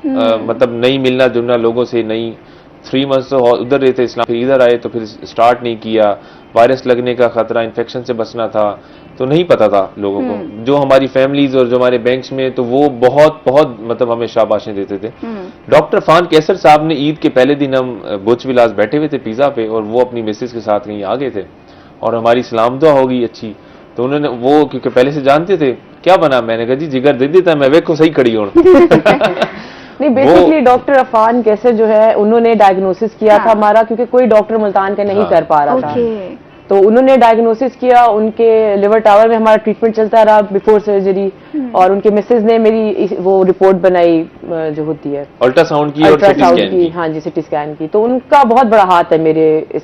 मतलब नहीं मिलना जुलना लोगों से, नहीं 3 मंथ तो उधर रहे थे इस्लाम, फिर इधर आए तो फिर स्टार्ट नहीं किया। वायरस लगने का खतरा, इन्फेक्शन से बचना था, तो नहीं पता था लोगों को। जो हमारी फैमिलीज और जो हमारे बैंक्स में, तो वो बहुत बहुत मतलब हमें शाबाशें देते थे। डॉक्टर फान कैसर साहब ने ईद के पहले दिन हम बुच विलास बैठे हुए थे पिज्जा पे, और वो अपनी मिसेज के साथ कहीं आ गए थे, और हमारी सलाम दुआ हो गई अच्छी। तो उन्होंने वो क्योंकि पहले से जानते थे क्या बना, मैंने कहा जी जिगर दे देता मैं वेखो सही खड़ी हो। नहीं, बेसिकली डॉक्टर अफान कैसे जो है उन्होंने डायग्नोसिस किया था हमारा, क्योंकि कोई डॉक्टर मुल्तान का नहीं कर पा रहा था, तो उन्होंने डायग्नोसिस किया। उनके लिवर टावर में हमारा ट्रीटमेंट चलता रहा बिफोर सर्जरी, और उनके मिसेज ने मेरी वो रिपोर्ट बनाई जो होती है अल्ट्रासाउंड की और सीटी स्कैन की। हाँ जी, सीटी स्कैन की। तो उनका बहुत बड़ा हाथ है मेरे इस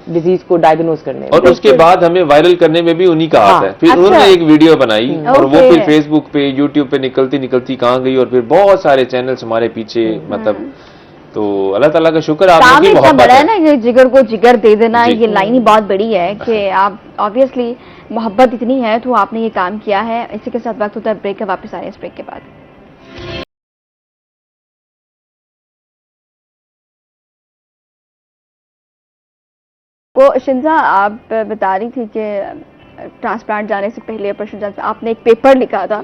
डिजीज को डायग्नोज करने में, और उसके बाद हमें वायरल करने में भी उन्हीं का हाथ है। फिर उन्होंने एक वीडियो बनाई, और वो फिर फेसबुक पे यूट्यूब पे निकलती कहाँ गई, और फिर बहुत सारे चैनल्स हमारे पीछे, मतलब तो अल्लाह ताला का शुक्र आप लोगों की मोहब्बत है ना, ये जिगर को जिगर दे देना, ये लाइन ही बहुत बड़ी है कि आप ऑब्वियसली मोहब्बत इतनी है तो आपने ये काम किया है। इसी के साथ वक्त होता है ब्रेक का, वापस आ रहे हैं इस ब्रेक के बाद। वो शिंजा, आप बता रही थी कि ट्रांसप्लांट जाने से पहले प्रश्न आपने एक पेपर लिखा था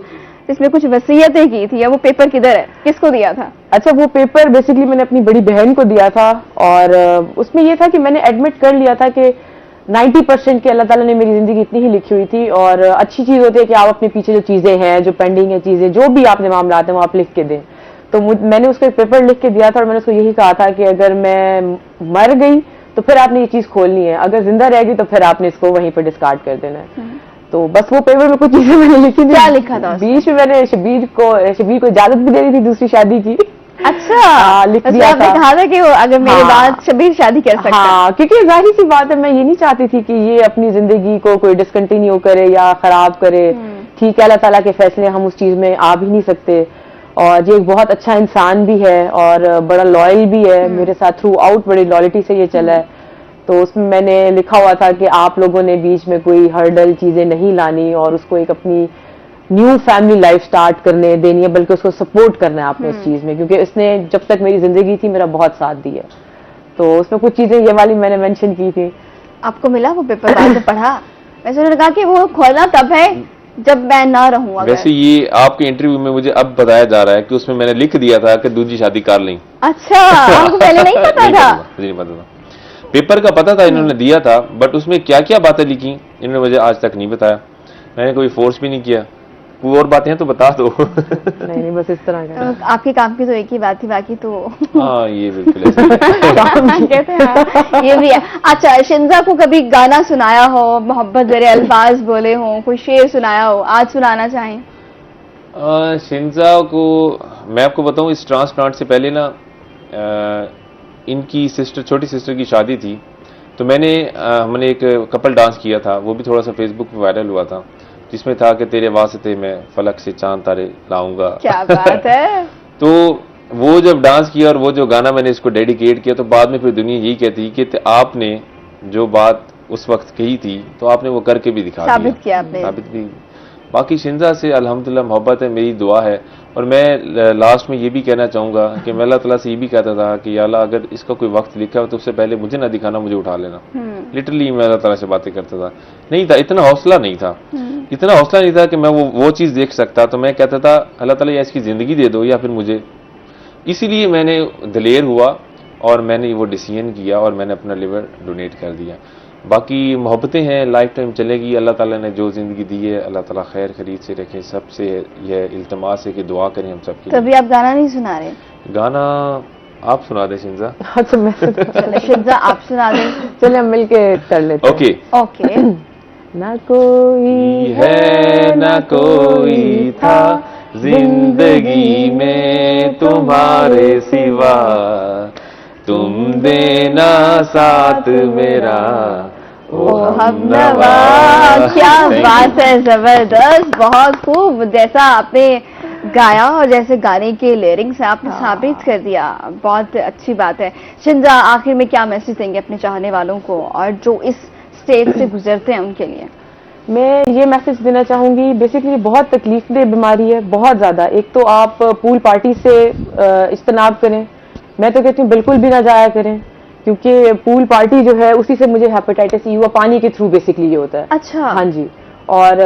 जिसमें कुछ वसीयतें की थी, या वो पेपर किधर है, किसको दिया था? अच्छा, वो पेपर बेसिकली मैंने अपनी बड़ी बहन को दिया था, और उसमें ये था कि मैंने एडमिट कर लिया था कि 90% के अल्लाह ताला ने मेरी जिंदगी इतनी ही लिखी हुई थी, और अच्छी चीज होती है कि आप अपने पीछे जो चीजें हैं, जो पेंडिंग है चीजें, जो भी आपने मामला आते हैं वो आप लिख के दें। तो मैंने उसको एक पेपर लिख के दिया था, और मैंने उसको यही कहा था कि अगर मैं मर गई तो फिर आपने ये चीज खोलनी है, अगर जिंदा रहेगी तो फिर आपने इसको वहीं पर डिस्कार्ड कर देना है। तो बस वो पेपर में कुछ चीजें मैंने लिखी थी। क्या लिखा था? बीच में मैंने शबीर को इजाजत भी दे दी थी दूसरी शादी की। अच्छा, लिख दिया आपने कहा था कि अगर मेरे बाद शबीर शादी कर सकता है। हाँ, क्योंकि जाहिर सी बात है, मैं ये नहीं चाहती थी कि ये अपनी जिंदगी को कोई डिसकंटिन्यू करे या खराब करे। ठीक है, अल्लाह ताला के फैसले, हम उस चीज में आ भी नहीं सकते, और ये एक बहुत अच्छा इंसान भी है और बड़ा लॉयल भी है मेरे साथ, थ्रू आउट बड़ी लॉयल्टी से ये चला है। तो उसमें मैंने लिखा हुआ था कि आप लोगों ने बीच में कोई हर्डल चीजें नहीं लानी, और उसको एक अपनी न्यू फैमिली लाइफ स्टार्ट करने देनी है, बल्कि उसको सपोर्ट करना है आपने उस चीज में, क्योंकि इसने जब तक मेरी जिंदगी थी मेरा बहुत साथ दिया। तो उसमें कुछ चीजें ये वाली मैंने मेंशन की थी। आपको मिला वो पेपर बाद में पढ़ा? वैसे उन्होंने कहा कि वो खोलना तब है जब मैं ना रहूं। अगर वैसे ये आपके इंटरव्यू में मुझे अब बताया जा रहा है कि उसमें मैंने लिख दिया था कि दूसरी शादी कर लें। अच्छा, आपको पहले नहीं पता था? मुझे नहीं पता था, पेपर का पता था, इन्होंने दिया था, बट उसमें क्या क्या बातें लिखी इन्होंने मुझे आज तक नहीं बताया। मैंने कोई फोर्स भी नहीं किया, कोई और बातें हैं तो बता दो। नहीं बस इस तरह का। तो आपके काम की तो एक ही बात थी, बाकी तो हाँ ये बिल्कुल ऐसा है। कहते हैं हाँ, ये भी है। अच्छा, शिंजा को कभी गाना सुनाया हो, मोहब्बत भरे अल्फाज बोले हो, कोई शेर सुनाया हो, आज सुनाना चाहें? शिंजा को मैं आपको बताऊं, इस ट्रांसप्लांट से पहले ना इनकी सिस्टर, छोटी सिस्टर की शादी थी, तो हमने एक कपल डांस किया था, वो भी थोड़ा सा फेसबुक पे वायरल हुआ था, जिसमें था कि तेरे वास्ते मैं फलक से चांद तारे लाऊंगा। क्या बात है। तो वो जब डांस किया और वो जो गाना मैंने इसको डेडिकेट किया, तो बाद में फिर दुनिया यही कहती कि आपने जो बात उस वक्त कही थी तो आपने वो करके भी दिखा दिया, साबित किया आपने। साबित भी। बाकी शिंजा से अल्हम्दुलिल्लाह मोहब्बत है, मेरी दुआ है। और मैं लास्ट में ये भी कहना चाहूँगा कि मैं अल्लाह ताला से ये भी कहता था कि या अल्लाह अगर इसका कोई वक्त लिखा हो तो उससे पहले मुझे ना दिखाना, मुझे उठा लेना। लिटरली मैं अल्लाह ताला से बातें करता था, नहीं था इतना हौसला नहीं था, इतना हौसला नहीं था कि मैं वो चीज़ देख सकता। तो मैं कहता था अल्लाह ताला या इसकी ज़िंदगी दे दो या फिर मुझे। इसीलिए मैंने दिलेर हुआ और मैंने वो डिसीजन किया और मैंने अपना लिवर डोनेट कर दिया। बाकी मोहब्बतें हैं, लाइफ टाइम चलेगी। अल्लाह ताला ने जो ज़िंदगी दी है अल्लाह ताला खैर खरीद से रखे। सबसे यह इल्तमास है कि दुआ करें हम सब के लिए। तभी आप गाना नहीं सुना रहे? गाना आप सुना दे शिंजा। अच्छा मैं चले शिंजा आप सुना दें। चलिए हम मिलके कर लेते हैं। Okay okay. ना कोई है ना कोई था जिंदगी में तुम्हारे सिवा, तुम देना साथ मेरा ओ हमनवा। क्या बात है, जबरदस्त, बहुत खूब। जैसा आपने गाया और जैसे गाने के लिरिक्स से आपने साबित कर दिया, बहुत अच्छी बात है। शिंजा, आखिर में क्या मैसेज देंगे अपने चाहने वालों को और जो इस स्टेज से गुजरते हैं उनके लिए? मैं ये मैसेज देना चाहूंगी, बेसिकली बहुत तकलीफदेह बीमारी है, बहुत ज्यादा। एक तो आप पूल पार्टी से इज्तनाब करें, मैं तो कहती हूँ बिल्कुल भी ना जाया करें, क्योंकि पूल पार्टी जो है उसी से मुझे हेपेटाइटिस ई हुआ, पानी के थ्रू बेसिकली ये होता है। अच्छा। हाँ जी। और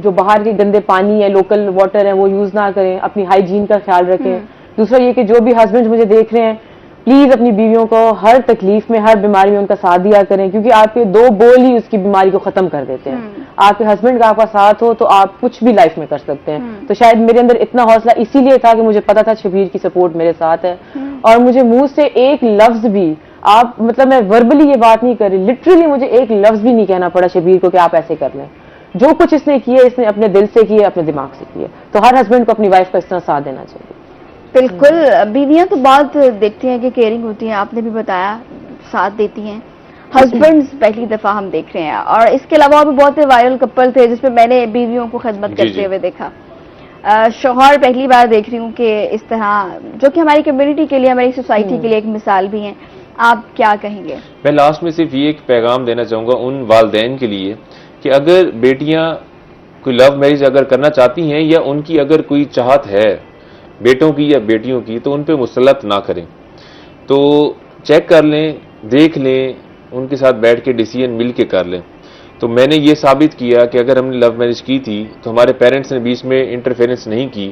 जो बाहर के गंदे पानी है, लोकल वाटर है, वो यूज ना करें, अपनी हाइजीन का ख्याल रखें। दूसरा ये कि जो भी हस्बैंड मुझे देख रहे हैं, प्लीज अपनी बीवियों को हर तकलीफ में, हर बीमारी में उनका साथ दिया करें, क्योंकि आपके 2 बोल ही उसकी बीमारी को खत्म कर देते हैं। आपके हस्बैंड का आपका साथ हो तो आप कुछ भी लाइफ में कर सकते हैं। तो शायद मेरे अंदर इतना हौसला इसीलिए था कि मुझे पता था शबीर की सपोर्ट मेरे साथ है। और मुझे मुंह से एक लफ्ज भी, आप मतलब मैं वर्बली ये बात नहीं कर रही, लिटरली मुझे एक लफ्ज भी नहीं कहना पड़ा शबीर को कि आप ऐसे कर लें। जो कुछ इसने किया, इसने अपने दिल से किया, अपने दिमाग से किया। तो हर हस्बैंड को अपनी वाइफ का इस तरह साथ देना चाहिए। बिल्कुल। बीवियां तो बहुत देखती हैं कि केयरिंग होती हैं, आपने भी बताया साथ देती हैं। हस्बैंड्स पहली दफा हम देख रहे हैं, और इसके अलावा भी बहुत से वायरल कपल थे जिसमें मैंने बीवियों को खिदमत करते हुए देखा। शौहर पहली बार देख रही हूँ कि इस तरह, जो कि हमारी कम्युनिटी के लिए, हमारी सोसाइटी के लिए एक मिसाल भी हैं। आप क्या कहेंगे? मैं लास्ट में सिर्फ ये एक पैगाम देना चाहूँगा उन वालदैन के लिए कि अगर बेटियाँ कोई लव मैरिज अगर करना चाहती हैं या उनकी अगर कोई चाहत है बेटों की या बेटियों की, तो उन पे मुसलत ना करें। तो चेक कर लें, देख लें, उनके साथ बैठ के डिसीजन मिल के कर लें। तो मैंने ये साबित किया कि अगर हमने लव मैरिज की थी तो हमारे पेरेंट्स ने बीच में इंटरफेरेंस नहीं की,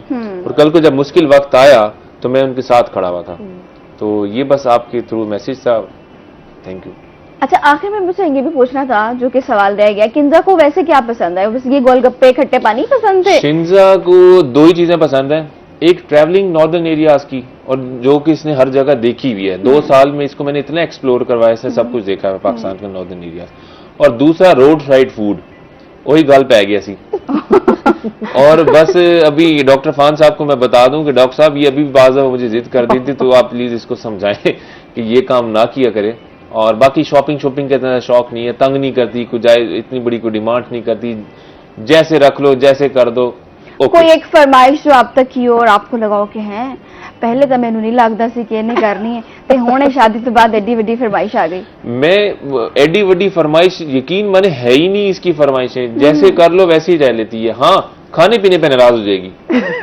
और कल को जब मुश्किल वक्त आया तो मैं उनके साथ खड़ा हुआ था। तो ये बस आपके थ्रू मैसेज था। Thank you. अच्छा, आखिर में मुझे ये भी पूछना था, जो कि सवाल रह गया, किंजा को वैसे क्या पसंद है? बस ये गोलगप्पे खट्टे पानी पसंद थे? शिंजा को 2 ही चीजें पसंद हैं, एक ट्रैवलिंग नॉर्दर्न एरियाज की, और जो कि इसने हर जगह देखी हुई है। 2 साल में इसको मैंने इतना एक्सप्लोर करवाया, इसने सब कुछ देखा है पाकिस्तान के नॉर्दर्न एरियाज। और दूसरा रोड साइड फूड, वही गल पै गया सी। और बस अभी डॉक्टर फान साहब को मैं बता दूं कि डॉक्टर साहब ये अभी भी बाज़ मुझे जिद कर दी थी, तो आप प्लीज इसको समझाएं कि ये काम ना किया करे। और बाकी शॉपिंग का इतना शौक नहीं है, तंग नहीं करती, कुछ इतनी बड़ी कोई डिमांड नहीं करती, जैसे रख लो, जैसे कर दो। कोई एक फरमाइश जो आप तक की हो और आपको लगाओ कि हैं पहले तो मैनू नहीं लगता सी कि इन्हें करनी है, ते हुणे शादी तो बाद एडी वड्डी फरमाइश आ गई? मैं एडी वड्डी फरमाइश यकीन माने है ही नहीं इसकी फरमाइशें, जैसे कर लो वैसे ही रह लेती है। हाँ, खाने पीने पे नाराज हो जाएगी।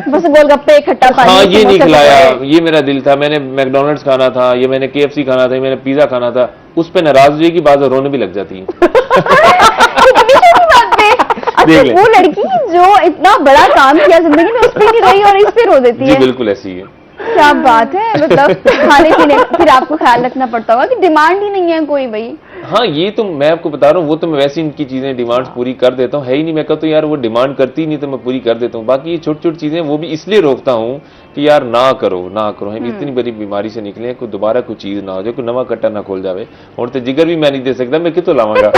बस गोलगप्पे, खट्टा पानी, हाँ, ये नहीं समोसा खिलाया, कचौड़ी। ये मेरा दिल था, मैंने मैकडोनल्ड्स खाना था, ये मैंने KFC खाना था, ये मैंने पिज्जा खाना था, उस पे नाराज हो जाएगी, बाज़ रोने भी लग जाती है। इतनी छोटी बात पे। अच्छा, देख ले। वो लड़की जो इतना बड़ा काम किया जिंदगी में, उस पे नहीं रही और इस पे रो देती जी है। बिल्कुल ऐसी है। क्या बात है, मतलब खाने पीने फिर आपको ख्याल रखना पड़ता होगा कि डिमांड ही नहीं है कोई भाई। हाँ, ये तो मैं आपको बता रहा हूँ, वो तो मैं वैसे इनकी चीजें डिमांड्स पूरी कर देता हूँ, है ही नहीं। मैं कहता हूँ यार वो डिमांड करती नहीं तो मैं पूरी कर देता हूँ। बाकी ये छोटी छोटी चीजें वो भी इसलिए रोकता हूँ कि यार ना करो ना करो, हम इतनी बड़ी बीमारी से निकले, कोई दोबारा कोई चीज ना हो जाए, कोई नवा कट्टा ना खोल जावे। और तो जिगर भी मैं नहीं दे सकता, मैं कितों लावांगा।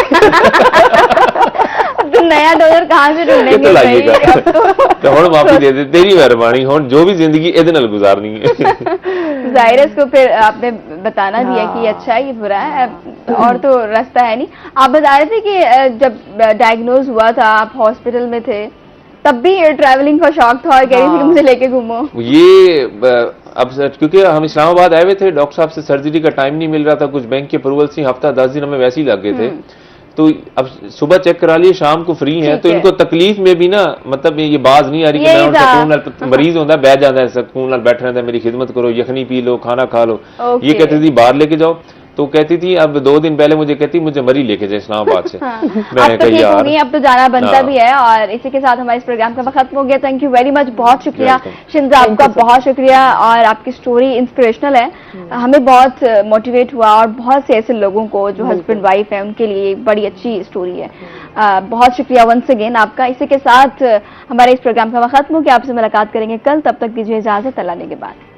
तो नया डोनर कहाँ से ढूंढेंगे कितों लाइएगा। भाई? अब तो हुण माफी दे दे, तेरी मेहरबानी, हुण जो भी जिंदगी इहदे नाल गुजारनी है। जाहिर है इसको फिर आपने बताना भी है कि ये अच्छा है, ये बुरा है, और तो रास्ता है नहीं। आप बता रहे थे कि जब डायग्नोज हुआ था, आप हॉस्पिटल में थे, तब भी ट्रैवलिंग का शौक था और कह रही थी कि मुझे लेके घूमो। ये अब क्योंकि हम इस्लामाबाद आए हुए थे, डॉक्टर साहब से सर्जरी का टाइम नहीं मिल रहा था, कुछ बैंक के अप्रूवल से हफ्ता 10 दिन हमें वैसे ही लग गए थे। तो अब सुबह चेक करा लिए, शाम को फ्री है, तो ठीक है। इनको तकलीफ में भी ना, मतलब ये बाज नहीं आ रही कि यही मैं उनसे था। सुकून नाल, मरीज होता है बैठ जाता है, सुकून नाल बैठा रहता है, मेरी खिदमत करो, यखनी पी लो, खाना खा लो। ओके। ये कहती थी बाहर लेके जाओ, तो कहती थी अब 2 दिन पहले मुझे कहती मुझे मरी लेके जाए इस्लामाबाद से। हाँ। मैंने अब तो कहा ठीक हो यार गई, अब तो जाना बनता हाँ। भी है। और इसी के साथ हमारे इस प्रोग्राम का वक्त खत्म हो गया। थैंक यू वेरी मच, बहुत शुक्रिया शिंजा, आपका बहुत शुक्रिया। और आपकी स्टोरी इंस्पिरेशनल है, हमें बहुत मोटिवेट हुआ, और बहुत से ऐसे लोगों को जो हस्बैंड वाइफ है उनके लिए बड़ी अच्छी स्टोरी है। बहुत शुक्रिया वंस अगेन आपका। इसी के साथ हमारे इस प्रोग्राम का वक्त खत्म हो गया। आपसे मुलाकात करेंगे कल, तब तक दीजिए इजाजत, अल्लाह ने के बाद।